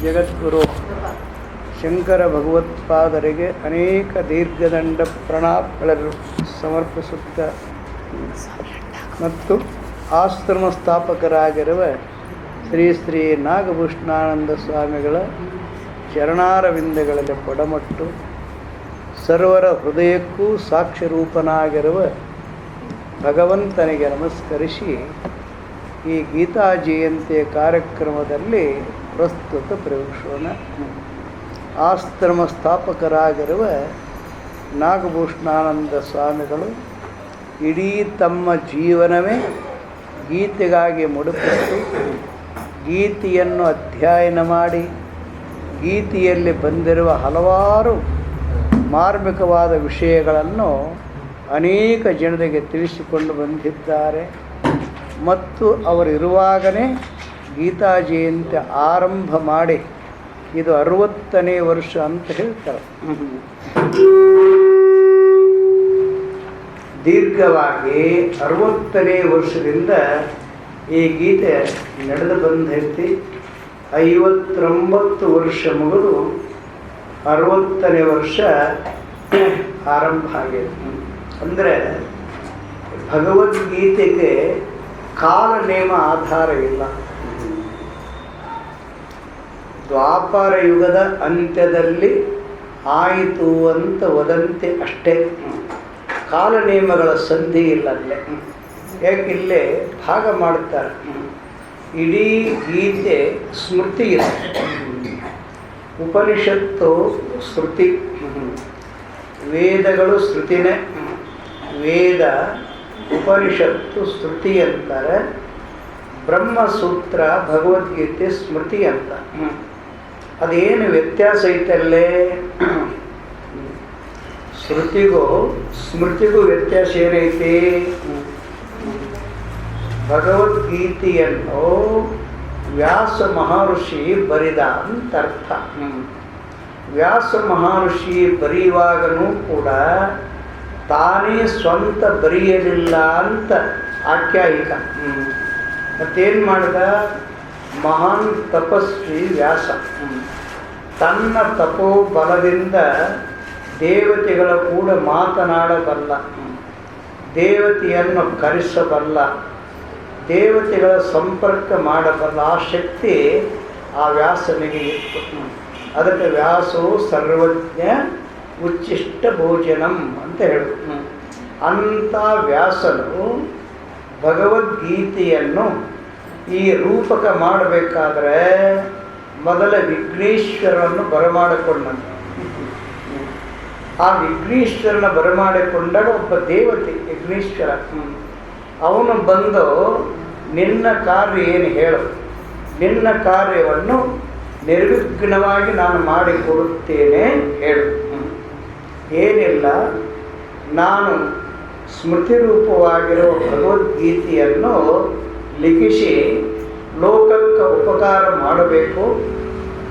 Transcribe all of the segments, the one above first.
ಜಗದ್ಗುರು ಶಂಕರ ಭಗವತ್ಪಾದರಿಗೆ ಅನೇಕ ದೀರ್ಘದಂಡ ಪ್ರಣಾಮಗಳನ್ನು ಸಮರ್ಪಿಸುತ್ತ ಮತ್ತು ಆಶ್ರಮ ಸ್ಥಾಪಕರಾಗಿರುವ ಶ್ರೀ ಶ್ರೀ ನಾಗಭೂಷಣಾನಂದ ಸ್ವಾಮಿಗಳ ಚರಣಾರವಿಂದಗಳಲ್ಲಿ ಕೊಡಮಟ್ಟು ಸರ್ವರ ಹೃದಯಕ್ಕೂ ಸಾಕ್ಷ್ಯರೂಪನಾಗಿರುವ ಭಗವಂತನಿಗೆ ನಮಸ್ಕರಿಸಿ ಈ ಗೀತಾ ಜಯಂತಿಯ ಕಾರ್ಯಕ್ರಮದಲ್ಲಿ ಪ್ರಸ್ತುತ ಪ್ರವೇಶೋಣ. ಆಶ್ರಮ ಸ್ಥಾಪಕರಾಗಿರುವ ನಾಗಭೂಷಣಾನಂದ ಸ್ವಾಮಿಗಳು ಇಡೀ ತಮ್ಮ ಜೀವನವೇ ಗೀತೆಗಾಗಿ ಮುಡುಪಿಟ್ಟು ಗೀತೆಯನ್ನು ಅಧ್ಯಯನ ಮಾಡಿ ಗೀತೆಯಲ್ಲಿ ಬಂದಿರುವ ಹಲವಾರು ಮಾರ್ಮಿಕವಾದ ವಿಷಯಗಳನ್ನು ಅನೇಕ ಜನರಿಗೆ ತಿಳಿಸಿಕೊಂಡು ಬಂದಿದ್ದಾರೆ. ಮತ್ತು ಅವರಿರುವಾಗಲೇ ಗೀತಾ ಜಯಂತಿ ಆರಂಭ ಮಾಡಿ ಇದು 60ನೇ ವರ್ಷ ಅಂತ ಹೇಳ್ತಾರೆ. ದೀರ್ಘವಾಗಿ 60ನೇ ವರ್ಷದಿಂದ ಈ ಗೀತೆ ನಡೆದು ಬಂದೈತಿ. 59 ವರ್ಷ ಮುಗಿದು 60ನೇ ವರ್ಷ ಆರಂಭ ಆಗಿದೆ. ಅಂದರೆ ಭಗವದ್ಗೀತೆಗೆ ಕಾಲ ನೇಮ ಆಧಾರ ಇಲ್ಲ. ದ್ವಾಪರ ಯುಗದ ಅಂತ್ಯದಲ್ಲಿ ಆಯಿತು ಅಂತ ವದಂತೆ ಅಷ್ಟೇ, ಕಾಲ ನೇಮಗಳ ಸಂಧಿ ಇಲ್ಲ ಅಲ್ಲೇ. ಯಾಕಿಲ್ಲೇ ಭಾಗ ಮಾಡ್ತಾರೆ. ಇಡೀ ಗೀತೆ ಸ್ಮೃತಿ ಇದೆ. ಉಪನಿಷತ್ತು ಶ್ರುತಿ, ವೇದಗಳು ಶ್ರುತಿನೇ. ವೇದ ಉಪನಿಷತ್ತು ಶ್ರುತಿ ಅಂತಾರೆ, ಬ್ರಹ್ಮಸೂತ್ರ ಭಗವದ್ಗೀತೆ ಸ್ಮೃತಿ ಅಂತ. ಅದೇನು ವ್ಯತ್ಯಾಸ ಐತಲ್ಲೇ? ಶ್ರುತಿಗೂ ಸ್ಮೃತಿಗೂ ವ್ಯತ್ಯಾಸ ಏನೈತಿ? ಭಗವದ್ಗೀತೆಯನ್ನು ವ್ಯಾಸ ಮಹರ್ಷಿ ಬರಿದ ಅಂತ ಅರ್ಥ. ವ್ಯಾಸ ಮಹರ್ಷಿ ಬರೆಯುವಾಗನೂ ಕೂಡ ತಾನೇ ಸ್ವಂತ ಬರೆಯಲಿಲ್ಲ ಅಂತ ಆಖ್ಯಾಯಿಕ. ಮತ್ತೇನು ಮಾಡಿದ? ಮಹಾನ್ ತಪಸ್ವಿ ವ್ಯಾಸ ತನ್ನ ತಪೋಬಲದಿಂದ ದೇವತೆಗಳ ಕೂಡ ಮಾತನಾಡಬಲ್ಲ, ದೇವತೆಯನ್ನು ಕರೆಸಬಲ್ಲ, ದೇವತೆಗಳ ಸಂಪರ್ಕ ಮಾಡಬಲ್ಲ ಆ ಶಕ್ತಿ ಆ ವ್ಯಾಸನಿಗೆ ಇತ್ತು. ಅದಕ್ಕೆ ವ್ಯಾಸೋ ಸರ್ವಜ್ಞ ಉಚ್ಚಿಷ್ಟ ಭೋಜನಂ ಅಂತ ಹೇಳುದು. ಅಂಥ ವ್ಯಾಸನು ಭಗವದ್ಗೀತೆಯನ್ನು ಈ ರೂಪಕ ಮಾಡಬೇಕಾದ್ರೆ ಮೊದಲ ವಿಘ್ನೇಶ್ವರನ್ನು ಬರಮಾಡಿಕೊಂಡಂತ. ಆ ವಿಘ್ನೇಶ್ವರನ ಬರಮಾಡಿಕೊಂಡಾಗ ಒಬ್ಬ ದೇವತೆ ವಿಘ್ನೇಶ್ವರ ಅವನು ಬಂದು ನಿನ್ನ ಕಾರ್ಯ ಏನು ಹೇಳು, ನಿನ್ನ ಕಾರ್ಯವನ್ನು ನಿರ್ವಿಘ್ನವಾಗಿ ನಾನು ಮಾಡಿಕೊಡುತ್ತೇನೆ ಹೇಳು. ಏನಿಲ್ಲ, ನಾನು ಸ್ಮೃತಿ ರೂಪವಾಗಿರೋ ಭಗವದ್ಗೀತೆಯನ್ನು ಲಿಖಿಸಿ ಲೋಕಕ್ಕೆ ಉಪಕಾರ ಮಾಡಬೇಕು,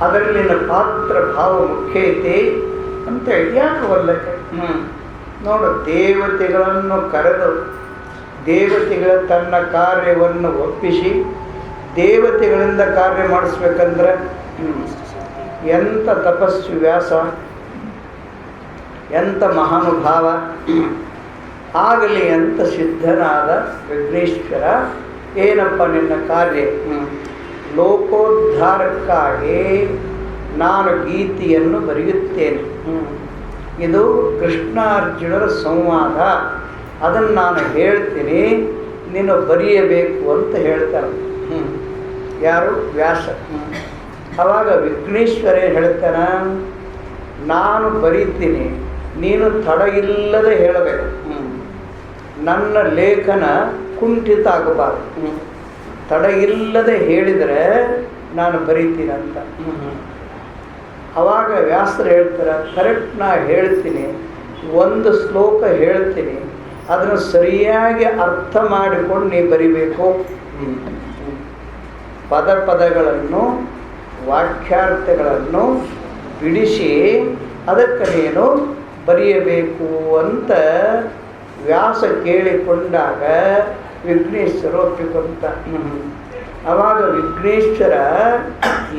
ಅದರಲ್ಲಿನ ಪಾತ್ರ ಭಾವ ಮುಖ್ಯ ಐತೆ ಅಂತ ಯಾಕೆ ಒಲ್ಲಕ್ಕೆ. ನೋಡು, ದೇವತೆಗಳನ್ನು ಕರೆದು ದೇವತೆಗಳ ತನ್ನ ಕಾರ್ಯವನ್ನು ಒಪ್ಪಿಸಿ ದೇವತೆಗಳಿಂದ ಕಾರ್ಯ ಮಾಡಿಸ್ಬೇಕಂದ್ರೆ ಎಂಥ ತಪಸ್ವಿ ವ್ಯಾಸ, ಎಂಥ ಮಹಾನುಭಾವ. ಆಗಲಿ ಅಂತ ಸಿದ್ಧನಾದ ವಿಘ್ನೇಶ್ವರ, ಏನಪ್ಪ ನಿನ್ನ ಕಾರ್ಯ? ಲೋಕೋದ್ಧಾರಕ್ಕಾಗಿ ನಾನು ಗೀತೆಯನ್ನು ಬರೆಯುತ್ತೇನೆ. ಇದು ಕೃಷ್ಣಾರ್ಜುನರ ಸಂವಾದ, ಅದನ್ನು ನಾನು ಹೇಳ್ತೀನಿ, ನೀನು ಬರೆಯಬೇಕು ಅಂತ ಹೇಳ್ತಾರೆ. ಯಾರು? ವ್ಯಾಸ. ಆವಾಗ ವಿಘ್ನೇಶ್ವರ ಹೇಳ್ತಾನ, ನಾನು ಬರೀತೀನಿ, ನೀನು ತಡ ಇಲ್ಲದೆ ಹೇಳಬೇಕು. ನನ್ನ ಲೇಖನ ಕುಂಠಿತ ಆಗಬಾರ್ದು. ತಡ ಇಲ್ಲದೆ ಹೇಳಿದರೆ ನಾನು ಬರೀತೀನಿ ಅಂತ. ಆವಾಗ ವ್ಯಾಸರು ಹೇಳ್ತಾರೆ, ಕರೆಕ್ಟ್ ನಾ ಹೇಳ್ತೀನಿ, ಒಂದು ಶ್ಲೋಕ ಹೇಳ್ತೀನಿ, ಅದನ್ನು ಸರಿಯಾಗಿ ಅರ್ಥ ಮಾಡಿಕೊಂಡು ನೀ ಬರಿಬೇಕು. ಪದಗಳನ್ನು ವಾಕ್ಯಾರ್ಥಗಳನ್ನು ಬಿಡಿಸಿ ಅದಕ್ಕೆ ನೀನು ಬರೆಯಬೇಕು ಅಂತ ವ್ಯಾಸ ಕೇಳಿಕೊಂಡಾಗ ವಿಘ್ನೇಶ್ವರ ಒಪ್ಪಿಕೊಂಡ. ಆವಾಗ ವಿಘ್ನೇಶ್ವರ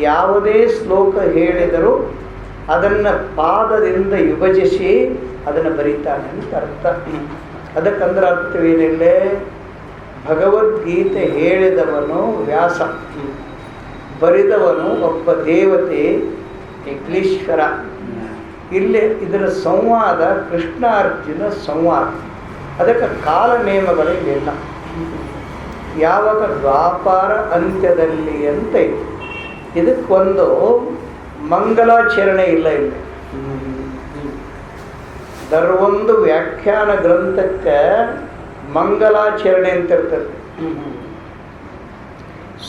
ಯಾವುದೇ ಶ್ಲೋಕ ಹೇಳಿದರೂ ಅದನ್ನು ಪಾದದಿಂದ ವಿಭಜಿಸಿ ಅದನ್ನು ಬರೀತಾನೆ ಅಂತ ಅರ್ಥ. ಅದಕ್ಕಂದ್ರೆ ಅರ್ಥವೇನಿಲ್ಲೇ, ಭಗವದ್ಗೀತೆ ಹೇಳಿದವನು ವ್ಯಾಸ, ಬರೆದವನು ಒಬ್ಬ ದೇವತೆ ವಿಘ್ನೇಶ್ವರ. ಇಲ್ಲಿ ಇದರ ಸಂವಾದ ಕೃಷ್ಣ ಅರ್ಜುನ ಸಂವಾದ. ಅದಕ್ಕೆ ಕಾಲ ನೇಮಗಳಿಲ್ಲ. ಯಾವಾಗ ದ್ವಾಪಾರ ಅಂತ್ಯದಲ್ಲಿ ಅಂತ ಇದೆ. ಇದಕ್ಕೊಂದು ಮಂಗಲಾಚರಣೆ ಇಲ್ಲ. ಇಲ್ಲಿ ದರವೊಂದು ವ್ಯಾಖ್ಯಾನ ಗ್ರಂಥಕ್ಕೆ ಮಂಗಲಾಚರಣೆ ಅಂತ ಇರ್ತದೆ.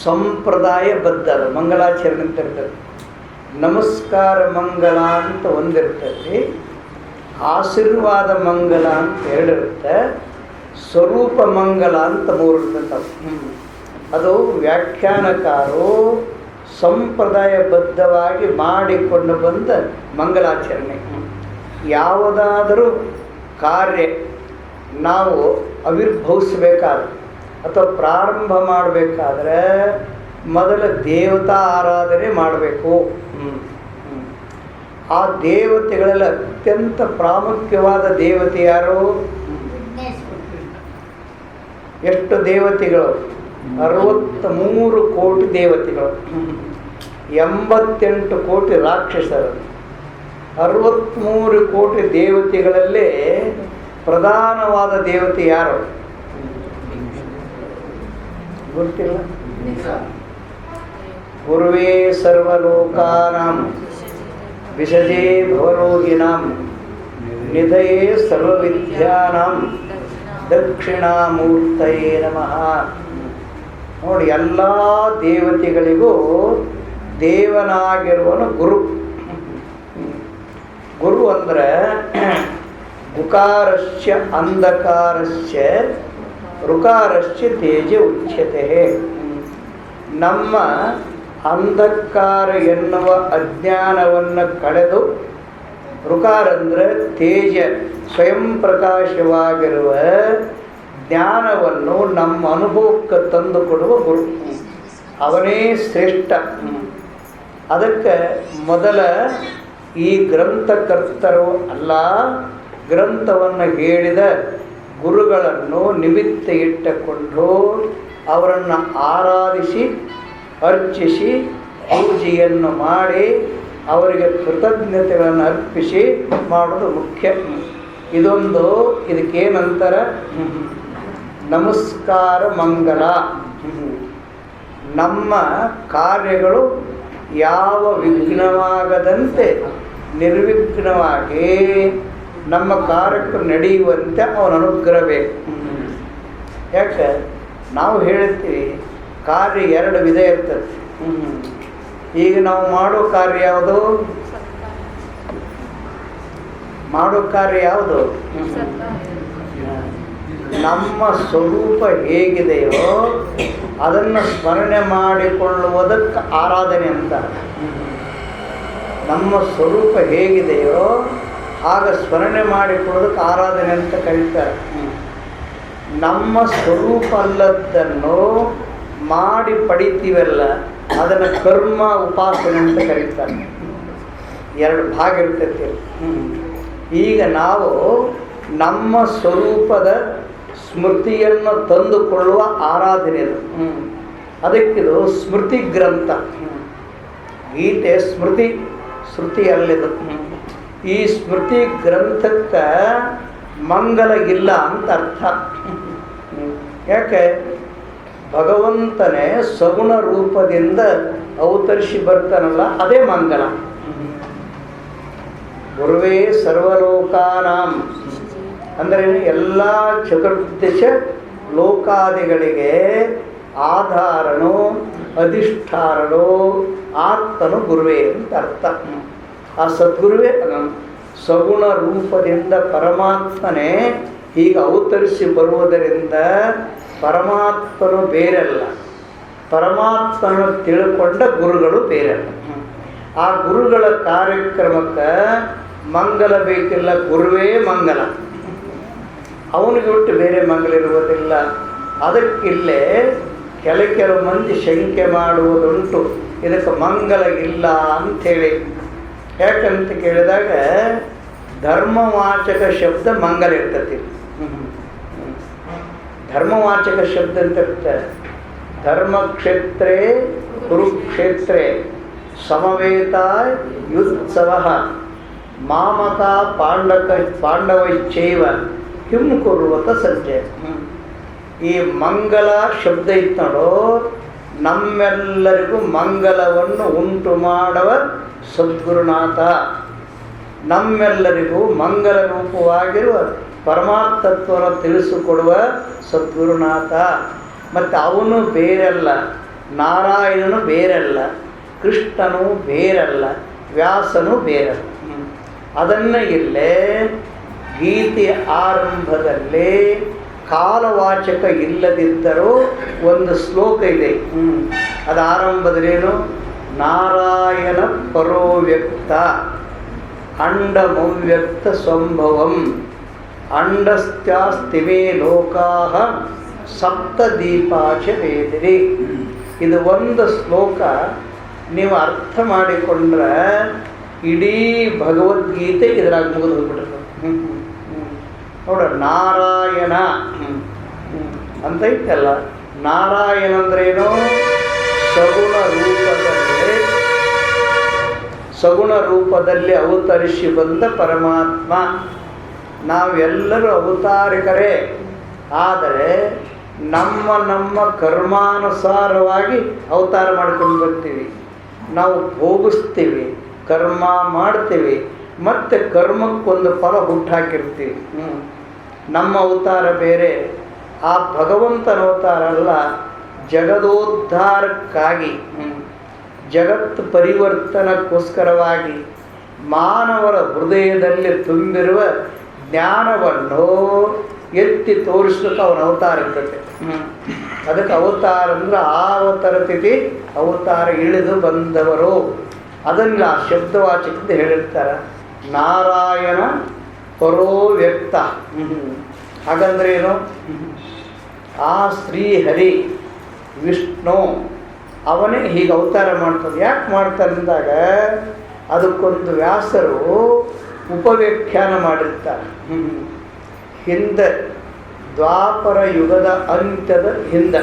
ಸಂಪ್ರದಾಯಬದ್ಧ ಮಂಗಲಾಚರಣೆ ಅಂತ ಇರ್ತದೆ. ನಮಸ್ಕಾರ ಮಂಗಳ ಅಂತ ಒಂದಿರ್ತದೆ, ಆಶೀರ್ವಾದ ಮಂಗಲ ಅಂತ ಎರಡಿರುತ್ತೆ, ಸ್ವರೂಪ ಮಂಗಲ ಅಂತ ಮೂರು ಇರ್ತದೆ. ಅದು ವ್ಯಾಖ್ಯಾನಕಾರರು ಸಂಪ್ರದಾಯಬದ್ಧವಾಗಿ ಮಾಡಿಕೊಂಡು ಬಂದ ಮಂಗಲಾಚರಣೆ. ಯಾವುದಾದರೂ ಕಾರ್ಯ ನಾವು ಆವಿರ್ಭವಿಸಬೇಕಾದ್ರೆ ಅಥವಾ ಪ್ರಾರಂಭ ಮಾಡಬೇಕಾದ್ರೆ ಮೊದಲ ದೇವತಾ ಆರಾಧನೆ ಮಾಡಬೇಕು. ಆ ದೇವತೆಗಳಲ್ಲಿ ಅತ್ಯಂತ ಪ್ರಾಮುಖ್ಯವಾದ ದೇವತೆ ಯಾರು? ಎಷ್ಟು ದೇವತೆಗಳು? 63 ಕೋಟಿ ದೇವತೆಗಳು, 88 ಕೋಟಿ ರಾಕ್ಷಸರು. 63 ಕೋಟಿ ದೇವತೆಗಳಲ್ಲೇ ಪ್ರಧಾನವಾದ ದೇವತೆ ಯಾರು ಗೊತ್ತಿಲ್ಲ? ಗುರುವೇ ಸರ್ವಲೋಕಾನಾಂ ವಿಷಜೇ ಭವರೋಗಿಣಾಂ ನಿಧಯೇ ಸರ್ವವಿದ್ಯಾನಾಂ ದಕ್ಷಿಣಾಮೂರ್ತಯೇ ನಮಃ. ನೋಡಿ, ಎಲ್ಲ ದೇವತೆಗಳಿಗೂ ದೇವನಾಗಿರುವನು ಗುರು. ಗುರು ಅಂದರೆ ಗುಕಾರಸ್ಯ ಅಂಧಕಾರಸ್ಯ ಋಕಾರಸ್ಯ ತೇಜ ಉಚ್ಯತೆ. ನಮ್ಮ ಅಂಧಕಾರ ಎನ್ನುವ ಅಜ್ಞಾನವನ್ನು ಕಳೆದು, ಋಕಾರ ಅಂದರೆ ತೇಜ, ಸ್ವಯಂ ಪ್ರಕಾಶವಾಗಿರುವ ಜ್ಞಾನವನ್ನು ನಮ್ಮ ಅನುಭವಕ್ಕೆ ತಂದು ಕೊಡುವ ಗುರು. ಅವನೇ ಶ್ರೇಷ್ಠ. ಅದಕ್ಕೆ ಮೊದಲ ಈ ಗ್ರಂಥಕರ್ತರು ಅಲ್ಲ, ಗ್ರಂಥವನ್ನು ಹೇಳಿದ ಗುರುಗಳನ್ನು ನಿಮಿತ್ತ ಇಟ್ಟುಕೊಂಡು ಅವರನ್ನು ಆರಾಧಿಸಿ ಅರ್ಚಿಸಿ ಪೂಜೆಯನ್ನು ಮಾಡಿ ಅವರಿಗೆ ಕೃತಜ್ಞತೆಗಳನ್ನು ಅರ್ಪಿಸಿ ಮಾಡೋದು ಮುಖ್ಯ. ಇದಕ್ಕೇನಂತರ ನಮಸ್ಕಾರ ಮಂಗಲ. ನಮ್ಮ ಕಾರ್ಯಗಳು ಯಾವ ವಿಘ್ನವಾಗದಂತೆ ನಿರ್ವಿಘ್ನವಾಗಿ ನಮ್ಮ ಕಾರ್ಯಕ್ಕೆ ನಡೆಯುವಂತೆ ಅವನ ಅನುಗ್ರಹ ಬೇಕು. ಯಾಕೆ ನಾವು ಹೇಳ್ತೀವಿ ಕಾರ್ಯ 2 ವಿಧ ಇರ್ತದೆ. ಈಗ ನಾವು ಮಾಡೋ ಕಾರ್ಯ ಯಾವುದು? ನಮ್ಮ ಸ್ವರೂಪ ಹೇಗಿದೆಯೋ ಅದನ್ನು ಸ್ಮರಣೆ ಮಾಡಿಕೊಳ್ಳುವುದಕ್ಕೆ ಆರಾಧನೆ ಅಂತಾರೆ. ನಮ್ಮ ಸ್ವರೂಪ ಹೇಗಿದೆಯೋ ಆಗ ಸ್ಮರಣೆ ಮಾಡಿಕೊಳ್ಳೋದಕ್ಕೆ ಆರಾಧನೆ ಅಂತ ಕರೀತಾರೆ. ನಮ್ಮ ಸ್ವರೂಪ ಅಲ್ಲದ್ದನ್ನು ಮಾಡಿ ಪಡಿತೀವಲ್ಲ, ಅದನ್ನು ಕರ್ಮ ಉಪಾಸನೆ ಅಂತ ಕರೀತಾರೆ. 2 ಭಾಗ ಇರ್ತೈತಿ. ಈಗ ನಾವು ನಮ್ಮ ಸ್ವರೂಪದ ಸ್ಮೃತಿಯನ್ನು ತಂದುಕೊಳ್ಳುವ ಆರಾಧನೆ ಅದು. ಅದಕ್ಕಿದು ಸ್ಮೃತಿ ಗ್ರಂಥ. ಗೀತೆ ಸ್ಮೃತಿ, ಶ್ರುತಿ ಅಲ್ಲಿದು. ಈ ಸ್ಮೃತಿ ಗ್ರಂಥಕ್ಕೆ ಮಂಗಲ ಇಲ್ಲ ಅಂತ ಅರ್ಥ. ಯಾಕೆ? ಭಗವಂತನೇ ಸಗುಣ ರೂಪದಿಂದ ಅವತರಿಸಿ ಬರ್ತಾನಲ್ಲ, ಅದೇ ಮಂಗಲ. ಗುರುವೇ ಸರ್ವಲೋಕಾನಾಂ ಅಂದರೆ ಎಲ್ಲ ಚತುರ್ದಶ ಲೋಕಾದಿಗಳಿಗೆ ಆಧಾರನು, ಅಧಿಷ್ಠಾನನು, ಆತ್ಮನು ಗುರುವೇ ಅಂತ ಅರ್ಥ. ಆ ಸದ್ಗುರುವೇ ಸಗುಣ ರೂಪದಿಂದ ಪರಮಾತ್ಮನೇ ಈಗ ಅವತರಿಸಿ ಬರುವುದರಿಂದ ಪರಮಾತ್ಮನು ಬೇರೆಲ್ಲ, ಪರಮಾತ್ಮನ ತಿಳ್ಕೊಂಡ ಗುರುಗಳು ಬೇರೆಲ್ಲ. ಆ ಗುರುಗಳ ಕಾರ್ಯಕ್ರಮಕ್ಕೆ ಮಂಗಲ ಬೇಕಿಲ್ಲ, ಗುರುವೇ ಮಂಗಲ. ಅವನಿಗೆ ಬಿಟ್ಟು ಬೇರೆ ಮಂಗಲ ಇರುವುದಿಲ್ಲ. ಅದಕ್ಕಿಲ್ಲೇ ಕೆಲವು ಮಂದಿ ಶಂಕೆ ಮಾಡುವುದುಂಟು, ಇದಕ್ಕೆ ಮಂಗಲ ಇಲ್ಲ ಅಂಥೇಳಿ. ಯಾಕಂತ ಕೇಳಿದಾಗ ಧರ್ಮವಾಚಕ ಶಬ್ದ ಮಂಗಲ ಇರ್ತತಿ. ಧರ್ಮವಾಚಕ ಶಬ್ದ ಅಂತ ಇರ್ತಾರೆ. ಧರ್ಮಕ್ಷೇತ್ರೇ ಕುರುಕ್ಷೇತ್ರೇ ಸಮವೇತ ಯುತ್ಸವ ಮಾಮಕ ಪಾಂಡವೈಶ್ಚೈವ ಕಿಂ ಕುರ್ವತ ಸಂಜಯ. ಈ ಮಂಗಲ ಶಬ್ದ ಇತ್ತು ನೋಡು, ನಮ್ಮೆಲ್ಲರಿಗೂ ಮಂಗಲವನ್ನು ಉಂಟು ಮಾಡುವ ಸದ್ಗುರುನಾಥ, ನಮ್ಮೆಲ್ಲರಿಗೂ ಮಂಗಲ ರೂಪವಾಗಿರುವ ಪರಮಾರ್ಥತ್ವವನ್ನು ತಿಳಿಸಿಕೊಡುವ ಸದ್ಗುರುನಾಥ. ಮತ್ತು ಅವನು ಬೇರೆಲ್ಲ, ನಾರಾಯಣನು ಬೇರೆಲ್ಲ, ಕೃಷ್ಣನು ಬೇರೆಲ್ಲ, ವ್ಯಾಸನು ಬೇರೆಲ್ಲ. ಅದನ್ನು ಇಲ್ಲೇ ಗೀತೆ ಆರಂಭದಲ್ಲಿ ಕಾಲವಾಚಕ ಇಲ್ಲದಿದ್ದರೂ ಒಂದು ಶ್ಲೋಕ ಇದೆ. ಅದು ಆರಂಭದಲ್ಲೇನು? ನಾರಾಯಣ ಪರೋವ್ಯಕ್ತ ಅಂಡಮವ್ಯಕ್ತ ಸಂಭವಂ ಅಂಡಸ್ತ್ಯಾಸ್ತಿಮೇ ಲೋಕಾಹ ಸಪ್ತದೀಪಾಚ ವೇದಿರಿ. ಇದು ಒಂದು ಶ್ಲೋಕ ನೀವು ಅರ್ಥ ಮಾಡಿಕೊಂಡ್ರೆ ಇಡೀ ಭಗವದ್ಗೀತೆ ಇದರಾಗ ಮುಗಿದು ಹೋಗ್ಬಿಡ್ತದೆ. ನೋಡ, ನಾರಾಯಣ ಅಂತ ಇತ್ತಲ್ಲ, ನಾರಾಯಣ ಅಂದ್ರೇನು? ಸಗುಣ ರೂಪದಲ್ಲಿ ಅವತರಿಸಿ ಬಂದ ಪರಮಾತ್ಮ. ನಾವೆಲ್ಲರೂ ಅವತಾರಿಕರೇ, ಆದರೆ ನಮ್ಮ ಕರ್ಮಾನುಸಾರವಾಗಿ ಅವತಾರ ಮಾಡ್ಕೊಂಡು ಬರ್ತೀವಿ. ನಾವು ಭೋಗಿಸ್ತೀವಿ, ಕರ್ಮ ಮಾಡ್ತೀವಿ, ಮತ್ತು ಕರ್ಮಕ್ಕೊಂದು ಫಲ ಹುಟ್ಟಾಕಿರ್ತೀವಿ. ನಮ್ಮ ಅವತಾರ ಬೇರೆ, ಆ ಭಗವಂತನ ಅವತಾರ ಅಲ್ಲ. ಜಗದೋದ್ಧಾರಕ್ಕಾಗಿ, ಜಗತ್ತು ಪರಿವರ್ತನಕ್ಕೋಸ್ಕರವಾಗಿ ಮಾನವರ ಹೃದಯದಲ್ಲಿ ತುಂಬಿರುವ ಜ್ಞಾನವನ್ನು ಎತ್ತಿ ತೋರಿಸ್ಲಿಕ್ಕೆ ಅವನ ಅವತಾರ ಇರ್ತದೆ. ಅದಕ್ಕೆ ಅವತಾರ ಅಂದ್ರೆ ಆವತರ ತಿಥಿ, ಅವತಾರ ಇಳಿದು ಬಂದವರು. ಅದನ್ನು ಆ ಶಬ್ದವಾಚಕದಿಂದ ಹೇಳಿರ್ತಾರೆ. ನಾರಾಯಣ ಪರೋವ್ಯಕ್ತ ಹಾಗಂದ್ರೇನು? ಆ ಶ್ರೀಹರಿ ವಿಷ್ಣು ಅವನೇ ಹೀಗೆ ಅವತಾರ ಮಾಡ್ತಾರೆ. ಯಾಕೆ ಮಾಡ್ತಾರೆ ಅಂದಾಗ ಅದಕ್ಕೊಂದು ವ್ಯಾಸರು ಉಪವ್ಯಾಖ್ಯಾನ ಮಾಡಿರ್ತಾರೆ. ಹಿಂದೆ ದ್ವಾಪರ ಯುಗದ ಅಂತ್ಯದ ಹಿಂದೆ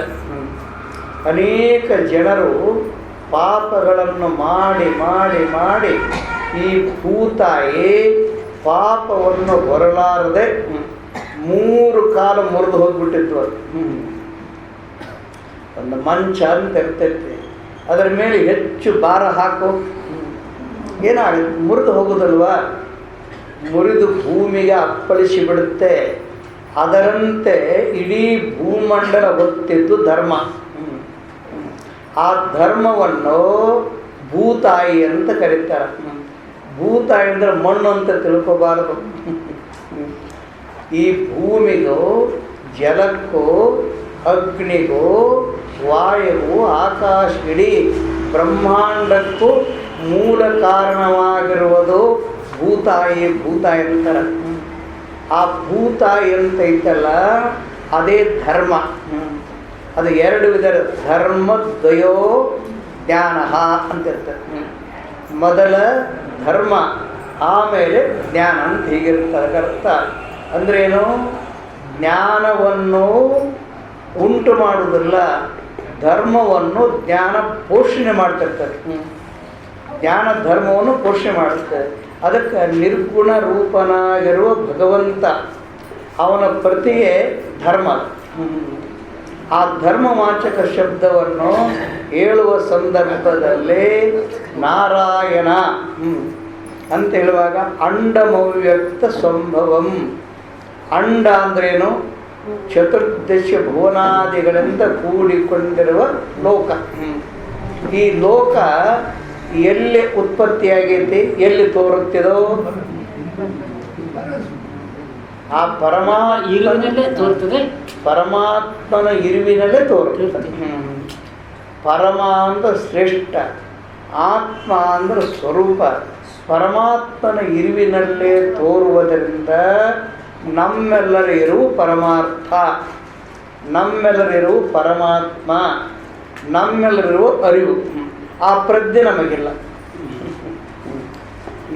ಅನೇಕ ಜನರು ಪಾಪಗಳನ್ನು ಮಾಡಿ ಮಾಡಿ ಮಾಡಿ ಈ ಭೂತಾಯಿ ಪಾಪವನ್ನು ಹೊರಲಾರದೆ 3 ಕಾಲ ಮುರಿದು ಹೋಗ್ಬಿಟ್ಟಿತ್ತು. ಅದು ಒಂದು ಮಂಚ ಅಂತ ಇರ್ತೈತಿ, ಅದರ ಮೇಲೆ ಹೆಚ್ಚು ಭಾರ ಹಾಕು, ಏನಾಗುತ್ತೆ? ಮುರಿದು ಹೋಗೋದಲ್ವಾ? ಮುರಿದು ಭೂಮಿಗೆ ಅಪ್ಪಳಿಸಿ ಬಿಡುತ್ತೆ. ಅದರಂತೆ ಇಡೀ ಭೂಮಂಡಲ ಹೊತ್ತಿದ್ದು ಧರ್ಮ. ಆ ಧರ್ಮವನ್ನು ಭೂತಾಯಿ ಅಂತ ಕರೀತಾರೆ. ಭೂತಾಯಿ ಅಂದರೆ ಮಣ್ಣು ಅಂತ ತಿಳ್ಕೋಬಾರದು. ಈ ಭೂಮಿಗೂ ಜಲಕ್ಕೂ ಅಗ್ನಿಗೂ ವಾಯುವು ಆಕಾಶ ಇಡೀ ಬ್ರಹ್ಮಾಂಡಕ್ಕೂ ಮೂಲ ಕಾರಣವಾಗಿರುವುದು ಭೂತಾಯಿ. ಭೂತಾಯಿ ಅಂತಾರೆ. ಆ ಭೂತಾಯಿ ಅಂತ ಐತಲ್ಲ, ಅದೇ ಧರ್ಮ. ಅದು 2 ವಿಧ, ಧರ್ಮದ್ವಯೋ ಜ್ಞಾನ ಅಂತ ಇರ್ತದೆ. ಮೊದಲ ಧರ್ಮ, ಆಮೇಲೆ ಜ್ಞಾನ ಅಂತ ಹೀಗಿರ್ತದೆ ಅರ್ಥ. ಅಂದ್ರೇನು? ಜ್ಞಾನವನ್ನು ಉಂಟು ಮಾಡುವುದಿಲ್ಲ, ಧರ್ಮವನ್ನು ಜ್ಞಾನ ಪೋಷಣೆ ಮಾಡ್ತಿರ್ತದೆ. ಜ್ಞಾನ ಧರ್ಮವನ್ನು ಪೋಷಣೆ ಮಾಡುತ್ತದೆ. ಅದಕ್ಕೆ ನಿರ್ಗುಣ ರೂಪನಾಗಿರುವ ಭಗವಂತ, ಅವನ ಪ್ರತಿಯೇ ಧರ್ಮ. ಆ ಧರ್ಮವಾಚಕ ಶಬ್ದವನ್ನು ಹೇಳುವ ಸಂದರ್ಭದಲ್ಲಿ ನಾರಾಯಣ ಅಂತ ಹೇಳುವಾಗ ಅಂಡಮವ್ಯಕ್ತ ಸಂಭವಂ. ಅಂಡ ಅಂದ್ರೇನು? ಚತುರ್ದಶ ಭುವನಾದಿಗಳಿಂದ ಕೂಡಿಕೊಂಡಿರುವ ಲೋಕ. ಈ ಲೋಕ ಎಲ್ಲಿ ಉತ್ಪತ್ತಿಯಾಗೈತಿ, ಎಲ್ಲಿ ತೋರುತ್ತಿದೋ ಆ ಪರಮಾತ್ಮನ ಇರುವಿನಲ್ಲೇ ತೋರುತ್ತದೆ. ಪರಮ ಅಂದ್ರೆ ಶ್ರೇಷ್ಠ, ಆತ್ಮ ಅಂದ್ರೆ ಸ್ವರೂಪ. ಪರಮಾತ್ಮನ ಇರುವಿನಲ್ಲೇ ತೋರುವುದರಿಂದ ನಮ್ಮೆಲ್ಲರ ಇರುವ ಪರಮಾರ್ಥ. ನಮ್ಮೆಲ್ಲರಿರುವ ಪರಮಾತ್ಮ, ನಮ್ಮೆಲ್ಲರಿರುವ ಅರಿವು. ಆ ಪ್ರಜ್ಞೆ ನಮಗಿಲ್ಲ.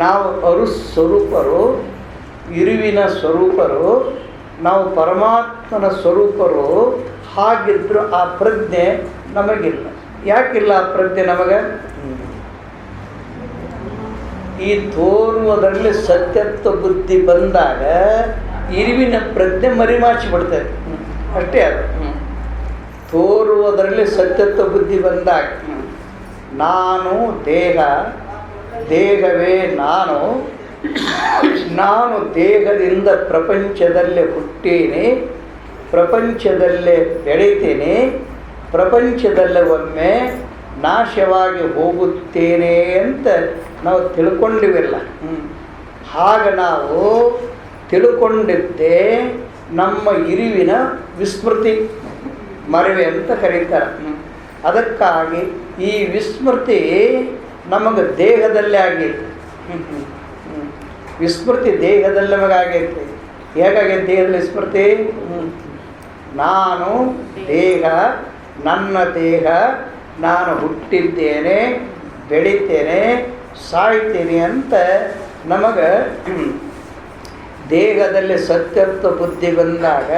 ನಾವು ಅರು ಸ್ವರೂಪರು, ಇರುವಿನ ಸ್ವರೂಪರು, ನಾವು ಪರಮಾತ್ಮನ ಸ್ವರೂಪರು. ಹಾಗಿದ್ದರೂ ಆ ಪ್ರಜ್ಞೆ ನಮಗಿಲ್ಲ. ಯಾಕಿಲ್ಲ ಆ ಪ್ರಜ್ಞೆ ನಮಗೆ? ಈ ತೋರುವುದರಲ್ಲಿ ಸತ್ಯತ್ವ ಬುದ್ಧಿ ಬಂದಾಗ ಇರುವಿನ ಪ್ರಜ್ಞೆ ಮರಿಮಾಚಿ ಬಿಡ್ತದೆ. ಅಷ್ಟೇ ಅದು. ತೋರುವುದರಲ್ಲಿ ಸತ್ಯತ್ವ ಬುದ್ಧಿ ಬಂದಾಗ ನಾನು ದೇಹ, ದೇಹವೇ ನಾನು, ನಾನು ದೇಹದಿಂದ ಪ್ರಪಂಚದಲ್ಲೇ ಹುಟ್ಟೀನಿ, ಪ್ರಪಂಚದಲ್ಲೇ ಬೆಳೀತೀನಿ, ಪ್ರಪಂಚದಲ್ಲೇ ಒಮ್ಮೆ ನಾಶವಾಗಿ ಹೋಗುತ್ತೇನೆ ಅಂತ ನಾವು ತಿಳ್ಕೊಂಡಿವೆಲ್ಲ. ಆಗ ನಾವು ತಿಳ್ಕೊಂಡಿದ್ದೇ ನಮ್ಮ ಇರುವಿನ ವಿಸ್ಮೃತಿ, ಮರೆವೆ ಅಂತ ಕರೀತಾರೆ. ಅದಕ್ಕಾಗಿ ಈ ವಿಸ್ಮೃತಿ ನಮಗೆ ದೇಹದಲ್ಲೇ ಆಗೈತೆ. ವಿಸ್ಮೃತಿ ದೇಹದಲ್ಲಿ ನಮಗಾಗೈತೆ. ಹೇಗಾಗೈತೆ ದೇಹದಲ್ಲಿ ವಿಸ್ಮೃತಿ? ನಾನು ದೇಹ, ನನ್ನ ದೇಹ, ನಾನು ಹುಟ್ಟಿದ್ದೇನೆ, ಬೆಳಿತೇನೆ, ಸಾಯ್ತೇನೆ ಅಂತ ನಮಗೆ ದೇಹದಲ್ಲಿ ಸತ್ಯತ್ವ ಬುದ್ಧಿ ಬಂದಾಗ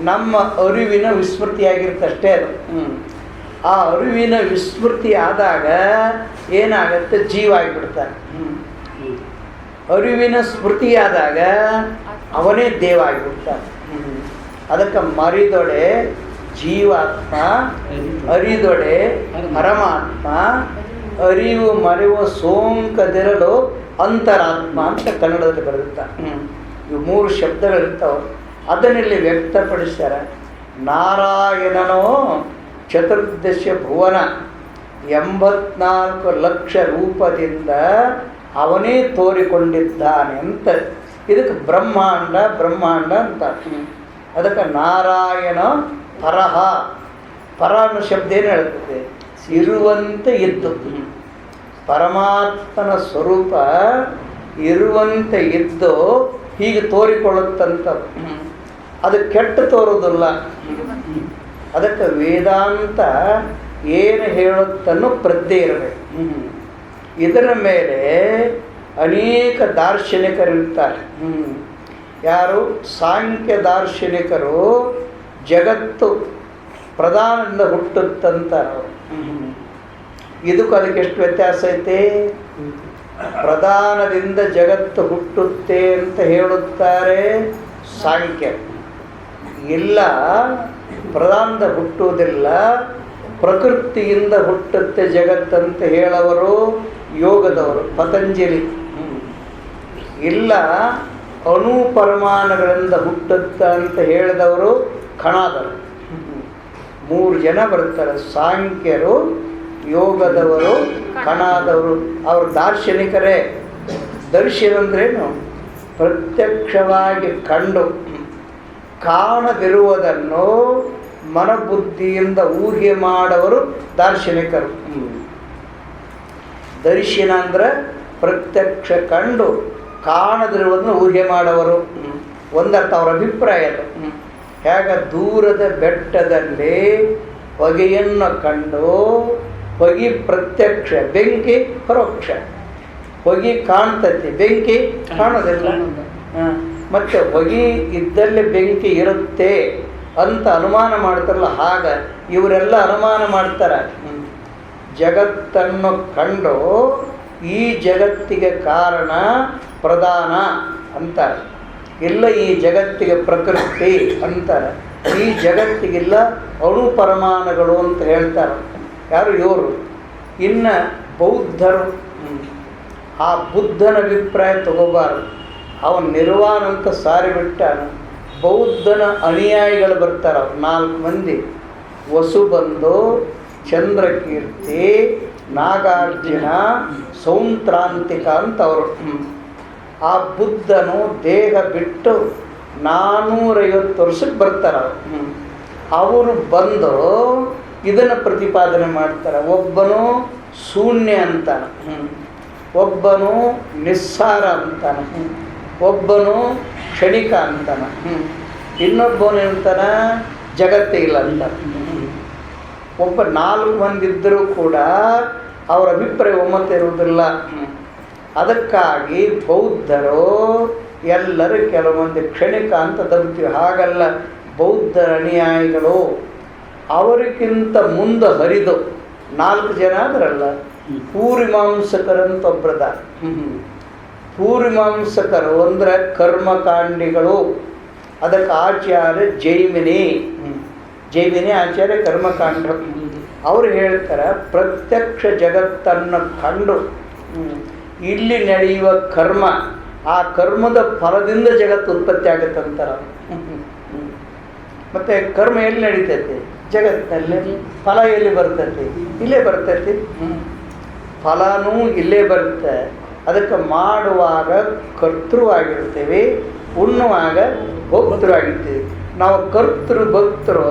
ನಮ್ಮ ಅರಿವಿನ ವಿಸ್ಮೃತಿಯಾಗಿರ್ತಷ್ಟೇ ಅದು. ಆ ಅರಿವಿನ ವಿಸ್ಮೃತಿ ಆದಾಗ ಏನಾಗತ್ತೆ? ಜೀವ ಆಗಿಬಿಡ್ತಾನೆ. ಅರಿವಿನ ಸ್ಮೃತಿಯಾದಾಗ ಅವನೇ ದೇವ ಆಗಿಬಿಡ್ತಾನೆ. ಅದಕ್ಕೆ ಮರಿದೊಡೆ ಜೀವಾತ್ಮ, ಅರಿದೊಡೆ ಪರಮಾತ್ಮ, ಅರಿವು ಮರೆಯುವ ಸೋಂಕದಿರಲು ಅಂತರಾತ್ಮ ಅಂತ ಕನ್ನಡದಲ್ಲಿ ಬರೆದಿರ್ತಾರೆ. ಇವು 3 ಶಬ್ದಗಳಿರ್ತಾವೆ. ಅದನ್ನಿಲ್ಲಿ ವ್ಯಕ್ತಪಡಿಸ್ತಾರೆ. ನಾರಾಯಣನೋ ಚತುರ್ದಶ ಭುವನ 84 ಲಕ್ಷ ರೂಪದಿಂದ ಅವನೇ ತೋರಿಕೊಂಡಿದ್ದಾನೆ ಅಂತ. ಇದಕ್ಕೆ ಬ್ರಹ್ಮಾಂಡ ಬ್ರಹ್ಮಾಂಡ ಅಂತ. ಅದಕ್ಕೆ ನಾರಾಯಣ ಪರಹ, ಪರ ಅನ್ನೋ ಶಬ್ದ ಏನು ಹೇಳ್ತದೆ? ಇರುವಂತೆ ಇದ್ದು. ಪರಮಾತ್ಮನ ಸ್ವರೂಪ ಇರುವಂತೆ ಇದ್ದು ಹೀಗೆ ತೋರಿಕೊಳ್ಳುತ್ತಂಥದ್ದು. ಅದು ಕೆಟ್ಟ ತೋರೋದಿಲ್ಲ. ಅದಕ್ಕೆ ವೇದಾಂತ ಏನು ಹೇಳುತ್ತನ್ನೋ ಪ್ರಜ್ಞೆ ಇರಬೇಕು. ಇದರ ಮೇಲೆ ಅನೇಕ ದಾರ್ಶನಿಕರಿರ್ತಾರೆ. ಯಾರು? ಸಾಂಖ್ಯ ದಾರ್ಶನಿಕರು ಜಗತ್ತು ಪ್ರಧಾನದಿಂದ ಹುಟ್ಟುತ್ತಂತಾರೆ. ಇದಕ್ಕೂ ಅದಕ್ಕೆ ಎಷ್ಟು ವ್ಯತ್ಯಾಸ ಐತೆ? ಪ್ರಧಾನದಿಂದ ಜಗತ್ತು ಹುಟ್ಟುತ್ತೆ ಅಂತ ಹೇಳುತ್ತಾರೆ ಸಾಂಖ್ಯ. ಇಲ್ಲ, ಪ್ರಧಾನದ ಹುಟ್ಟುವುದಿಲ್ಲ, ಪ್ರಕೃತಿಯಿಂದ ಹುಟ್ಟುತ್ತೆ ಜಗತ್ತಂತ ಹೇಳವರು ಯೋಗದವರು, ಪತಂಜಲಿ. ಇಲ್ಲ, ಅಣು ಪರಮಾಣುಗಳಿಂದ ಹುಟ್ಟುತ್ತ ಅಂತ ಹೇಳಿದವರು ಕಣಾದರು. 3 ಜನ ಬರ್ತಾರೆ: ಸಾಂಖ್ಯರು, ಯೋಗದವರು, ಕಣಾದವರು. ಅವರು ದಾರ್ಶನಿಕರೇ. ದರ್ಶನ ಅಂದ್ರೇನು? ಪ್ರತ್ಯಕ್ಷವಾಗಿ ಕಂಡು ಕಾಣದಿರುವುದನ್ನು ಮನಬುದ್ಧಿಯಿಂದ ಊಹೆ ಮಾಡವರು ದಾರ್ಶನಿಕರು. ದರ್ಶನ ಅಂದರೆ ಪ್ರತ್ಯಕ್ಷ ಕಂಡು ಕಾಣದಿರುವುದನ್ನು ಊಹೆ ಮಾಡವರು. ಒಂದರ್ಥ ಅವರ ಅಭಿಪ್ರಾಯ ಅದು. ಹೇಗೆ ದೂರದ ಬೆಟ್ಟದಲ್ಲಿ ಹೊಗೆಯನ್ನು ಕಂಡು, ಹೊಗೆ ಪ್ರತ್ಯಕ್ಷ, ಬೆಂಕಿ ಪರೋಕ್ಷ. ಹೊಗೆ ಕಾಣ್ತೈತಿ, ಬೆಂಕಿ ಕಾಣೋದಿಲ್ಲ. ಮತ್ತು ಹೊಗೆ ಇದ್ದಲ್ಲಿ ಬೆಂಕಿ ಇರುತ್ತೆ ಅಂತ ಅನುಮಾನ ಮಾಡ್ತಾರಲ್ಲ, ಹಾಗ ಇವರೆಲ್ಲ ಅನುಮಾನ ಮಾಡ್ತಾರೆ. ಜಗತ್ತನ್ನು ಕಂಡು ಈ ಜಗತ್ತಿಗೆ ಕಾರಣ ಪ್ರಧಾನ ಅಂತಾರೆ. ಇಲ್ಲ, ಈ ಜಗತ್ತಿಗೆ ಪ್ರಕೃತಿ ಅಂತಾರೆ. ಈ ಜಗತ್ತಿಗಿಲ್ಲ ಅಣು ಪರಮಾಣುಗಳು ಅಂತ ಹೇಳ್ತಾರೆ. ಯಾರು? ಇವರು. ಇನ್ನು ಬೌದ್ಧರು, ಆ ಬುದ್ಧನ ಅಭಿಪ್ರಾಯ ತಗೋಬಾರದು. ಅವನು ನಿರ್ವಾಣ ಅಂತ ಸಾರಿಬಿಟ್ಟಾನ. ಬೌದ್ಧನ ಅನುಯಾಯಿಗಳು ಬರ್ತಾರೆ, ಅವ್ರು 4 ಮಂದಿ. ವಸುಬಂಧು, ಚಂದ್ರಕೀರ್ತಿ, ನಾಗಾರ್ಜುನ, ಸೌಂತ್ರಾಂತಿಕ ಅಂತ ಅವರು. ಆ ಬುದ್ಧನು ದೇಹ ಬಿಟ್ಟು 450 ವರ್ಷಕ್ಕೆ ಬರ್ತಾರೆ. ಅವರು ಬಂದು ಇದನ್ನು ಪ್ರತಿಪಾದನೆ ಮಾಡ್ತಾರೆ. ಒಬ್ಬನು ಶೂನ್ಯ ಅಂತಾನೆ, ಒಬ್ಬನು ನಿಸ್ಸಾರ ಅಂತಾನೆ, ಒಬ್ಬನು ಕ್ಷಣಿಕ ಅಂತಾನೆ, ಇನ್ನೊಬ್ಬನು ಅಂತಾನೆ ಜಗತ್ತೇ ಇಲ್ಲ ಅಂತ. ಒಬ್ಬ 4 ಮಂದಿ ಇದ್ದರೂ ಕೂಡ ಅವರ ಅಭಿಪ್ರಾಯ ಒಮ್ಮತ ಇರುವುದಿಲ್ಲ. ಅದಕ್ಕಾಗಿ ಬೌದ್ಧರು ಎಲ್ಲರೂ ಕೆಲವೊಂದು ಕ್ಷಣಿಕ ಅಂತ ದಬ್ತೀವಿ. ಹಾಗಲ್ಲ, ಬೌದ್ಧರ ಅನುಯಾಯಿಗಳು ಅವರಿಗಿಂತ ಮುಂದೆ ಹರಿದು 4 ಜನ ಆದ್ರಲ್ಲ, ಪೂರ್ವಮೀಮಾಂಸಕರಂತ ಒಬ್ಬರದ. ಪೂರ್ವಮೀಮಾಂಸಕರು ಅಂದರೆ ಕರ್ಮಕಾಂಡಿಗಳು. ಅದಕ್ಕೆ ಆಚಾರ್ಯ ಜೈಮಿನಿ ಆಚಾರ್ಯ ಕರ್ಮಕಾಂಡ. ಅವರು ಹೇಳ್ತಾರೆ, ಪ್ರತ್ಯಕ್ಷ ಜಗತ್ತನ್ನು ಕಂಡು ಇಲ್ಲಿ ನಡೆಯುವ ಕರ್ಮ, ಆ ಕರ್ಮದ ಫಲದಿಂದ ಜಗತ್ತು ಉತ್ಪತ್ತಿ ಆಗುತ್ತಂತಾರ. ಮತ್ತೆ ಕರ್ಮ ಎಲ್ಲಿ ನಡೀತೈತಿ? ಜಗತ್ತಿನಲ್ಲಿ. ಫಲ ಎಲ್ಲಿ ಬರ್ತೈತಿ? ಇಲ್ಲೇ ಬರ್ತೈತಿ. ಫಲನೂ ಇಲ್ಲೇ ಬರುತ್ತೆ. ಅದಕ್ಕೆ ಮಾಡುವಾಗ ಕರ್ತೃವಾಗಿರ್ತೇವೆ, ಉಣ್ಣುವಾಗ ಭೋಕ್ತೃವಾಗಿರ್ತೀವಿ. ನಾವು ಕರ್ತೃ ಭಕ್ತರು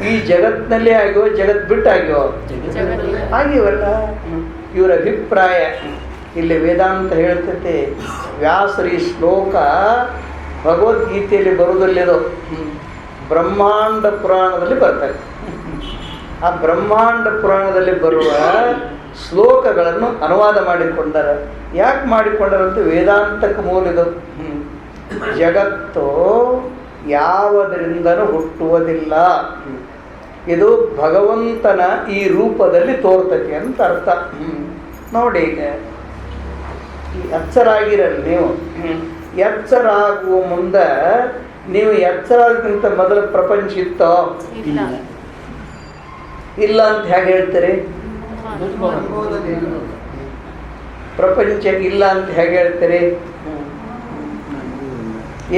ಈ ಜಗತ್ತಿನಲ್ಲೇ ಆಗ್ಯೋ, ಜಗತ್ ಬಿಟ್ಟಾಗ್ಯೋ? ಆಗಿವಲ್ಲ. ಇವರ ಅಭಿಪ್ರಾಯ ಇಲ್ಲಿ ವೇದಾಂತ ಹೇಳ್ತೈತೆ. ವ್ಯಾಸರ ಈ ಶ್ಲೋಕ ಭಗವದ್ಗೀತೆಯಲ್ಲಿ ಬರುವುದಲ್ಲಿದು ಬ್ರಹ್ಮಾಂಡ ಪುರಾಣದಲ್ಲಿ ಬರ್ತದೆ. ಆ ಬ್ರಹ್ಮಾಂಡ ಪುರಾಣದಲ್ಲಿ ಬರುವ ಶ್ಲೋಕಗಳನ್ನು ಅನುವಾದ ಮಾಡಿಕೊಂಡರು. ಯಾಕೆ ಮಾಡಿಕೊಂಡರಂತೆ? ವೇದಾಂತಕ್ಕೆ ಮೂಲಿದು. ಜಗತ್ತು ಯಾವುದರಿಂದನೂ ಹುಟ್ಟುವುದಿಲ್ಲ, ಇದು ಭಗವಂತನ ಈ ರೂಪದಲ್ಲಿ ತೋರ್ತೈತಿ ಅಂತ ಅರ್ಥ. ನೋಡಿ, ಈಗ ಎಚ್ಚರಾಗಿರಲಿ ನೀವು. ಎಚ್ಚರಾಗುವ ಮುಂದೆ ನೀವು ಎಚ್ಚರಾಗಕ್ಕಿಂತ ಮೊದಲು ಪ್ರಪಂಚ ಇತ್ತೋ? ಇಲ್ಲ ಅಂತ ಹೇಗೆ ಹೇಳ್ತೀರಿ? ಪ್ರಪಂಚ ಇಲ್ಲ ಅಂತ ಹೇಗೆ ಹೇಳ್ತೀರಿ?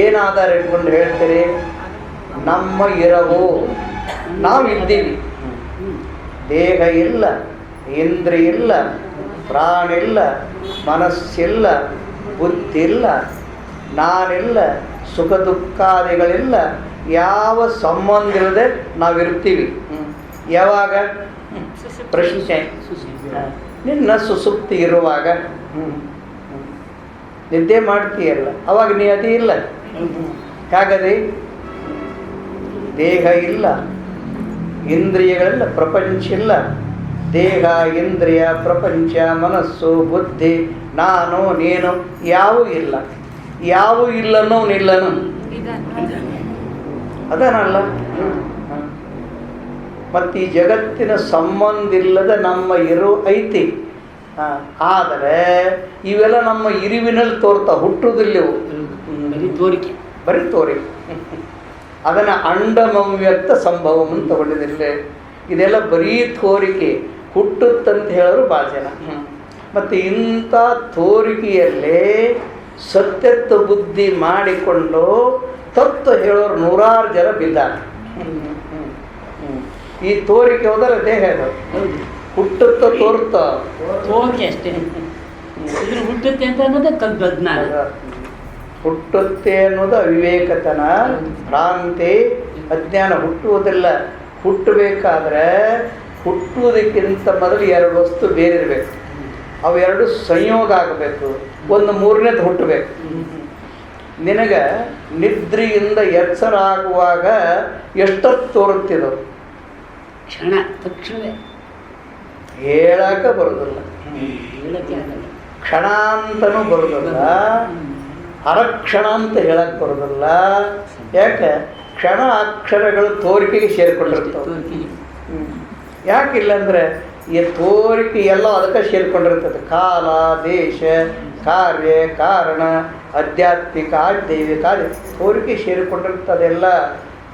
ಏನು ಆಧಾರ ಇಟ್ಕೊಂಡು ಹೇಳ್ತೀರಿ? ನಮ್ಮ ಇರವು, ನಾವಿದ್ದೀವಿ. ದೇಹ ಇಲ್ಲ, ಇಂದ್ರಿಯ ಇಲ್ಲ, ಪ್ರಾಣ ಇಲ್ಲ, ಮನಸ್ಸಿಲ್ಲ, ಬುದ್ಧಿ ಇಲ್ಲ, ನಾನಿಲ್ಲ, ಸುಖ ದುಃಖಾದಿಗಳಿಲ್ಲ, ಯಾವ ಸಂಬಂಧ ಇಲ್ಲದೆ ನಾವಿರ್ತೀವಿ. ಯಾವಾಗ? ಪ್ರಶ್ನೆ. ನಿನ್ನ ಸುಸುಪ್ತಿ ಇರುವಾಗ ನಿದ್ದೆ ಮಾಡ್ತೀಯಲ್ಲ, ಅವಾಗ ನೀ ಅದೇ ಇಲ್ಲ. ಹಾಗದೆ ದೇಹ ಇಲ್ಲ, ಇಂದ್ರಿಯಗಳಿಲ್ಲ, ಪ್ರಪಂಚ ಇಲ್ಲ. ದೇಹ, ಇಂದ್ರಿಯ, ಪ್ರಪಂಚ, ಮನಸ್ಸು, ಬುದ್ಧಿ, ನಾನು, ನೀನು ಯಾವೂ ಇಲ್ಲ. ಯಾವೂ ಇಲ್ಲನೋ ನಿಲ್ಲನು ಅದನಲ್ಲ. ಮತ್ತು ಈ ಜಗತ್ತಿನ ಸಂಬಂಧ ಇಲ್ಲದ ನಮ್ಮ ಇರು ಐತಿ. ಆದರೆ ಇವೆಲ್ಲ ನಮ್ಮ ಇರುವಿನಲ್ಲಿ ತೋರ್ತಾ, ಹುಟ್ಟುವುದಿಲ್ಲವು. ಬರೀ ತೋರಿಕೆ. ಅದನ್ನು ಅಂಡಮವ್ಯಕ್ತ ಸಂಭವಂ ಅಂತ ತಗೊಂಡಿದ್ದಿಲ್ಲ. ಇದೆಲ್ಲ ಬರೀ ತೋರಿಕೆ, ಹುಟ್ಟುತ್ತಂತ ಹೇಳೋರು ಭಾಳ ಜನ. ಮತ್ತು ಇಂಥ ತೋರಿಕೆಯಲ್ಲೇ ಸತ್ಯತ್ವ ಬುದ್ಧಿ ಮಾಡಿಕೊಂಡು ತತ್ವ ಹೇಳೋರು 100 ಜನ ಬಿದ್ದಾರೆ. ಈ ತೋರಿಕೆ ಹೋದರೆ ದೇಹ ಅದು ಹುಟ್ಟುತ್ತ ತೋರುತ್ತ ತೋರಿಕೆ ಅಷ್ಟೇ. ಹುಟ್ಟುತ್ತೆ ಅಂತ ಅನ್ನೋದು ಅಜ್ಞಾನ. ಹುಟ್ಟುತ್ತೆ ಅನ್ನೋದು ಅವಿವೇಕತನ, ಭ್ರಾಂತಿ, ಅಜ್ಞಾನ. ಹುಟ್ಟುವುದಿಲ್ಲ. ಹುಟ್ಟಬೇಕಾದ್ರೆ ಹುಟ್ಟುವುದಕ್ಕಿಂತ ಮೊದಲು 2 ವಸ್ತು ಬೇರೆ ಇರಬೇಕು. ಅವು 2 ಸಂಯೋಗ ಆಗಬೇಕು. ಒಂದು 3ನೇದು ಹುಟ್ಟಬೇಕು. ನಿನಗೆ ನಿದ್ರೆಯಿಂದ ಎಚ್ಚರ ಆಗುವಾಗ ಎಷ್ಟೊತ್ತು ತೋರುತ್ತಿದ್ದವು? ಕ್ಷಣ, ತಕ್ಷಣವೇ. ಹೇಳಕ್ಕೆ ಬರೋದಿಲ್ಲ, ಹೇಳಕ್ಕೆ ಆಗಲ್ಲ. ಕ್ಷಣ ಅಂತನೂ ಬರೋದಿಲ್ಲ, ಅರಕ್ಷಣ ಅಂತ ಹೇಳಕ್ಕೆ ಬರೋದಿಲ್ಲ. ಯಾಕೆ? ಕ್ಷಣ ಅಕ್ಷರಗಳು ತೋರಿಕೆಗೆ ಸೇರಿಕೊಂಡಿರ್ತವೆ. ಯಾಕಿಲ್ಲ ಅಂದರೆ ಈ ತೋರಿಕೆ ಎಲ್ಲ ಅದಕ್ಕೆ ಸೇರಿಕೊಂಡಿರ್ತದೆ. ಕಾಲ, ದೇಶ, ಕಾರ್ಯ, ಕಾರಣ, ಆಧ್ಯಾತ್ಮಿಕ, ದೈವಿಕ, ತೋರಿಕೆ ಸೇರಿಕೊಂಡಿರ್ತದೆಲ್ಲ.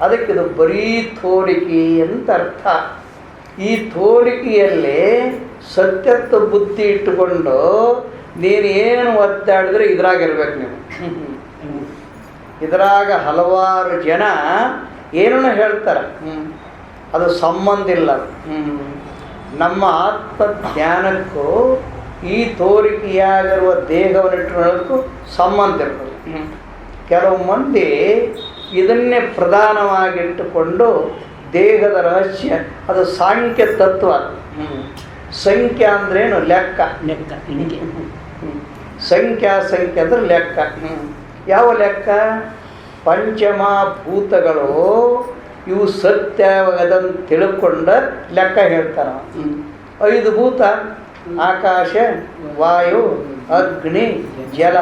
ಅದಕ್ಕಿದು ಬರೀ ತೋರಿಕೆ ಅಂತ ಅರ್ಥ. ಈ ತೋರಿಕೆಯಲ್ಲಿ ಸತ್ಯತ್ವ ಬುದ್ಧಿ ಇಟ್ಟುಕೊಂಡು ನೀನು ಏನು ಒತ್ತಾಡಿದ್ರೆ ಇದ್ರಾಗಿರ್ಬೇಕು ನೀವು. ಇದ್ರಾಗ ಹಲವಾರು ಜನ ಏನನ್ನ ಹೇಳ್ತಾರೆ, ಅದು ಸಂಬಂಧ ಇಲ್ಲ. ನಮ್ಮ ಆತ್ಮಜ್ಞಾನಕ್ಕೂ ಈ ತೋರಿಕೆಯಾಗಿರುವ ದೇಹವನ್ನಿಟ್ಟುಕೊಳ್ಳೋದಕ್ಕೂ ಸಂಬಂಧ ಇರ್ತದೆ. ಕೆಲವು ಮಂದಿ ಇದನ್ನೇ ಪ್ರಧಾನವಾಗಿಟ್ಟುಕೊಂಡು ದೇಹದ ರಹಸ್ಯ, ಅದು ಸಾಂಖ್ಯ ತತ್ವ. ಸಂಖ್ಯೆ ಅಂದ್ರೇನು? ಲೆಕ್ಕ. ಸಂಖ್ಯೆ ಅಂದ್ರೆ ಲೆಕ್ಕ. ಯಾವ ಲೆಕ್ಕ? ಪಂಚಮಭೂತಗಳು ಇವು ಸತ್ಯವಗದಂತ ತಿಳ್ಕೊಂಡ ಲೆಕ್ಕ ಹೇಳ್ತಾನ. 5 ಭೂತ ಆಕಾಶ, ವಾಯು, ಅಗ್ನಿ, ಜಲ,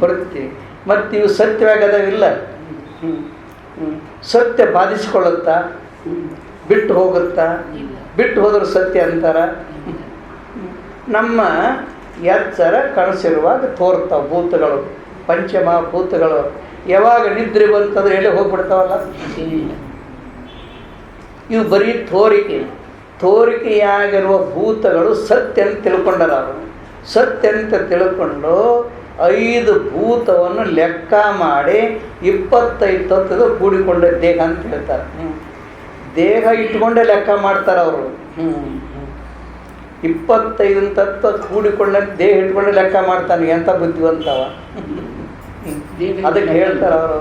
ಪೃಥ್ವಿ. ಮತ್ತು ಇವು ಸತ್ಯವಾಗದವಿಲ್ಲ. ಸತ್ಯ ಬಾಧಿಸಿಕೊಳ್ಳುತ್ತಾ, ಬಿಟ್ಟು ಹೋಗುತ್ತಾ? ಬಿಟ್ಟು ಹೋದ್ರೆ ಸತ್ಯ ಅಂತಾರ. ನಮ್ಮ ಎಚ್ಚರ ಕನಸಿರುವಾಗ ತೋರ್ತಾವ ಭೂತಗಳು, ಪಂಚಮಹಾಭೂತಗಳು. ಯಾವಾಗ ನಿದ್ರೆ ಬಂತಂದ್ರೆ ಎಲ್ಲಿ ಹೋಗ್ಬಿಡ್ತಾವಲ್ಲ. ಇವು ಬರೀ ತೋರಿಕೆಯಾಗಿರುವ ಭೂತಗಳು ಸತ್ಯ ಅಂತ ತಿಳ್ಕೊಂಡಾರ. ಅವರು ಸತ್ಯ ಅಂತ ತಿಳ್ಕೊಂಡು 5 ಭೂತವನ್ನು ಲೆಕ್ಕ ಮಾಡಿ 25 ತತ್ವದ ಕೂಡಿಕೊಂಡ ದೇಹ ಅಂತ ಹೇಳ್ತಾರೆ. ದೇಹ ಇಟ್ಕೊಂಡೇ ಲೆಕ್ಕ ಮಾಡ್ತಾರೆ ಅವರು. 25 ತತ್ವ ಕೂಡಿಕೊಂಡ ದೇಹ ಇಟ್ಕೊಂಡೆ ಲೆಕ್ಕ ಮಾಡ್ತಾನೆ. ಎಂಥ ಬುದ್ಧಿವಂತವ. ಅದಕ್ಕೆ ಹೇಳ್ತಾರೆ ಅವರು,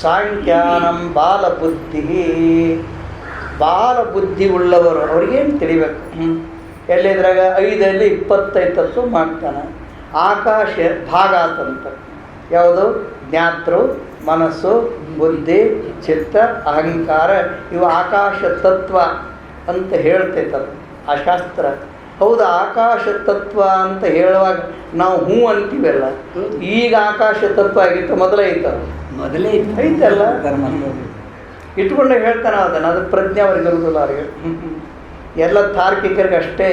ಸಾಂಖ್ಯಾನಂ ಬಾಲ ಬುದ್ಧಿ ಉಳ್ಳವರು. ಅವ್ರಿಗೇನು ತಿಳಿಬೇಕು? ಎಲ್ಲಿದ್ರಾಗ 5ರಲ್ಲಿ 25 ತತ್ವ ಮಾಡ್ತಾನೆ. ಆಕಾಶ ಭಾಗ ಆತಂತ. ಯಾವುದು? ಜ್ಞಾತೃ, ಮನಸ್ಸು, ಬುದ್ಧಿ, ಚಿತ್ತ, ಅಹಂಕಾರ. ಇವು ಆಕಾಶ ತತ್ವ ಅಂತ ಹೇಳ್ತೈತದು ಆ ಶಾಸ್ತ್ರ. ಹೌದು, ಆಕಾಶ ತತ್ವ ಅಂತ ಹೇಳುವಾಗ ನಾವು ಹ್ಞೂ ಅಂತೀವಲ್ಲ. ಈಗ ಆಕಾಶ ತತ್ವ ಆಗಿತ್ತು, ಮೊದಲೇ ಐತಲ್ಲ. ಇಟ್ಕೊಂಡೆ ಹೇಳ್ತಾನೆ ಅದನ್ನು. ಅದು ಪ್ರಜ್ಞೆ ಅವ್ರಿಗೆ ಇರುವುದಿಲ್ಲ. ಅವ್ರಿಗೆ ಎಲ್ಲ ತಾರ್ಕಿಕರಿಗೆ ಅಷ್ಟೇ,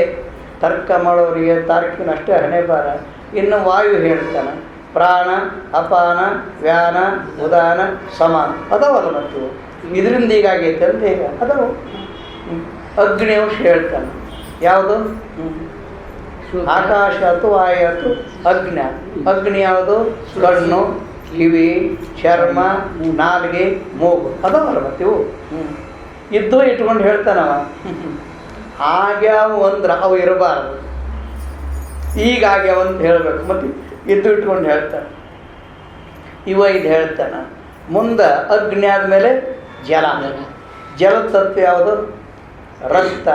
ತರ್ಕ ಮಾಡೋರಿಗೆ ತಾರ್ಕಿಕನ ಅಷ್ಟೇ ಹಣೆ ಬಾರ. ಇನ್ನು ವಾಯು ಹೇಳ್ತಾನೆ, ಪ್ರಾಣ, ಅಪಾನ, ವ್ಯಾನ, ಉದಾನ, ಸಮಾನ ಅದಾವಲ್ಲ. ಮತ್ತು ಇದರಿಂದ ಹೀಗಾಗೈತೆ ಅಂತ ಈಗ ಅದಾವು. ಅಗ್ನಿ ಅಂಶ ಹೇಳ್ತಾನೆ. ಯಾವುದು? ಆಕಾಶ ಆಯ್ತು, ವಾಯು ಆಯ್ತು, ಅಗ್ನಿ ಯಾವುದು? ಕಣ್ಣು, ಕಿವಿ, ಚರ್ಮ, ನಾಲಿಗೆ, ಮೂಗು ಅದಾವಲ್ಲ. ಮತ್ತಿವು ಇದ್ದು ಇಟ್ಕೊಂಡು ಹೇಳ್ತಾನವ. ಆಗ್ಯಾವು ಅಂದ್ರೆ ಅವು ಇರಬಾರದು, ಈಗಾಗ್ಯಾವ ಅಂತ ಹೇಳಬೇಕು. ಮತ್ತು ಇದ್ದು ಇಟ್ಕೊಂಡು ಹೇಳ್ತಾನೆ. ಇದು ಹೇಳ್ತಾನೆ. ಮುಂದೆ ಅಗ್ನಿ ಆದಮೇಲೆ ಜಲ ತತ್ವ ಯಾವುದು? ರಕ್ತ,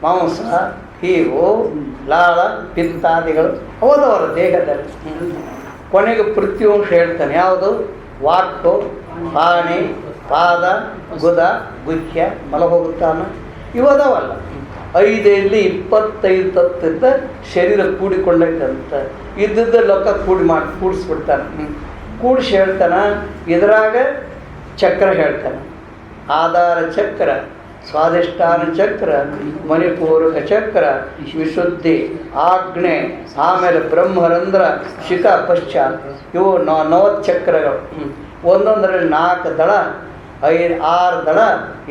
ಮಾಂಸ, ಹೀವು, ಲಾಳ, ಪಿತ್ತಾದಿಗಳು ಹೋದವರ ದೇಹದಲ್ಲಿ. ಕೊನೆಗೆ ಪೃಥ್ವಿವಂಶ ಹೇಳ್ತಾನೆ. ಯಾವುದು? ವಾಕ್ಕು, ಪಾಣಿ, ಪಾದ, ಗುದ, ಗುಹ್ಯ, ಮಲ ಹೋಗುತ್ತಾನ. ಇವದವಲ್ಲ. 5ರಲ್ಲಿ 25 ತತ್ವದ ಶರೀರ ಕೂಡಿಕೊಂಡೈತಂತ. ಇದ್ದದ್ದ ಲೋಕ ಕೂಡಿಸ್ಬಿಡ್ತಾನೆ. ಕೂಡಿಸಿ ಹೇಳ್ತಾನೆ. ಇದರಾಗ ಚಕ್ರ ಹೇಳ್ತಾನೆ. ಆಧಾರ ಚಕ್ರ, ಸ್ವಾಧಿಷ್ಠಾನ ಚಕ್ರ, ಮಣಿಪೂರಕ ಚಕ್ರ, ವಿಶುದ್ಧಿ, ಆಜ್ಞೆ, ಆಮೇಲೆ ಬ್ರಹ್ಮರಂಧ್ರ, ಶಿಖ, ಪಶ್ಚಾತ್. ಇವು 90 ಚಕ್ರಗಳು. ಒಂದೊಂದರಲ್ಲಿ 4 ದಳ, 6 ದಳ,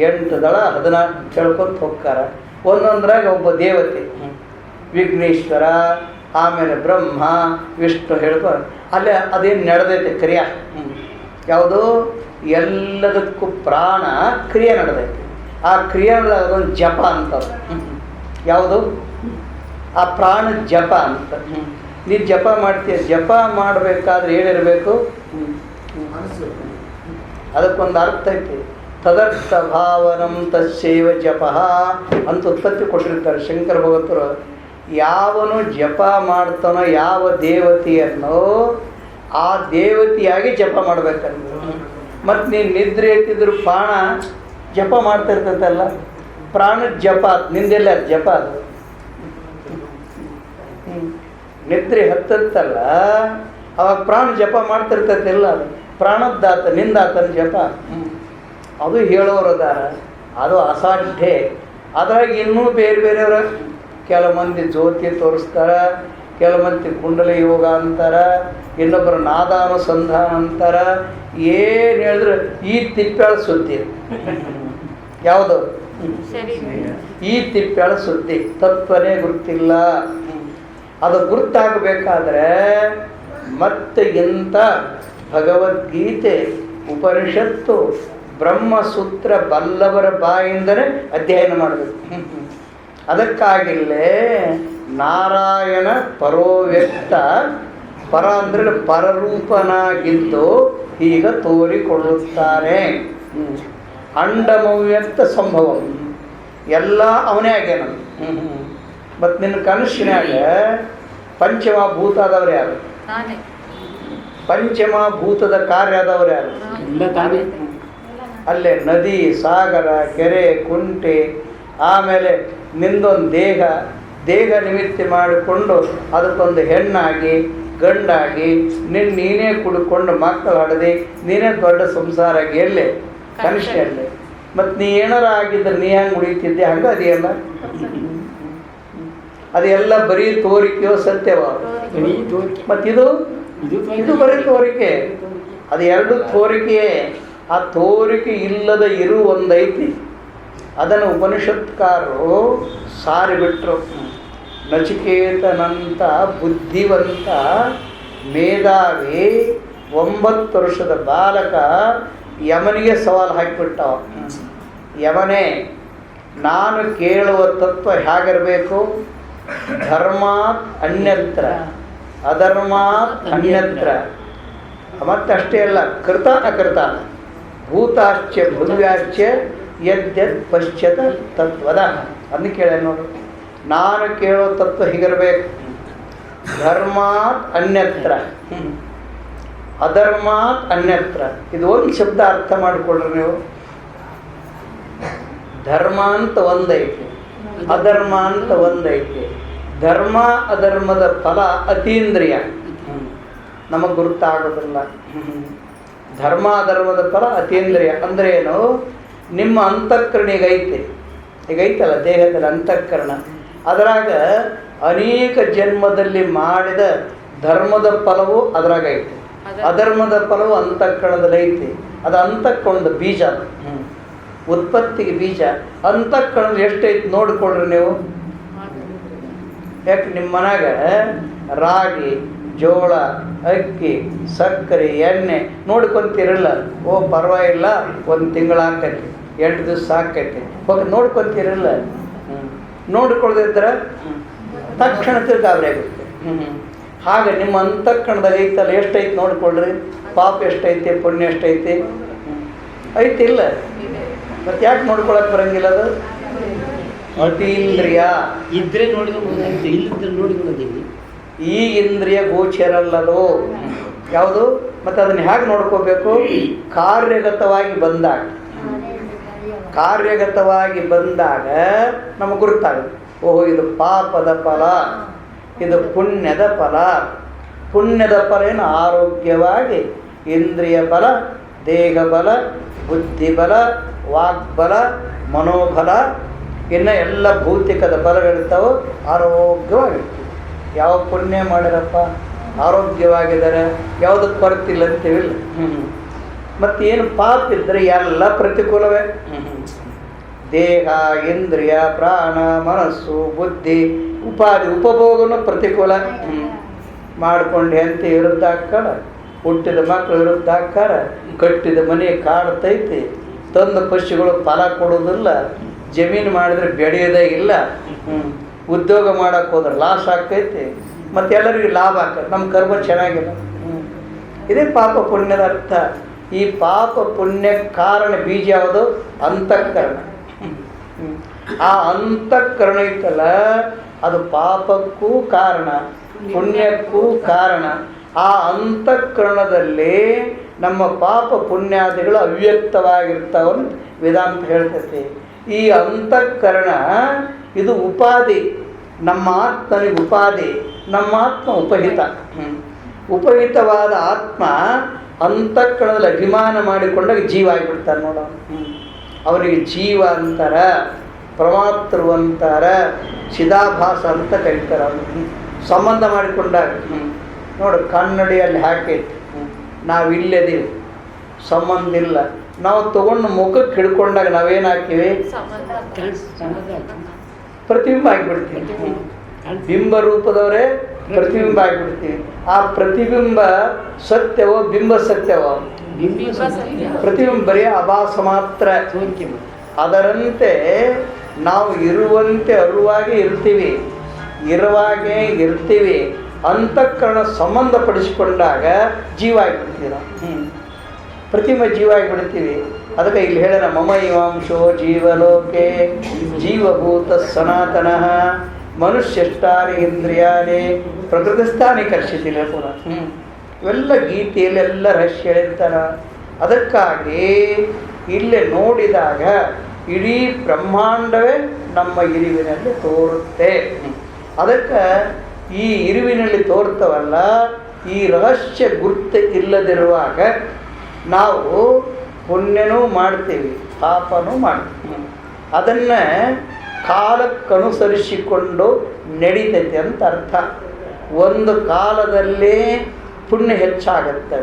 8 ದಳ, 14 ಹೇಳ್ಕೊಂತ ಹೋಗ್ತಾರೆ. ಒಂದೊಂದ್ರಾಗ ಒಬ್ಬ ದೇವತೆ, ವಿಘ್ನೇಶ್ವರ, ಆಮೇಲೆ ಬ್ರಹ್ಮ, ವಿಷ್ಣು ಹೇಳ್ಕೊಂಡು ಅಲ್ಲೇ ಅದೇನು ನಡೆದೈತೆ ಕ್ರಿಯೆ. ಯಾವುದು? ಎಲ್ಲದಕ್ಕೂ ಪ್ರಾಣ ಕ್ರಿಯೆ ನಡೆದೈತೆ. ಆ ಕ್ರಿಯೆ ಅದೊಂದು ಜಪ ಅಂತ. ಯಾವುದು? ಆ ಪ್ರಾಣ ಜಪ ಅಂತ. ನೀನು ಜಪ ಮಾಡ್ತೀಯ. ಜಪ ಮಾಡಬೇಕಾದ್ರೆ ಏನಿರಬೇಕು? ಅದಕ್ಕೊಂದು ಅರ್ಥ ಐತಿ. ತದರ್ಥ ಭಾವನಂ ತಸ್ಸೇವ ಜಪ ಅಂತ ಉತ್ಪತ್ತಿ ಕೊಟ್ಟಿರ್ತಾರೆ ಶಂಕರ ಭಗವತರು. ಯಾವನು ಜಪ ಮಾಡ್ತಾನೋ ಯಾವ ದೇವತೆಯನ್ನು, ಆ ದೇವತೆಯಾಗಿ ಜಪ ಮಾಡ್ಬೇಕಂದ್ರೆ. ಮತ್ತು ನೀನು ನಿದ್ರೆ ಎತ್ತಿದ್ರು ಪ್ರಾಣ ಜಪ ಮಾಡ್ತಾ ಇರ್ತೈತಲ್ಲ, ಪ್ರಾಣದ ಜಪ. ನಿಂದೆಲ್ಲ ಜಪ ಅದು. ನಿದ್ರೆ ಹತ್ತಲ್ಲ, ಅವಾಗ ಪ್ರಾಣ ಜಪ ಮಾಡ್ತಿರ್ತೈತಿಲ್ಲ. ಅದು ಪ್ರಾಣದ್ದಾತ, ನಿಂದಾತನ ಜಪ. ಅದು ಹೇಳೋರು ಅದಾರ. ಅದು ಅಸಾಧ್ಯ. ಅದ್ರಾಗ ಇನ್ನೂ ಬೇರೆ ಬೇರೆಯವ್ರ ಕೆಲವು ಮಂದಿ ಜ್ಯೋತಿ ತೋರಿಸ್ತಾರೆ, ಕೆಲವು ಮಂದಿ ಕುಂಡಲಿ ಯೋಗ ಅಂತಾರೆ, ಇನ್ನೊಬ್ಬರು ನಾದಾನುಸಂಧಾನ ಅಂತಾರೆ. ಏನು ಹೇಳಿದ್ರೆ ಈ ತಿಪ್ಪಾಳ ಸುದ್ದಿ. ಯಾವುದು? ಈ ತಿಪ್ಪಾಳ ಸುದ್ದಿ. ತತ್ವನೇ ಗುರುತಿಲ್ಲ. ಅದು ಗುರುತಾಗಬೇಕಾದ್ರೆ ಮತ್ತೆ ಇಂಥ ಭಗವದ್ಗೀತೆ, ಉಪನಿಷತ್ತು, ಬ್ರಹ್ಮಸೂತ್ರ ಬಲ್ಲವರ ಬಾಯಿಂದಲೇ ಅಧ್ಯಯನ ಮಾಡಬೇಕು. ಅದಕ್ಕಾಗಿಲ್ಲೇ ನಾರಾಯಣ ಪರೋವ್ಯಕ್ತ, ಪರ ಅಂದರೆ ಪರರೂಪನಾಗಿದ್ದು ಈಗ ತೋರಿಕೊಳ್ಳುತ್ತಾರೆ. ಅಂಡಮವ್ಯಕ್ತ ಸಂಭವ ಎಲ್ಲ ಅವನೇ ಆಗ್ಯಾನ. ಮತ್ತು ನಿನ್ನ ಕನಸಿನಾಗ ಪಂಚಮಭೂತ ಆದವ್ರು ಯಾರು? ಪಂಚಮಭೂತದ ಕಾರ್ಯ ಆದವ್ರು ಯಾರು? ಅಲ್ಲೇ ನದಿ, ಸಾಗರ, ಕೆರೆ, ಕುಂಟೆ, ಆಮೇಲೆ ನಿಂದೊಂದು ದೇಹ ನಿಮಿತ್ತ ಮಾಡಿಕೊಂಡು ಅದಕ್ಕೊಂದು ಹೆಣ್ಣಾಗಿ ಗಂಡಾಗಿ ನೀನೇ ಕುಡ್ಕೊಂಡು ಮಕ್ಕಳು ಹಡದಿ ನೀನೇ ದೊಡ್ಡ ಸಂಸಾರ ಆಗಿ ಎಲ್ಲೇ ಕನಿಷ್ಠ ಅಲ್ಲೇ. ಮತ್ತು ನೀ ಏನಾರ ಆಗಿದ್ರೆ ನೀ ಹೆಂಗೆ ಉಳಿತಿದ್ದೆ ಹಂಗೆ ಅದೆಯಲ್ಲ. ಅದೆಲ್ಲ ಬರೀ ತೋರಿಕೆಯೋ ಸತ್ಯವೋ? ಮತ್ತಿದು ಇದು ಬರೀ ತೋರಿಕೆ. ಅದು ಎರಡು ತೋರಿಕೆಯೇ. ಆ ತೋರಿಕೆ ಇಲ್ಲದ ಒಂದೈತಿ. ಅದನ್ನು ಉಪನಿಷತ್ಕಾರರು ಸಾರಿಬಿಟ್ರು. ನಚಿಕೇತನಂತ ಬುದ್ಧಿವಂತ ಮೇಧಾವಿ 9 ವರ್ಷದ ಬಾಲಕ ಯಮನಿಗೆ ಸವಾಲು ಹಾಕಿಬಿಟ್ಟವ. ಯಮನೇ, ನಾನು ಕೇಳುವ ತತ್ವ ಹೇಗಿರಬೇಕು? ಧರ್ಮಾತ್ ಅನ್ಯತ್ರ ಅಧರ್ಮಾತ್ ಅನ್ಯತ್ರ. ಮತ್ತಷ್ಟೇ ಅಲ್ಲ, ಕೃತ ಅಕೃತ ಭೂತಾಶ್ಚ ಭುವ್ಯಾಶ್ಚ ಯದ್ಯದ್ ಪಶ್ಚಾತ್ ತತ್ವದ. ಅದನ್ನ ಕೇಳ ನೋಡು. ನಾನು ಕೇಳೋ ತತ್ವ ಹೀಗಿರ್ಬೇಕು. ಧರ್ಮಾತ್ ಅನ್ಯತ್ರ ಅಧರ್ಮಾತ್ ಅನ್ಯತ್ರ. ಇದು ಒಂದು ಶಬ್ದ ಅರ್ಥ ಮಾಡಿಕೊಡ್ರಿ ನೀವು. ಧರ್ಮ ಅಂತ ಒಂದೈತಿ, ಅಧರ್ಮ ಅಂತ ಒಂದೈತಿ. ಧರ್ಮ ಅಧರ್ಮದ ಫಲ ಅತೀಂದ್ರಿಯ, ನಮಗೆ ಗುರುತಾಗೋದಿಲ್ಲ. ಧರ್ಮ ಅಧರ್ಮದ ಫಲ ಅತೀಂದ್ರಿಯ ಅಂದರೆ ಏನು? ನಿಮ್ಮ ಅಂತಃಕರಣ ಈಗೈತಲ್ಲ ದೇಹದಲ್ಲಿ ಅಂತಃಕರಣ, ಅದರಾಗ ಅನೇಕ ಜನ್ಮದಲ್ಲಿ ಮಾಡಿದ ಧರ್ಮದ ಫಲವು ಅದರಾಗ ಐತಿ, ಅಧರ್ಮದ ಫಲವು ಅಂತಃಕರಣದಲ್ಲಿ ಐತಿ. ಅದು ಅಂತಃಕರಣದ ಬೀಜ, ಉತ್ಪತ್ತಿಗೆ ಬೀಜ. ಅಂತಃಕರಣದಲ್ಲಿ ಎಷ್ಟೈತಿ ನೋಡಿಕೊಡ್ರಿ ನೀವು. ಯಾಕೆ ನಿಮ್ಮ ಮನ್ಯಾಗ ರಾಗಿ, ಜೋಳ, ಅಕ್ಕಿ, ಸಕ್ಕರೆ, ಎಣ್ಣೆ ನೋಡ್ಕೊಂತೀರಲ್ಲ? ಓ ಪರವಾಗಿಲ್ಲ, 1 ತಿಂಗಳು ಹಾಕೈತಿ, 8 ದಿವಸ ಹಾಕೈತಿ, ಹೋಗಿ ನೋಡ್ಕೊಂತೀರಲ್ಲ? ನೋಡ್ಕೊಳ್ದಿದ್ರೆ ತಕ್ಷಣ ಗಾಬರಿ ಆಗುತ್ತೆ. ಹಾಗೆ ನಿಮ್ಮ ಅಂತಃಕರಣದಾಗ ಐತಲ್ಲ, ಎಷ್ಟೈತಿ ನೋಡ್ಕೊಳ್ರಿ. ಪಾಪ ಎಷ್ಟೈತಿ, ಪುಣ್ಯ ಎಷ್ಟೈತಿ ಐತಿಲ್ಲ? ಮತ್ತೆ ಯಾಕೆ ನೋಡ್ಕೊಳಕ್ಕೆ ಬರಂಗಿಲ್ಲ? ಅದು ಅತೀಂದ್ರಿಯ. ಇದ್ರೆ ನೋಡಿದ್ರೆ ಇಲ್ಲಿದ್ರೆ ನೋಡಿಕೊಳ್ಳೋದೀವಿ. ಈ ಇಂದ್ರಿಯ ಗೋಚರಲ್ಲದು ಯಾವುದು? ಮತ್ತು ಅದನ್ನು ಹೇಗೆ ನೋಡ್ಕೋಬೇಕು? ಕಾರ್ಯಗತವಾಗಿ ಬಂದಾಗ ನಮಗೆ ಗುರುತಾಗುತ್ತೆ. ಓಹೋ, ಇದು ಪಾಪದ ಫಲ, ಇದು ಪುಣ್ಯದ ಫಲ. ಪುಣ್ಯದ ಫಲ ಏನು? ಆರೋಗ್ಯವಾಗಿ ಇಂದ್ರಿಯ ಬಲ, ದೇಹ ಬಲ, ಬುದ್ಧಿ ಬಲ, ವಾಗ್ಬಲ, ಮನೋಬಲ, ಇನ್ನು ಎಲ್ಲ ಭೌತಿಕದ ಬಲಗಳಿರ್ತಾವೆ. ಆರೋಗ್ಯವಾಗಿರ್ತೀವಿ. ಯಾವ ಪುಣ್ಯ ಮಾಡಿರಪ್ಪ ಆರೋಗ್ಯವಾಗಿದ್ದಾರೆ, ಯಾವುದಕ್ಕೆ ಕೊರತಿಲ್ಲ ಅಂತೀವಿಲ್ಲ. ಮತ್ತೇನು ಪಾಪ ಇದ್ದರೆ ಎಲ್ಲ ಪ್ರತಿಕೂಲವೇ. ದೇಹ, ಇಂದ್ರಿಯ, ಪ್ರಾಣ, ಮನಸ್ಸು, ಬುದ್ಧಿ, ಉಪಾಧಿ, ಉಪಭೋಗನೂ ಪ್ರತಿಕೂಲ. ಮಾಡ್ಕೊಂಡು ಹೆಂಡತಿ ವಿರುದ್ಧ ಹಾಕ್ಕಾರ, ಹುಟ್ಟಿದ ಮಕ್ಕಳು ವಿರುದ್ಧ ಹಾಕ್ಕಾರ, ಕಟ್ಟಿದ ಮನೆ ಕಾಡ್ತೈತಿ, ತಂದ ಪಶುಗಳು ಫಲ ಕೊಡೋದಿಲ್ಲ, ಜಮೀನು ಮಾಡಿದ್ರೆ ಬೆಳೆಯೋದೇ ಇಲ್ಲ, ಉದ್ಯೋಗ ಮಾಡೋಕ್ಕೆ ಹೋದ್ರೆ ಲಾಸ್ ಆಗ್ತೈತಿ, ಮತ್ತು ಎಲ್ಲರಿಗೂ ಲಾಭ ಆಗ್ತದೆ. ನಮ್ಮ ಕರ್ಮ ಚೆನ್ನಾಗಿಲ್ಲ. ಇದೇ ಪಾಪ ಪುಣ್ಯದ ಅರ್ಥ. ಈ ಪಾಪ ಪುಣ್ಯ ಕಾರಣ ಬೀಜ ಯಾವುದು? ಅಂತಃಕರಣ. ಆ ಅಂತಃಕರಣ ಐತಲ್ಲ, ಅದು ಪಾಪಕ್ಕೂ ಕಾರಣ, ಪುಣ್ಯಕ್ಕೂ ಕಾರಣ. ಆ ಅಂತಃಕರಣದಲ್ಲಿ ನಮ್ಮ ಪಾಪ ಪುಣ್ಯಾದಿಗಳು ಅವ್ಯಕ್ತವಾಗಿರ್ತಾವಂತ ವೇದಾಂತ ಹೇಳ್ತೈತಿ. ಈ ಅಂತಃಕರಣ ಇದು ಉಪಾಧಿ, ನಮ್ಮ ಆತ್ಮನಿಗೆ ಉಪಾಧಿ. ನಮ್ಮ ಆತ್ಮ ಉಪಹಿತ. ಉಪಹಿತವಾದ ಆತ್ಮ ಅಂತಃಕರಣದಲ್ಲಿ ಅಭಿಮಾನ ಮಾಡಿಕೊಂಡಾಗ ಜೀವ ಆಗಿಬಿಡ್ತಾರೆ ನೋಡ. ಅವನಿಗೆ ಜೀವ ಅಂತಾರ, ಪ್ರಮಾತೃ ಅಂತಾರ, ಚಿದಾಭಾಸ ಅಂತ ಕರೀತಾರೆ. ಅವನು ಸಂಬಂಧ ಮಾಡಿಕೊಂಡಾಗ ನೋಡು, ಕನ್ನಡಿಯಲ್ಲಿ ಹಾಕೈತಿ, ನಾವು ಇಲ್ಲದೀವಿ, ಸಂಬಂಧ ಇಲ್ಲ. ನಾವು ತಗೊಂಡು ಮುಖಕ್ಕೆ ಹಿಡ್ಕೊಂಡಾಗ ನಾವೇನು ಹಾಕಿವಿ? ಪ್ರತಿಬಿಂಬ ಆಗಿಬಿಡ್ತೀವಿ. ಬಿಂಬ ರೂಪದವರೇ ಪ್ರತಿಬಿಂಬ ಆಗಿಬಿಡ್ತೀವಿ. ಆ ಪ್ರತಿಬಿಂಬ ಸತ್ಯವೋ ಬಿಂಬ ಸತ್ಯವೋ? ಪ್ರತಿಬಿಂಬ ಬರೀ ಆಭಾಸ ಮಾತ್ರ. ಅದರಂತೆ ನಾವು ಇರುವಂತೆ ಅರುವಾಗೆ ಇರ್ತೀವಿ, ಇರುವಾಗೆ ಇರ್ತೀವಿ. ಅಂತಃಕರಣ ಸಂಬಂಧಪಡಿಸಿಕೊಂಡಾಗ ಜೀವ ಆಗಿಬಿಡ್ತೀವಿ ನಾವು. ಪ್ರತಿಮ ಜೀವ ಆಗಿಬಿಡ್ತೀವಿ. ಅದಕ್ಕೆ ಇಲ್ಲಿ ಹೇಳೋಣ, ಮಮ ಇವಾಂಶೋ ಜೀವಲೋಕೆ ಜೀವಭೂತ ಸನಾತನಃ ಮನುಷ್ಯಷ್ಟಾನಿ ಇಂದ್ರಿಯಾಣಿ ಪ್ರಕೃತಿಸ್ಥಾನಿ ಕರ್ಷಿತಿಲ್ಲ ಪುನಃ. ಇವೆಲ್ಲ ಗೀತೆಯಲ್ಲೆಲ್ಲ ರಹಸ್ಯ ಹೇಳ್ತಾರ. ಅದಕ್ಕಾಗಿ ಇಲ್ಲಿ ನೋಡಿದಾಗ ಇಡೀ ಬ್ರಹ್ಮಾಂಡವೇ ನಮ್ಮ ಇರುವಿನಲ್ಲಿ ತೋರುತ್ತೆ. ಅದಕ್ಕೆ ಈ ಇರುವಿನಲ್ಲಿ ತೋರ್ತವಲ್ಲ, ಈ ರಹಸ್ಯ ಗುರ್ತು ಇಲ್ಲದಿರುವಾಗ ನಾವು ಪುಣ್ಯನೂ ಮಾಡ್ತೀವಿ, ಪಾಪನೂ ಮಾಡ್ತೀವಿ. ಅದನ್ನು ಕಾಲಕ್ಕನುಸರಿಸಿಕೊಂಡು ನಡೀತೈತೆ ಅಂತ ಅರ್ಥ. ಒಂದು ಕಾಲದಲ್ಲಿ ಪುಣ್ಯ ಹೆಚ್ಚಾಗತ್ತೆ,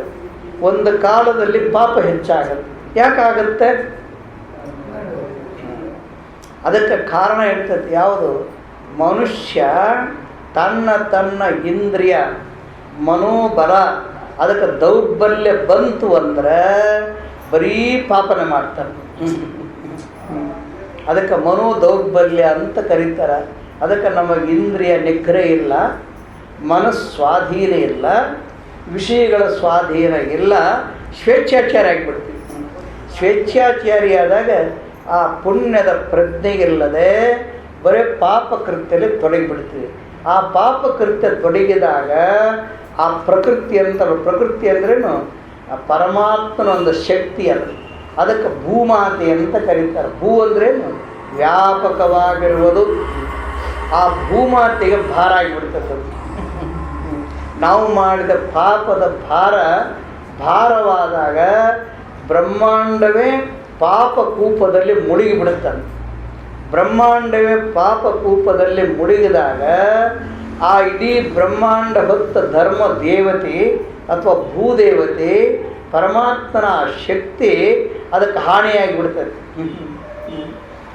ಒಂದು ಕಾಲದಲ್ಲಿ ಪಾಪ ಹೆಚ್ಚಾಗತ್ತೆ. ಯಾಕಾಗತ್ತೆ? ಅದಕ್ಕೆ ಕಾರಣ ಇರ್ತೈತೆ. ಯಾವುದು? ಮನುಷ್ಯ ತನ್ನ ಇಂದ್ರಿಯ ಮನೋಬಲ ಅದಕ್ಕೆ ದೌರ್ಬಲ್ಯ ಬಂತು ಅಂದ್ರೆ ಬರೀ ಪಾಪನೆ ಮಾಡ್ತಾನೆ. ಅದಕ್ಕೆ ಮನೋ ದೌರ್ಬಲ್ಯ ಅಂತ ಕರೀತಾರೆ. ಅದಕ್ಕೆ ನಮಗೆ ಇಂದ್ರಿಯ ನಿಗ್ರಹ ಇಲ್ಲ, ಮನಸ್ಸ್ವಾಧೀನ ಇಲ್ಲ, ವಿಷಯಗಳ ಸ್ವಾಧೀನ ಇಲ್ಲ, ಸ್ವೇಚ್ಛಾಚಾರಿ ಆಗಿಬಿಡ್ತೀವಿ. ಸ್ವೇಚ್ಛಾಚಾರಿಯಾದಾಗ ಆ ಪುಣ್ಯದ ಪ್ರಜ್ಞೆ ಇಲ್ಲದೆ ಬರೀ ಪಾಪಕೃತ್ಯದಲ್ಲಿ ತೊಡಗಿಬಿಡ್ತೀವಿ. ಆ ಪಾಪಕೃತ್ಯ ತೊಡಗಿದಾಗ ಆ ಪ್ರಕೃತಿ ಪ್ರಕೃತಿ ಅಂದ್ರೇನು? ಆ ಪರಮಾತ್ಮನ ಒಂದು ಶಕ್ತಿ ಅದು. ಅದಕ್ಕೆ ಭೂಮಾತೆ ಅಂತ ಕರೀತಾರೆ. ಭೂ ಅಂದ್ರೇನು? ವ್ಯಾಪಕವಾಗಿರುವುದು. ಆ ಭೂಮಾತೆಗೆ ಭಾರ ಆಗಿಬಿಡ್ತದೆ. ನಾವು ಮಾಡಿದ ಪಾಪದ ಭಾರವಾದಾಗ ಬ್ರಹ್ಮಾಂಡವೇ ಪಾಪಕೂಪದಲ್ಲಿ ಮುಳುಗಿಬಿಡುತ್ತಾನೆ. ಬ್ರಹ್ಮಾಂಡವೇ ಪಾಪಕೂಪದಲ್ಲಿ ಮುಳುಗಿದಾಗ ಆ ಇಡೀ ಬ್ರಹ್ಮಾಂಡ ಹೊತ್ತ ಧರ್ಮ ದೇವತೆ ಅಥವಾ ಭೂದೇವತೆ ಪರಮಾತ್ಮನ ಶಕ್ತಿ ಅದಕ್ಕೆ ಹಾನಿಯಾಗಿಬಿಡ್ತದೆ.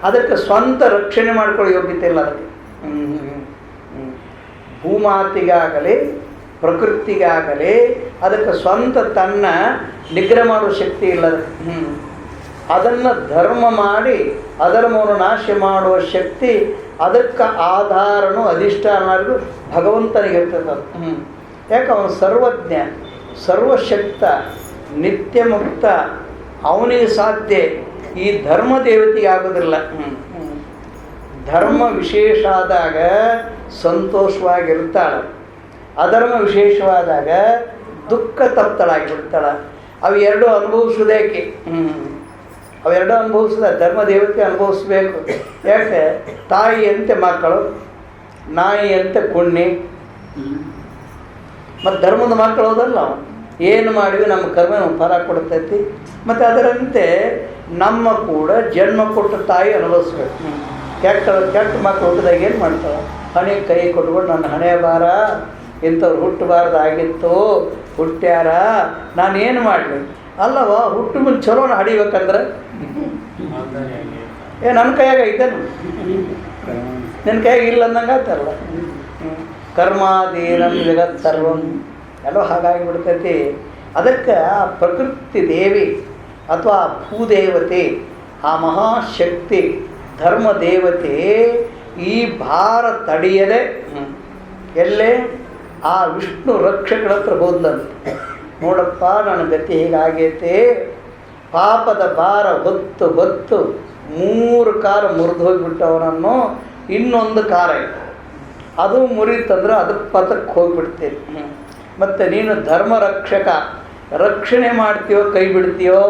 ಅದಕ್ಕೆ ಸ್ವಂತ ರಕ್ಷಣೆ ಮಾಡ್ಕೊಳ್ಳೋ ಯೋಗ್ಯತೆ ಇಲ್ಲ ಅದಕ್ಕೆ. ಭೂಮಾತಿಗಾಗಲಿ ಪ್ರಕೃತಿಗಾಗಲಿ ಅದಕ್ಕೆ ಸ್ವಂತ ತನ್ನ ನಿಗ್ರಹ ಮಾಡುವ ಶಕ್ತಿ ಇಲ್ಲ. ಅದನ್ನು ಧರ್ಮ ಮಾಡಿ ಅಧರ್ಮವನ್ನು ನಾಶ ಮಾಡುವ ಶಕ್ತಿ ಅದಕ್ಕೆ ಆಧಾರನು ಅಧಿಷ್ಠಾನಗೂ ಭಗವಂತನಿಗೆ ಇರ್ತದೆ. ಯಾಕೆ? ಅವನು ಸರ್ವಜ್ಞ, ಸರ್ವಶಕ್ತ, ನಿತ್ಯ ಮುಕ್ತ. ಅವನಿಗೆ ಸಾಧ್ಯ. ಈ ಧರ್ಮ ದೇವತೆಗೆ ಆಗೋದಿಲ್ಲ. ಧರ್ಮ ವಿಶೇಷ ಆದಾಗ ಸಂತೋಷವಾಗಿರ್ತಾಳೆ, ಅಧರ್ಮ ವಿಶೇಷವಾದಾಗ ದುಃಖ ತಪ್ತಳಾಗಿಬಿಡ್ತಾಳೆ. ಅವೆರಡು ಅನುಭವಿಸೋದೇಕೆ? ಅವೆರಡು ಅನುಭವಿಸಿದ ಧರ್ಮ ದೇವತೆ ಅನುಭವಿಸ್ಬೇಕು. ಯಾಕೆ? ತಾಯಿಯಂತೆ ಮಕ್ಕಳು, ನಾಯಿಯಂತೆ ಕುಣ್ಣಿ. ಮತ್ತು ಧರ್ಮದ ಮಕ್ಕಳು ಹೋದಲ್ಲ, ಏನು ಮಾಡಿವಿ ನಮ್ಮ ಕರ್ಮ ನಮ್ಮ ಫಲ ಕೊಡ್ತೈತಿ. ಮತ್ತು ಅದರಂತೆ ನಮ್ಮ ಕೂಡ ಜನ್ಮ ಕೊಟ್ಟ ತಾಯಿ ಅನುಭವಿಸ್ಬೇಕು. ಕೆಟ್ಟ ಮಕ್ಕಳು ಹುಟ್ಟಿದಾಗ ಏನು ಮಾಡ್ತಾಳೆ? ಹಣೆ ಕೈ ಕೊಟ್ಕೊಂಡು ನನ್ನ ಹಣೆ ಬಾರ, ಇಂಥವ್ರು ಹುಟ್ಟಬಾರ್ದಾಗಿತ್ತು, ಹುಟ್ಟ್ಯಾರ, ನಾನೇನು ಮಾಡಲಿ? ಅಲ್ಲವ, ಹುಟ್ಟು ಮುಂಚೆ ಚಲೋನ ಹಡಿಬೇಕಂದ್ರೆ ನನ್ನ ಕೈಯಾಗ ಐತೇನು? ನಿನ್ನ ಕೈಯಾಗ ಇಲ್ಲ ಅಂದಂಗೆ ಆಯ್ತಲ್ಲ. ಕರ್ಮಾಧೀನಂ ಜಗತ್ ಸರ್ವಂ ಎಲ್ಲೋ ಹಾಗಾಗಿ ಬಿಡ್ತೈತಿ. ಅದಕ್ಕೆ ಆ ಪ್ರಕೃತಿ ದೇವಿ ಅಥವಾ ಭೂದೇವತೆ, ಆ ಮಹಾಶಕ್ತಿ ಧರ್ಮ ದೇವತೆ ಈ ಭಾರ ತಡೆಯದೆ ಎಲ್ಲೇ ಆ ವಿಷ್ಣು ರಕ್ಷಕರ ಹತ್ರ ಹೋದ್ಲಂತೆ. ನೋಡಪ್ಪ, ನನ್ನ ಗತಿ ಹೀಗಾಗೈತೆ, ಪಾಪದ ಭಾರ ಹೊತ್ತು 3 ಕಾಲ ಮುರಿದು ಹೋಗಿಬಿಟ್ಟವನನ್ನು, ಇನ್ನೊಂದು ಕಾಲ ಇದೆ, ಅದು ಮುರಿತಂದ್ರೆ ಅದಕ್ಕೆ ಪಥಕ್ಕೆ ಹೋಗಿಬಿಡ್ತೇನೆ. ಮತ್ತು ನೀನು ಧರ್ಮ ರಕ್ಷಕ, ರಕ್ಷಣೆ ಮಾಡ್ತೀಯೋ ಕೈ ಬಿಡ್ತೀಯೋ?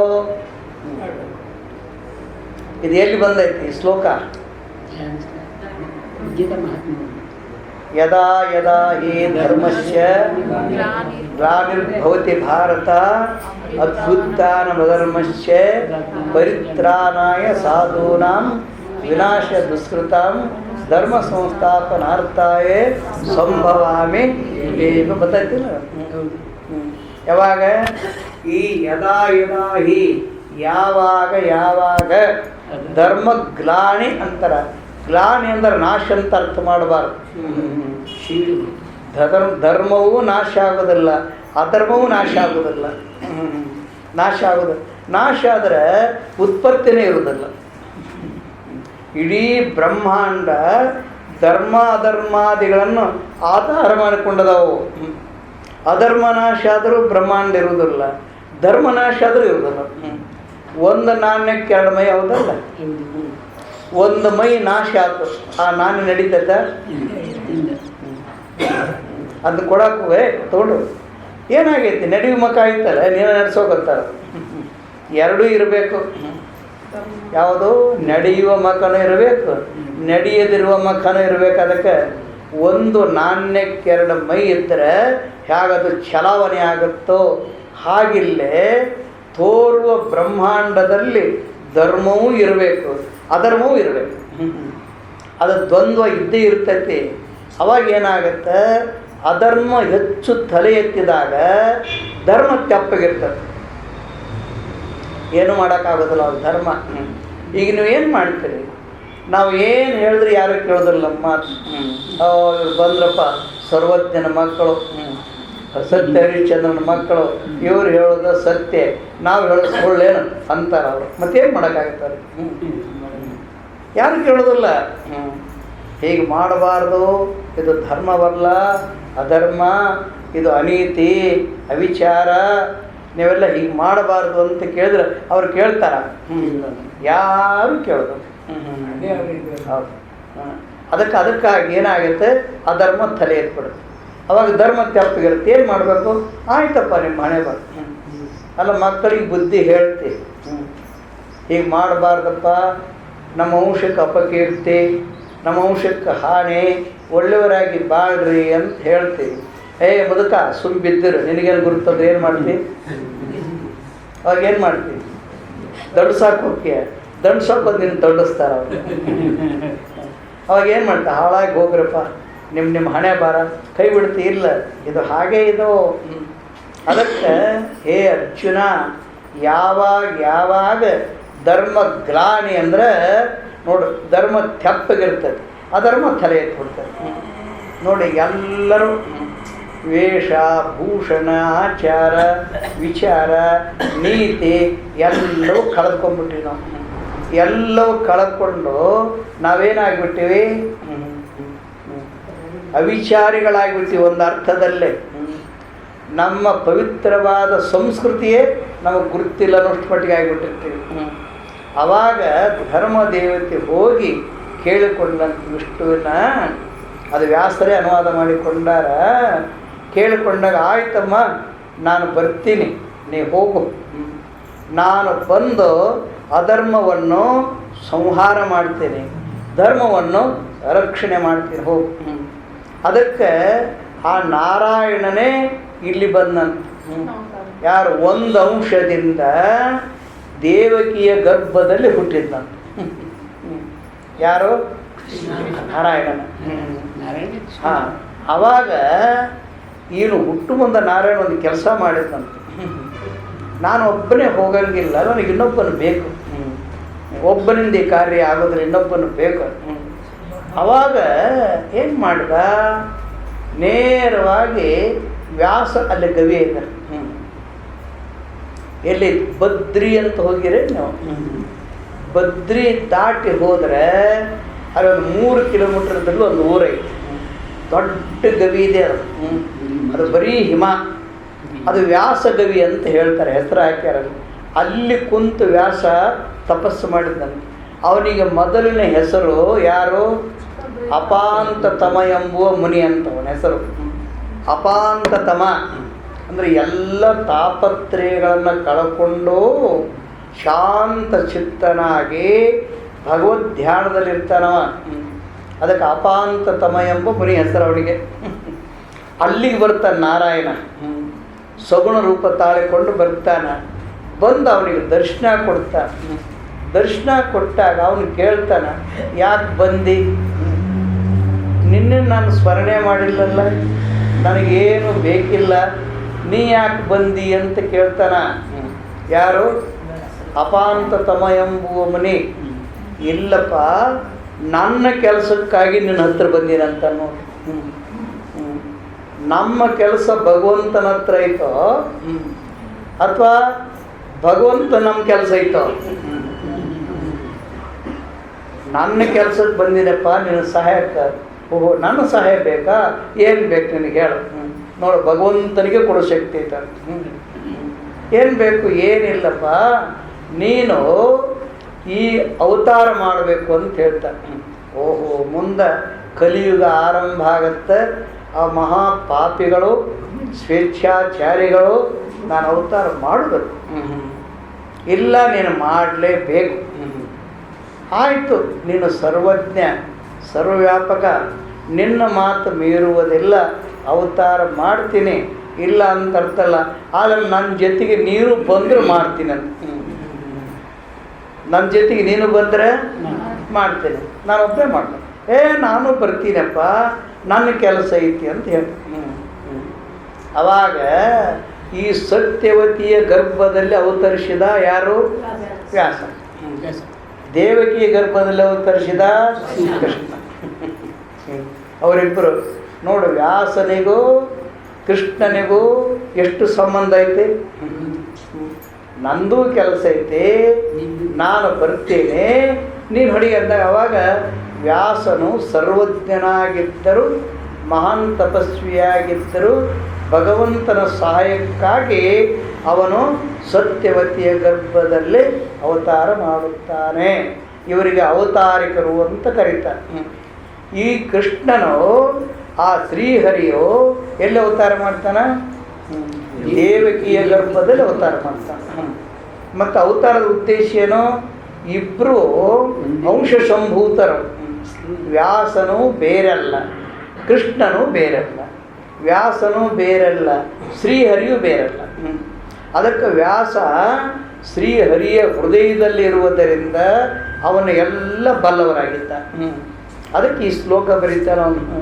ಇದು ಎಲ್ಲಿ ಬಂದೈತಿ ಈ ಶ್ಲೋಕ? ಯದಾ ಯದಾ ಹಿ ಧರ್ಮಸ್ಯ ಗ್ಲಾನಿರ್ಭವತಿ ಭಾರತ ಅಭ್ಯುತ್ಥಾನಮಧರ್ಮಸ್ಯ ಪರಿತ್ರಾಣಾಯ ಸಾಧೂನಾಂ ವಿನಾಶ ದುಷ್ಕೃತಾಂ ಧರ್ಮ ಸಂಸ್ಥಾಪನಾರ್ಥಾಯ ಸಂಭವಾಮಿ. ಏನು ಗೊತ್ತಾಯ್ತಿಲ್ಲ? ಯಾವಾಗ? ಈ ಯದಾ ಯದಾ ಹಿ ಯಾವಾಗ ಧರ್ಮ ಗ್ಲಾನಿ ಅಂತಾರ. ಗ್ಲಾನಿ ಅಂದ್ರೆ ನಾಶ ಅಂತ ಅರ್ಥ ಮಾಡಬಾರ್ದು. ಧರ್ಮವೂ ನಾಶ ಆಗೋದಿಲ್ಲ, ಅಧರ್ಮವೂ ನಾಶ ಆಗೋದಿಲ್ಲ. ನಾಶ ಆದರೆ ಉತ್ಪತ್ತಿನೇ ಇರೋದಿಲ್ಲ. ಇಡೀ ಬ್ರಹ್ಮಾಂಡ ಧರ್ಮ ಅಧರ್ಮಾದಿಗಳನ್ನು ಆಧಾರ ಮಾಡಿಕೊಂಡದವು. ಅಧರ್ಮ ನಾಶ ಆದರೂ ಬ್ರಹ್ಮಾಂಡ ಇರುವುದಿಲ್ಲ, ಧರ್ಮ ನಾಶ ಆದರೂ ಇರುವುದಿಲ್ಲ. ಒಂದು ನಾಣ್ಯಕ್ಕೆ 2 ಮೈ ಹೌದಲ್ಲ? ಒಂದು ಮೈ ನಾಶ ಆಯ್ತು, ಆ ನಾಣ್ಯ ನಡೀತದ? ಅದು ಕೊಡಾಕುವೆ ತಗೊಂಡು ಏನಾಗೈತಿ? ನಡಿವು ಮಕ್ಕ ಆಯ್ತಲ್ಲ, ನೀನು ನಡೆಸೋಕತ್ತಾರ. ಎರಡೂ ಇರಬೇಕು. ಯಾವುದು ನಡೆಯುವ ಮಖನೂ ಇರಬೇಕು, ನಡೆಯದಿರುವ ಮಖನೂ ಇರಬೇಕು. ಅದಕ್ಕೆ ಒಂದು ನಾಣ್ಯಕ್ಕೆರಡು ಮೈ ಇದ್ದರೆ ಹೇಗದು ಚಲಾವಣೆ ಆಗುತ್ತೋ ಹಾಗಿಲ್ಲೇ ತೋರುವ ಬ್ರಹ್ಮಾಂಡದಲ್ಲಿ ಧರ್ಮವೂ ಇರಬೇಕು, ಅಧರ್ಮವೂ ಇರಬೇಕು. ಅದು ದ್ವಂದ್ವ ಇದ್ದೇ ಇರ್ತೈತಿ. ಅವಾಗ ಏನಾಗುತ್ತೆ, ಅಧರ್ಮ ಹೆಚ್ಚು ತಲೆ ಎತ್ತಿದಾಗ ಧರ್ಮ ತೆಪ್ಪಗಿರ್ತದೆ, ಏನು ಮಾಡೋಕ್ಕಾಗೋದಿಲ್ಲ ಅದು ಧರ್ಮ. ಈಗ ನೀವು ಏನು ಮಾಡ್ತೀರಿ, ನಾವು ಏನು ಹೇಳಿದ್ರೆ ಯಾರು ಕೇಳೋದಿಲ್ಲ ಮಾತು. ಇವ್ರು ಬಂದ್ರಪ್ಪ ಸರ್ವಜ್ಞನ ಮಕ್ಕಳು, ಸತ್ಯ ಹರಿಶ್ಚಂದ್ರನ ಮಕ್ಕಳು, ಇವ್ರು ಹೇಳೋದು ಸತ್ಯ, ನಾವು ಹೇಳೋದು ಸುಳ್ಳೇನು ಅಂತಾರೆ ಅವರು. ಮತ್ತೇನು ಮಾಡೋಕ್ಕಾಗ್ತಾರೆ? ಯಾರು ಕೇಳೋದಿಲ್ಲ. ಹೀಗೆ ಮಾಡಬಾರ್ದು, ಇದು ಧರ್ಮವಲ್ಲ, ಅಧರ್ಮ, ಇದು ಅನೀತಿ, ಅವಿಚಾರ, ನೀವೆಲ್ಲ ಹೀಗೆ ಮಾಡಬಾರ್ದು ಅಂತ ಕೇಳಿದ್ರೆ ಅವ್ರು ಕೇಳ್ತಾರ? ಯಾರು ಕೇಳೋದು. ಹೌದು. ಅದಕ್ಕಾಗಿ ಏನಾಗುತ್ತೆ, ಅಧರ್ಮ ತಲೆ ಎತ್ಬಿಡುತ್ತೆ. ಅವಾಗ ಧರ್ಮ ತೆಪ್ಪಗಿರುತ್ತೆ. ಏನು ಮಾಡಬೇಕು? ಆಯ್ತಪ್ಪ ನಿಮ್ಮ ಮನೆ ಬರ್. ಅಲ್ಲ, ಮಕ್ಕಳಿಗೆ ಬುದ್ಧಿ ಹೇಳ್ತಿ, ಹೀಗೆ ಮಾಡಬಾರ್ದಪ್ಪ, ನಮ್ಮ ವಂಶಕ್ಕೆ ಅಪಕೀರ್ತಿ, ನಮ್ಮ ವಂಶಕ್ಕೆ ಹಾನಿ, ಒಳ್ಳೆಯವರಾಗಿ ಬಾಳ್ರಿ ಅಂತ ಹೇಳ್ತೀವಿ. ಮುದುಕ ಸುಮ್ ಬಿದ್ದಿರು, ನಿನಗೇನು ಗುರುತಂದ್ರೆ ಏನು ಮಾಡ್ತೀವಿ? ಅವಾಗ ಏನು ಮಾಡ್ತೀವಿ? ದೊಡ್ಡಸಾಕು ಹೋಗ್ತೀಯ, ದಂಡ್ಸೋಕೆ ನಿನ್ನ ದೊಡ್ಡಿಸ್ತಾರ ಅವ್ರು. ಅವಾಗ ಏನು ಮಾಡ್ತಾ, ಹಾಳಾಗಿ ಹೋಗ್ರಪ್ಪ, ನಿಮ್ಮ ಹಣೆ ಬಾರ, ಕೈ ಬಿಡ್ತಿ. ಇಲ್ಲ, ಇದು ಹಾಗೆ ಇದು. ಅದಕ್ಕೆ ಹೇ ಅರ್ಜುನ, ಯಾವಾಗ ಧರ್ಮ ಗ್ಲಾನಿ ಅಂದರೆ ನೋಡು, ಧರ್ಮ ತೆಪ್ಪಗಿರ್ತದೆ, ಅಧರ್ಮ ತಲೆ ಎತ್ಬಿಡ್ತದೆ. ನೋಡಿ, ಎಲ್ಲರೂ ವೇಷ ಭೂಷಣ ಆಚಾರ ವಿಚಾರ ನೀತಿ ಎಲ್ಲವೂ ಕಳೆದ್ಕೊಂಡ್ಬಿಟ್ಟಿವಿ ನಾವು. ಎಲ್ಲವೂ ಕಳೆದ್ಕೊಂಡು ನಾವೇನಾಗ್ಬಿಟ್ಟಿವಿ? ಅವಿಚಾರಿಗಳಾಗ್ಬಿಡ್ತೀವಿ ಒಂದು ಅರ್ಥದಲ್ಲೇ. ನಮ್ಮ ಪವಿತ್ರವಾದ ಸಂಸ್ಕೃತಿಯೇ ನಮಗೆ ಗುರುತಿಲ್ಲ ಅನ್ನೋಷ್ಟು ಮಟ್ಟಿಗೆ ಆಗಿಬಿಟ್ಟಿರ್ತೀವಿ. ಆವಾಗ ಧರ್ಮ ದೇವತೆ ಹೋಗಿ ಕೇಳಿಕೊಂಡಂತ ವಿಷ್ಣುವಿನ, ಅದು ವ್ಯಾಸರೇ ಅನುವಾದ ಮಾಡಿಕೊಂಡಾರ. ಕೇಳಿಕೊಂಡಾಗ, ಆಯ್ತಮ್ಮ ನಾನು ಬರ್ತೀನಿ, ನೀ ಹೋಗು, ನಾನು ಬಂದು ಅಧರ್ಮವನ್ನು ಸಂಹಾರ ಮಾಡ್ತೀನಿ, ಧರ್ಮವನ್ನು ರಕ್ಷಣೆ ಮಾಡ್ತೀನಿ, ಹೋಗು. ಅದಕ್ಕೆ ಆ ನಾರಾಯಣನೇ ಇಲ್ಲಿ ಬಂದಂತ. ಯಾರು? ಒಂದು ಅಂಶದಿಂದ ದೇವಕಿಯ ಗರ್ಭದಲ್ಲಿ ಹುಟ್ಟಿದ್ದಂತ. ಯಾರು? ನಾರಾಯಣನ. ಹಾಂ, ಆವಾಗ ಏನು ಹುಟ್ಟು ಮುಂದೆ ನಾರಾಯಣ ಒಂದು ಕೆಲಸ ಮಾಡಿದ್ನಂತ. ನಾನು ಒಬ್ಬನೇ ಹೋಗಂಗಿಲ್ಲ, ನನಗೆ ಇನ್ನೊಬ್ಬನು ಬೇಕು, ಒಬ್ಬನಿಂದ ಈ ಕಾರ್ಯ ಆಗೋದ್ರೆ ಇನ್ನೊಬ್ಬನು ಬೇಕು. ಆವಾಗ ಏನು ಮಾಡ್ದ, ನೇರವಾಗಿ ವ್ಯಾಸ ಅಲ್ಲಿ ಗವಿ ಇದ್ದಾರೆ. ಎಲ್ಲಿ? ಬದ್ರಿ ಅಂತ ಹೋಗಿರಿ ನೀವು. ಬದ್ರಿ ದಾಟಿ ಹೋದರೆ ಅಲ್ಲೊಂದು 3 ಕಿಲೋಮೀಟರ್ದಲ್ಲಿ ಒಂದು ಊರೈತೆ, ದೊಡ್ಡ ಗವಿ ಇದೆ. ಅದು ಬರೀ ಹಿಮ, ಅದು ವ್ಯಾಸ ಗವಿ ಅಂತ ಹೇಳ್ತಾರೆ, ಹೆಸರು ಹಾಕ್ಯಾರ. ಅಲ್ಲಿ ಕುಂತು ವ್ಯಾಸ ತಪಸ್ಸು ಮಾಡಿದ್ದಂತೆ. ಅವನಿಗೆ ಮೊದಲನೇ ಹೆಸರು ಯಾರು? ಅಪಾಂತತಮ ಎಂಬುವ ಮುನಿ ಅಂತ ಅವನ ಹೆಸರು. ಅಪಾಂತತಮ ಅಂದರೆ ಎಲ್ಲ ತಾಪತ್ರಯಗಳನ್ನು ಕಳ್ಕೊಂಡು ಶಾಂತ ಚಿತ್ತನಾಗಿ ಭಗವದ್ ಧ್ಯಾನದಲ್ಲಿರ್ತಾನವ. ಅದಕ್ಕೆ ಅಪಾಂತತಮ ಎಂಬ ಮುನಿ ಹೆಸರು ಅವನಿಗೆ. ಅಲ್ಲಿಗೆ ಬರ್ತಾನೆ ನಾರಾಯಣ, ಸಗುಣ ರೂಪ ತಾಳಿಕೊಂಡು ಬರ್ತಾನೆ. ಬಂದು ಅವನಿಗೆ ದರ್ಶನ ಕೊಡ್ತಾನೆ. ದರ್ಶನ ಕೊಟ್ಟಾಗ ಅವನು ಕೇಳ್ತಾನೆ, ಯಾಕೆ ಬಂದು? ನಿನ್ನೆ ನಾನು ಸ್ಮರಣೆ ಮಾಡಿಲ್ಲಲ್ಲ, ನನಗೇನು ಬೇಕಿಲ್ಲ, ನೀ ಯಾಕೆ ಬಂದಿ ಅಂತ ಕೇಳ್ತಾನ. ಯಾರು? ಅಪಾಂತತಮ ಎಂಬುವ ಮುನಿ. ಇಲ್ಲಪ್ಪ, ನನ್ನ ಕೆಲಸಕ್ಕಾಗಿ ನಿನ್ನ ಹತ್ರ ಬಂದಿನಂತ ನೋಡಿ. ನಮ್ಮ ಕೆಲಸ ಭಗವಂತನ ಹತ್ರ ಐತೋ ಅಥವಾ ಭಗವಂತ ನಮ್ಮ ಕೆಲಸ ಐತೋ? ನನ್ನ ಕೆಲಸಕ್ಕೆ ಬಂದಿನಪ್ಪ ನಿನ್ನ ಸಹಾಯಕ್ಕೆ. ಓಹೋ, ನನ್ನ ಸಹಾಯ ಬೇಕಾ? ಏನು ಬೇಕು ನಿನಗೆ ಹೇಳು. ನೋಡು, ಭಗವಂತನಿಗೆ ಕೊಡೋ ಶಕ್ತಿ ಐತ. ಏನು ಬೇಕು? ಏನಿಲ್ಲಪ್ಪ, ನೀನು ಈ ಅವತಾರ ಮಾಡಬೇಕು ಅಂತ ಹೇಳ್ತಾನೆ. ಓಹೋ, ಮುಂದೆ ಕಲಿಯುಗ ಆರಂಭ ಆಗತ್ತೆ. ಆ ಮಹಾಪಾಪಿಗಳು ಸ್ವೇಚ್ಛಾಚಾರಿಗಳು ನಾನು ಅವತಾರ ಮಾಡಬೇಕು. ಇಲ್ಲ ನೀನು ಮಾಡಲೇಬೇಕು. ಆಯಿತು, ನೀನು ಸರ್ವಜ್ಞ ಸರ್ವವ್ಯಾಪಕ, ನಿನ್ನ ಮಾತು ಮೀರುವುದಿಲ್ಲ, ಅವತಾರ ಮಾಡ್ತೀನಿ, ಇಲ್ಲ ಅಂತ ಅರ್ಥಲ್ಲ. ಆದರೆ ನನ್ನ ಜೊತೆಗೆ ನೀನು ಬಂದರೂ ಮಾಡ್ತೀನಿ ಅಂತ. ನನ್ನ ಜೊತೆಗೆ ನೀನು ಬಂದರೆ ಮಾಡ್ತೇನೆ, ನಾನು ಒಬ್ಬನೇ ಮಾಡ್ತೇನೆ. ನಾನು ಬರ್ತೀನಪ್ಪ, ನನ್ನ ಕೆಲಸ ಐತಿ ಅಂತ ಹೇಳಿ. ಅವಾಗ ಈ ಸತ್ಯವತಿಯ ಗರ್ಭದಲ್ಲಿ ಅವತರಿಸಿದ ಯಾರು? ವ್ಯಾಸ. ದೇವಕಿಯ ಗರ್ಭದಲ್ಲಿ ಅವತರಿಸಿದ ಕೃಷ್ಣ. ಅವರಿಬ್ಬರು ನೋಡು, ವ್ಯಾಸನಿಗೂ ಕೃಷ್ಣನಿಗೂ ಎಷ್ಟು ಸಂಬಂಧ ಐತೆ. ನಂದು ಕೆಲಸ ಐತೆ, ನಾನು ಬರ್ತೇನೆ, ನೀನು ಹೊಡಿ ಅಂದಾಗ ಅವಾಗ ವ್ಯಾಸನು ಸರ್ವಜ್ಞನಾಗಿದ್ದರು, ಮಹಾನ್ ತಪಸ್ವಿಯಾಗಿದ್ದರು. ಭಗವಂತನ ಸಹಾಯಕ್ಕಾಗಿ ಅವನು ಸತ್ಯವತಿಯ ಗರ್ಭದಲ್ಲಿ ಅವತಾರ ಮಾಡುತ್ತಾನೆ. ಇವರಿಗೆ ಅವತಾರಿಕರು ಅಂತ ಕರೀತಾರೆ. ಈ ಕೃಷ್ಣನು ಆ ಶ್ರೀಹರಿಯು ಎಲ್ಲಿ ಅವತಾರ ಮಾಡ್ತಾನೆ? ದೇವಕಿಯ ಗರ್ಭದಲ್ಲಿ ಅವತಾರ ಮಾಡ್ತಾನೆ. ಮತ್ತು ಅವತಾರದ ಉದ್ದೇಶ ಏನು? ಇಬ್ಬರು ಅಂಶ ಸಂಭೂತರು. ವ್ಯಾಸನು ಬೇರಲ್ಲ, ಕೃಷ್ಣನು ಬೇರಲ್ಲ. ವ್ಯಾಸನು ಬೇರಲ್ಲ, ಶ್ರೀಹರಿಯು ಬೇರಲ್ಲ. ಅದಕ್ಕೆ ವ್ಯಾಸ ಶ್ರೀಹರಿಯ ಹೃದಯದಲ್ಲಿರುವುದರಿಂದ ಅವನು ಎಲ್ಲ ಬಲ್ಲವರಾಗಿದ್ದ. ಅದಕ್ಕೆ ಈ ಶ್ಲೋಕ ಬರೀತಾನೆ. ಅವನು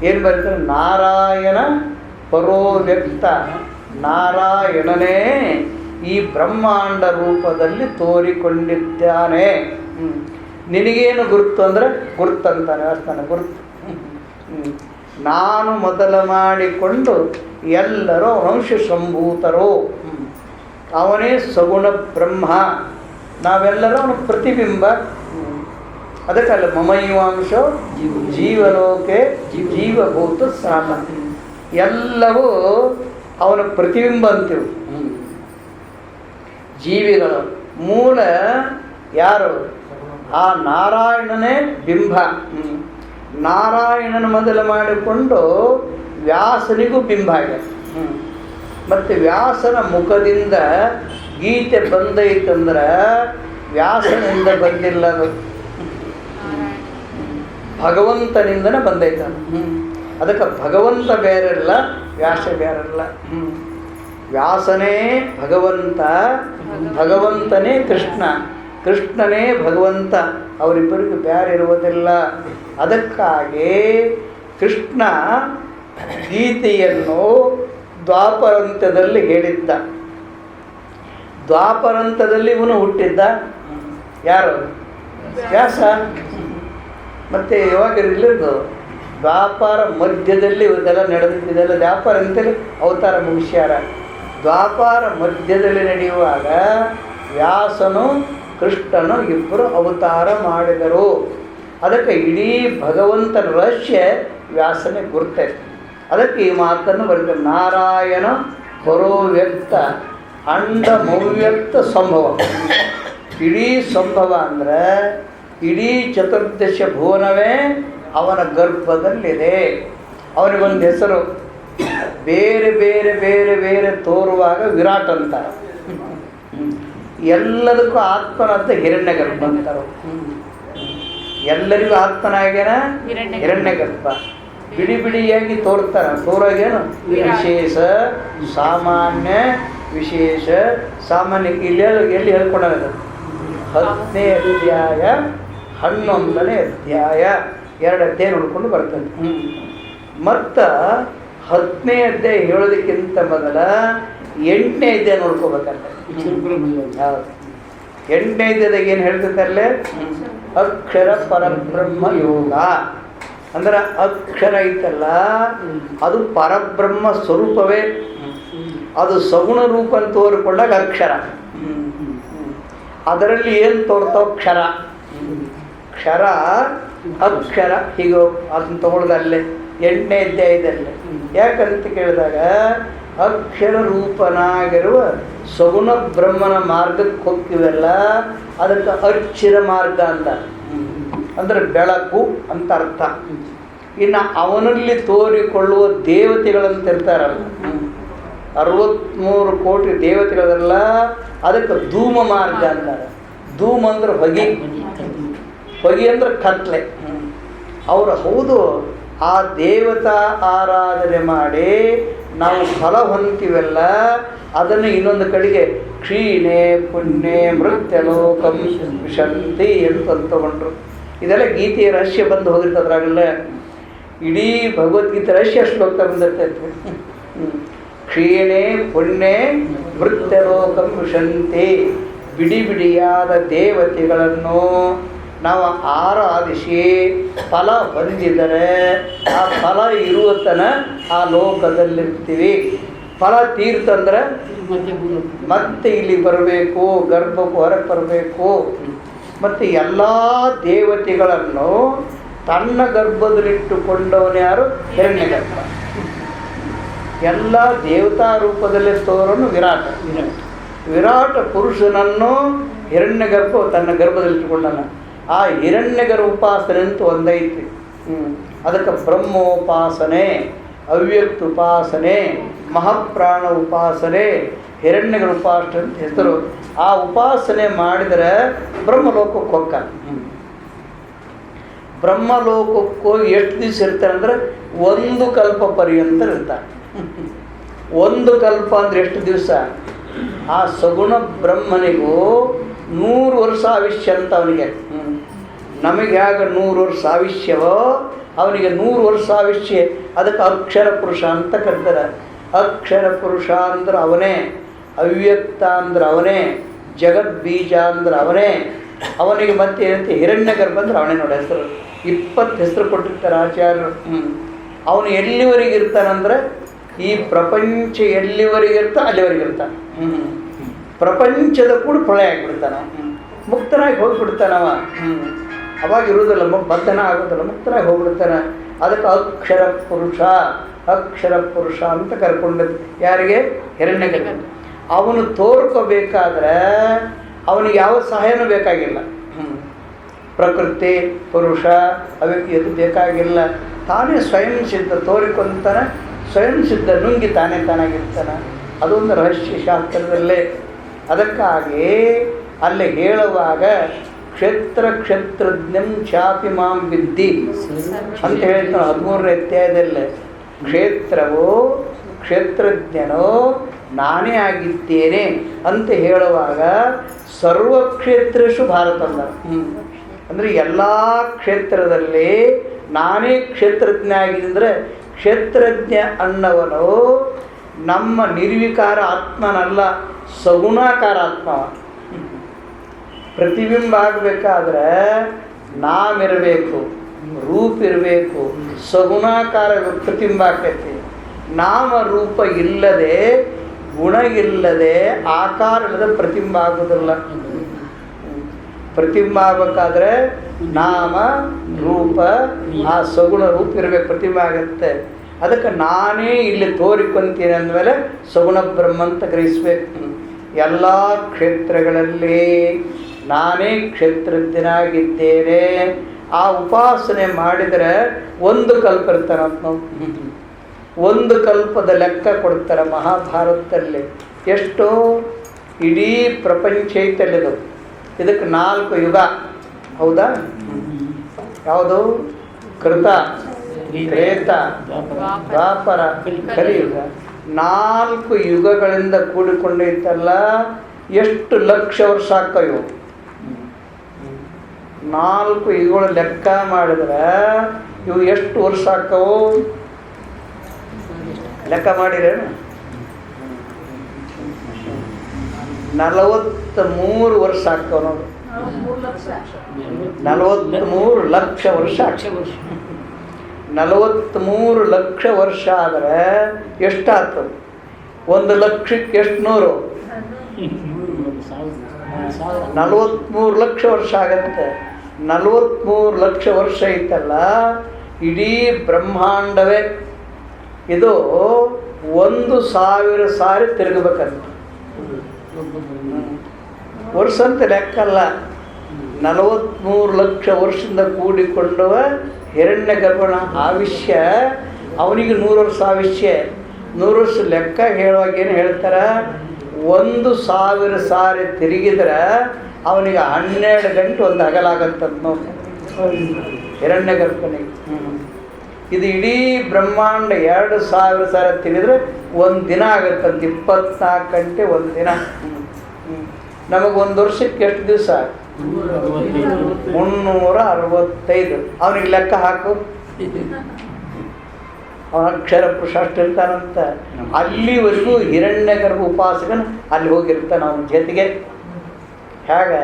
ಏನು ಬರೀತಾನೆ? ನಾರಾಯಣ ಪರೋ ವ್ಯಕ್ತ, ನಾರಾಯಣನೇ ಈ ಬ್ರಹ್ಮಾಂಡ ರೂಪದಲ್ಲಿ ತೋರಿಕೊಂಡಿದ್ದಾನೆ. ನಿನಗೇನು ಗುರುತು ಅಂದರೆ ಗುರುತಂತಾನೆ ವ್ಯಾಸನ ಗುರುತು. ನಾನು ಮೊದಲ ಮಾಡಿಕೊಂಡು ಎಲ್ಲರೂ ಅಂಶ ಸಂಭೂತರು. ಅವನೇ ಸಗುಣ ಬ್ರಹ್ಮ, ನಾವೆಲ್ಲರೂ ಅವನ ಪ್ರತಿಬಿಂಬ. ಅದಕ್ಕಲ್ಲ ಮಮೈವಾಂಶ ಜೀವಲೋಕೆ ಜೀವಭೂತ ಸಾಮ, ಎಲ್ಲವೂ ಅವನ ಪ್ರತಿಬಿಂಬ ಅಂತೀವಿ. ಜೀವಿಗಳು ಮೂಲ ಯಾರು? ಆ ನಾರಾಯಣನೇ ಬಿಂಬ. ನಾರಾಯಣನ ಮೊದಲು ಮಾಡಿಕೊಂಡು ವ್ಯಾಸನಿಗೂ ಬಿಂಬ ಆಗಿದೆ. ಮತ್ತು ವ್ಯಾಸನ ಮುಖದಿಂದ ಗೀತೆ ಬಂದೈತಂದ್ರೆ ವ್ಯಾಸನಿಂದ ಬಂದಿಲ್ಲ, ಅದು ಭಗವಂತನಿಂದನೇ ಬಂದೈತ. ಅದಕ್ಕೆ ಭಗವಂತ ಬೇರೆಲ್ಲ, ವ್ಯಾಸ ಬೇರೆಲ್ಲ. ವ್ಯಾಸನೇ ಭಗವಂತ, ಭಗವಂತನೇ ಕೃಷ್ಣ, ಕೃಷ್ಣನೇ ಭಗವಂತ. ಅವರಿಬ್ಬರಿಗೂ ಬೇರೆ ಇರುವುದಿಲ್ಲ. ಅದಕ್ಕಾಗಿ ಕೃಷ್ಣ ಗೀತೆಯನ್ನು ದ್ವಾಪರಂತದಲ್ಲಿ ಹೇಳಿದ್ದ. ದ್ವಾಪರಂತದಲ್ಲಿ ಇವನು ಹುಟ್ಟಿದ್ದ. ಯಾರು? ವ್ಯಾಸ. ಮತ್ತು ಯಾವಾಗ ಇರಲಿದ್ದು? ದ್ವಾಪಾರ ಮಧ್ಯದಲ್ಲಿ ಇದೆಲ್ಲ ನಡೆದಿದ್ದೆಲ್ಲ ದ್ವಾಪಾರ ಅಂತೇಳಿ ಅವತಾರ ಮುಗಿಸ್ಯಾರ. ದ್ವಾಪಾರ ಮಧ್ಯದಲ್ಲಿ ನಡೆಯುವಾಗ ವ್ಯಾಸನು ಕೃಷ್ಣನು ಇಬ್ಬರು ಅವತಾರ ಮಾಡಿದರು. ಅದಕ್ಕೆ ಇಡೀ ಭಗವಂತನ ರಹಸ್ಯ ವ್ಯಾಸನೇ ಗುರ್ತೈತೆ. ಅದಕ್ಕೆ ಈ ಮಾತನ್ನು ಬರೀತಾರೆ. ನಾರಾಯಣ ಪರೋ ವ್ಯಕ್ತ ಅಂಡ ಮೌವ್ಯಕ್ತ ಸಂಭವ. ಇಡೀ ಸಂಭವ ಅಂದರೆ ಇಡೀ ಚತುರ್ದಶ ಭುವನವೇ ಅವನ ಗರ್ಭದಲ್ಲಿದೆ. ಅವನಿಗೊಂದು ಹೆಸರು. ಬೇರೆ ಬೇರೆ ಬೇರೆ ಬೇರೆ ತೋರುವಾಗ ವಿರಾಟ್ ಅಂತಾರೆ. ಎಲ್ಲದಕ್ಕೂ ಆತ್ಮನಂತ ಹಿರಣ್ಯ ಗರ್ಭ ಅಂತಾರೆ. ಎಲ್ಲರಿಗೂ ಆತ್ಮನಾಗ್ಯಾನ ಹಿರಣ್ಯ ಗರ್ಭ. ಬಿಡಿ ಬಿಡಿಯಾಗಿ ತೋರ್ತಾನೆ. ತೋರಾಗೇನು? ವಿಶೇಷ ಸಾಮಾನ್ಯ ವಿಶೇಷ ಸಾಮಾನ್ಯ. ಇಲ್ಲಿ ಎಲ್ಲಿ ಹೇಳ್ಕೊಂಡಾಗ 10ನೇ ಅಧ್ಯಾಯ 11ನೇ ಅಧ್ಯಾಯ 2 ಅಧ್ಯಾಯ ನೋಡ್ಕೊಂಡು ಬರ್ತದೆ. ಮತ್ತು 10ನೇ ಅಧ್ಯಾಯ ಹೇಳೋದಕ್ಕಿಂತ ಮೊದಲ 8ನೇ ಅಧ್ಯಾಯ ನೋಡ್ಕೋಬೇಕಂತ. ಹೌದು, 8ನೇ ಅಧ್ಯಾಯದಾಗ ಏನು ಹೇಳ್ತಿದ್ದಲ್ಲೇ? ಅಕ್ಷರ ಪರಬ್ರಹ್ಮ ಯೋಗ. ಅಂದ್ರೆ ಅಕ್ಷರ ಐತಲ್ಲ, ಅದು ಪರಬ್ರಹ್ಮ ಸ್ವರೂಪವೇ. ಅದು ಸಗುಣ ರೂಪ ಅಂತ ತೋರಿಕೊಂಡಾಗ ಅಕ್ಷರ. ಅದರಲ್ಲಿ ಏನು ತೋರ್ತಾವ? ಕ್ಷರ. ಕ್ಷರ ಅಕ್ಷರ ಹೀಗೆ ಅದನ್ನು ತಗೊಳ್ದಲ್ಲೇ 8ನೇ ಅಧ್ಯಾಯದಲ್ಲೇ. ಯಾಕಂತ ಕೇಳಿದಾಗ ಅಕ್ಷರ ರೂಪನಾಗಿರುವ ಸಗುಣ ಬ್ರಹ್ಮನ ಮಾರ್ಗಕ್ಕೆ ಹೋಗ್ತೀವಲ್ಲ, ಅದಕ್ಕೆ ಅಕ್ಷರ ಮಾರ್ಗ ಅಂತ. ಅಂದರೆ ಬೆಳಕು ಅಂತ ಅರ್ಥ. ಇನ್ನು ಅವನಲ್ಲಿ ತೋರಿಕೊಳ್ಳುವ ದೇವತೆಗಳಂತ ಇರ್ತಾರಲ್ಲ, 63 ಕೋಟಿ ದೇವತೆಗಳಲ್ಲ, ಅದಕ್ಕೆ ಧೂಮ ಮಾರ್ಗ ಅಂತಾರೆ. ಧೂಮ ಅಂದ್ರೆ ಹೊಗೆ, ಹೊಗೆ ಅಂದ್ರೆ ಕತ್ಲೆ. ಅವರು ಹೌದು, ಆ ದೇವತಾ ಆರಾಧನೆ ಮಾಡಿ ನಾವು ಫಲ ಹೊಂತೀವಲ್ಲ, ಅದನ್ನು ಇನ್ನೊಂದು ಕಡೆಗೆ ಕ್ಷೀಣೆ ಪುಣ್ಯ ಮೃತ್ಯಲೋಕಂ ವಿಶಂತಿ ಅಂತ ತಗೊಂಡ್ರು. ಇದೆಲ್ಲ ಗೀತೆಯ ರಹಸ್ಯ ಬಂದು ಹೋಗಿರ್ತದೆ. ಅದ್ರಾಗೆಲ್ಲ ಇಡೀ ಭಗವದ್ಗೀತೆ ರಹಸ್ಯ ಶ್ಲೋಕ ಬಂದಿರ್ತೈತೆ. ಕ್ಷೀಣೆ ಪುಣ್ಯ ಮೃತ್ಯಲೋಕಂ ವಿಶಂತಿ. ಬಿಡಿ ಬಿಡಿಯಾದ ದೇವತೆಗಳನ್ನು ನಾವು ಆರಾಧಿಸಿ ಫಲ ಹೊಂದಿದರೆ ಆ ಫಲ ಇರುವತನ ಆ ಲೋಕದಲ್ಲಿರ್ತೀವಿ. ಫಲ ತೀರ್ತಂದ್ರೆ ಮತ್ತೆ ಇಲ್ಲಿ ಬರಬೇಕು, ಗರ್ಭಕ್ಕೆ ಹೊರಗೆ ಬರಬೇಕು. ಮತ್ತು ಎಲ್ಲ ದೇವತೆಗಳನ್ನು ತನ್ನ ಗರ್ಭದಲ್ಲಿಟ್ಟುಕೊಂಡವನು ಯಾರು? ಹಿರಣ್ಯಗರ್ಭ. ಎಲ್ಲ ದೇವತಾ ರೂಪದಲ್ಲಿ ತೋರನು ವಿರಾಟ. ವಿರಾಟ ಪುರುಷನನ್ನು ಹಿರಣ್ಯಗರ್ಭ ತನ್ನ ಗರ್ಭದಲ್ಲಿಟ್ಟುಕೊಂಡನ. ಆ ಹಿರಣ್ಯಗರ್ಭ ಉಪಾಸನೆ ಅಂತ ಒಂದೈತಿ. ಅದಕ್ಕೆ ಬ್ರಹ್ಮೋಪಾಸನೆ, ಅವ್ಯಕ್ತ ಉಪಾಸನೆ, ಮಹಾಪ್ರಾಣ ಉಪಾಸನೆ, ಹಿರಣ್ಯಗರ್ಭ ಉಪಾಸನೆ ಅಂತ ಹೆಸರು. ಆ ಉಪಾಸನೆ ಮಾಡಿದರೆ ಬ್ರಹ್ಮಲೋಕಕ್ಕೆ ಹೋಗ್ತಾನೆ. ಬ್ರಹ್ಮಲೋಕಕ್ಕೆ ಹೋಗಿ ಎಷ್ಟು ದಿವಸ ಇರ್ತಾನೆ ಅಂದರೆ 1 ಕಲ್ಪ ಪರ್ಯಂತ ಇರ್ತಾನೆ. 1 ಕಲ್ಪ ಅಂದರೆ ಎಷ್ಟು ದಿವಸ? ಆ ಸಗುಣ ಬ್ರಹ್ಮನಿಗೂ 100 ವರ್ಷ ಆಯುಷ್ಯ ಅಂತ ಅವನಿಗೆ. ನಮಗೆ ಆಗ 100 ವರ್ಷ ಆಯುಷ್ಯವೋ ಅವನಿಗೆ 100 ವರ್ಷ ಆಯುಷ್ಯ. ಅದಕ್ಕೆ ಅಕ್ಷರ ಪುರುಷ ಅಂತ ಕರೀತಾರೆ. ಅಕ್ಷರ ಪುರುಷ ಅಂದ್ರೆ ಅವನೇ, ಅವ್ಯಕ್ತ ಅಂದ್ರೆ ಅವನೇ, ಜಗದ್ಬೀಜ ಅಂದ್ರೆ ಅವನೇ. ಅವನಿಗೆ ಮತ್ತೆ ಏನಂತೆ ಹಿರಣ್ಯಗರ್ಭ ಅಂದ್ರೆ ಅವನೇ ನೋಡಿ ಹೆಸರು. 20 ಹೆಸರು ಕೊಟ್ಟಿರ್ತಾರೆ ಆಚಾರ್ಯರು. ಅವನು ಎಲ್ಲಿವರೆಗೆ ಇರ್ತಾನಂದ್ರೆ ಈ ಪ್ರಪಂಚ ಎಲ್ಲಿವರೆಗೆ ಇರ್ತಾನೆ ಅಲ್ಲಿವರೆಗೆ ಇರ್ತಾನೆ. ಪ್ರಪಂಚದ ಕೂಡ ಪ್ರಳಯ ಆಗಿಬಿಡ್ತಾನೆ. ಮುಕ್ತನಾಗಿ ಹೋಗಿಬಿಡ್ತಾನವ. ಅವಾಗ ಇರುವುದಿಲ್ಲ, ಬದ್ಧನ ಆಗೋದಿಲ್ಲ, ಮುಕ್ತನಾಗಿ ಹೋಗ್ಬಿಡ್ತಾನೆ. ಅದಕ್ಕೆ ಅಕ್ಷರ ಪುರುಷ, ಅಕ್ಷರ ಪುರುಷ ಅಂತ ಕರ್ಕೊಂಡದ್ದು. ಯಾರಿಗೆ? ಹಿರಣ್ಯಗರ್ಭ. ಅವನು ತೋರ್ಕೋಬೇಕಾದ್ರೆ ಅವನಿಗೆ ಯಾವ ಸಹಾಯನೂ ಬೇಕಾಗಿಲ್ಲ. ಪ್ರಕೃತಿ ಪುರುಷ ಅವ್ಯಕ್ತಿ ಅದು ಬೇಕಾಗಿಲ್ಲ. ತಾನೇ ಸ್ವಯಂ ಸಿದ್ಧ ತೋರಿಕೊಂತಾನೆ, ಸ್ವಯಂ ಸಿದ್ಧ ನುಂಗಿ ತಾನೇ ತಾನಾಗಿರ್ತಾನೆ. ಅದೊಂದು ರಹಸ್ಯ ಶಾಸ್ತ್ರದಲ್ಲೇ. ಅದಕ್ಕಾಗಿ ಅಲ್ಲಿ ಹೇಳುವಾಗ ಕ್ಷೇತ್ರ ಕ್ಷೇತ್ರಜ್ಞಂ ಚಾಪಿ ಮಾಂ ವಿದ್ಧಿ ಅಂತ ಹೇಳ್ತಾನೆ 13ನೇ ಅಧ್ಯಾಯದಲ್ಲೇ. ಕ್ಷೇತ್ರವು ಕ್ಷೇತ್ರಜ್ಞನೋ ನಾನೇ ಆಗಿದ್ದೇನೆ ಅಂತ ಹೇಳುವಾಗ ಸರ್ವಕ್ಷೇತ್ರೇಶು ಭಾರತ ಅಂದರೆ ಎಲ್ಲ ಕ್ಷೇತ್ರದಲ್ಲಿ ನಾನೇ ಕ್ಷೇತ್ರಜ್ಞ ಆಗಿದ್ದರೆ, ಕ್ಷೇತ್ರಜ್ಞ ಅನ್ನವನು ನಮ್ಮ ನಿರ್ವಿಕಾರ ಆತ್ಮನಲ್ಲ, ಸಗುಣಾಕಾರ ಆತ್ಮ. ಪ್ರತಿಬಿಂಬ ಆಗಬೇಕಾದ್ರೆ ನಾವಿರಬೇಕು, ರೂಪ ಇರಬೇಕು, ಸಗುಣಾಕಾರ ಪ್ರತಿಬಿಂಬ ಆಗ್ತೈತಿ. ನಾಮ ರೂಪ ಇಲ್ಲದೆ, ಗುಣ ಇಲ್ಲದೆ, ಆಕಾರ ಇಲ್ಲದೆ ಪ್ರತಿಬಿಂಬ ಆಗೋದಿಲ್ಲ. ಪ್ರತಿಬಿಂಬ ಆಗಬೇಕಾದ್ರೆ ನಾಮ ರೂಪ, ಆ ಸಗುಣ ರೂಪ ಇರಬೇಕು, ಪ್ರತಿಬಿಂಬ ಆಗುತ್ತೆ. ಅದಕ್ಕೆ ನಾನೇ ಇಲ್ಲಿ ತೋರಿಕೊಂತೀನಿ ಅಂದಮೇಲೆ ಸಗುಣ ಬ್ರಹ್ಮ ಅಂತ ಗ್ರಹಿಸ್ಬೇಕು. ಎಲ್ಲ ಕ್ಷೇತ್ರಗಳಲ್ಲಿ ನಾನೇ ಕ್ಷೇತ್ರಜ್ಞನಾಗಿದ್ದೇನೆ. ಆ ಉಪಾಸನೆ ಮಾಡಿದರೆ 1 ಕಲ್ಪ ಇರ್ತಾರಂತ. ನಾವು 1 ಕಲ್ಪದ ಲೆಕ್ಕ ಕೊಡ್ತಾರೆ ಮಹಾಭಾರತದಲ್ಲಿ. ಎಷ್ಟು? ಇಡೀ ಪ್ರಪಂಚ ಐತಲ್ಲಿದು. ಇದಕ್ಕೆ 4 ಯುಗ. ಹೌದಾ? ಯಾವುದು? ಕೃತ, ತ್ರೇತ, ದ್ವಾಪರ, ಕಲಿಯುಗ. 4 ಯುಗಗಳಿಂದ ಕೂಡಿಕೊಂಡೈತಲ್ಲ. ಎಷ್ಟು ಲಕ್ಷ ವರ್ಷ ಆಕ್ಕವು? 4 ಯುಗಗಳ ಲೆಕ್ಕ ಮಾಡಿದ್ರೆ ಇವು ಎಷ್ಟು ವರ್ಷ ಆಕ್ಕವು? ಲೆಕ್ಕ ಮಾಡಿರೇನು? 43 ವರ್ಷ ಆಕ್ಕವ ನೋಡು. 43 ಲಕ್ಷ ವರ್ಷ. 43 ಲಕ್ಷ ವರ್ಷ ಆದರೆ ಎಷ್ಟಾಗ್ತದೆ? 1 ಲಕ್ಷಕ್ಕೆ ಎಷ್ಟು 100? 43 ಲಕ್ಷ ವರ್ಷ ಆಗತ್ತೆ. 43 ಲಕ್ಷ ವರ್ಷ ಐತಲ್ಲ, ಇಡೀ ಬ್ರಹ್ಮಾಂಡವೇ ಇದು 1,000 ಸಾರಿ ತಿರುಗಬೇಕಂತ. ವರ್ಷ ಅಂತ ಲೆಕ್ಕಲ್ಲ. 43 ಲಕ್ಷ ವರ್ಷದಿಂದ ಕೂಡಿಕೊಂಡವ ಹಿರಣ್ಯ ಗರ್ಭನ ಆಯುಷ್ಯ. ಅವನಿಗೆ 100 ವರ್ಷ ಆಯುಷ್ಯ. 100 ವರ್ಷ ಲೆಕ್ಕ ಹೇಳುವಾಗ ಏನು ಹೇಳ್ತಾರೆ, 1,000 ಸಾರಿ ತಿರುಗಿದ್ರೆ ಅವನಿಗೆ 12 ಗಂಟೆ ಒಂದು ಹಗಲಾಗತ್ತಂತ ನೋಡಿ ಹಿರಣ್ಯ ಗರ್ಭನಿಗೆ. ಇದು ಇಡೀ ಬ್ರಹ್ಮಾಂಡ 2,000 ಸಾರಿ ತಿರುಗಿದ್ರೆ ಒಂದು ದಿನ ಆಗತ್ತಂತ, 24 ಗಂಟೆ ಒಂದು ದಿನ. ನಮಗೆ 1 ವರ್ಷಕ್ಕೆ ಎಷ್ಟು ದಿವಸ? 365. ಅವನಿಗೆ ಲೆಕ್ಕ ಹಾಕು. ಅವನ ಅಕ್ಷರ ಪುರುಷ ಅಷ್ಟು ಇರ್ತಾನಂತ. ಅಲ್ಲಿವರೆಗೂ ಹಿರಣ್ಯ ಗರ್ಭ ಉಪಾಸಕನ ಅಲ್ಲಿ ಹೋಗಿರ್ತಾನೆ ಅವನ ಜೊತೆಗೆ. ಹೇಗೆ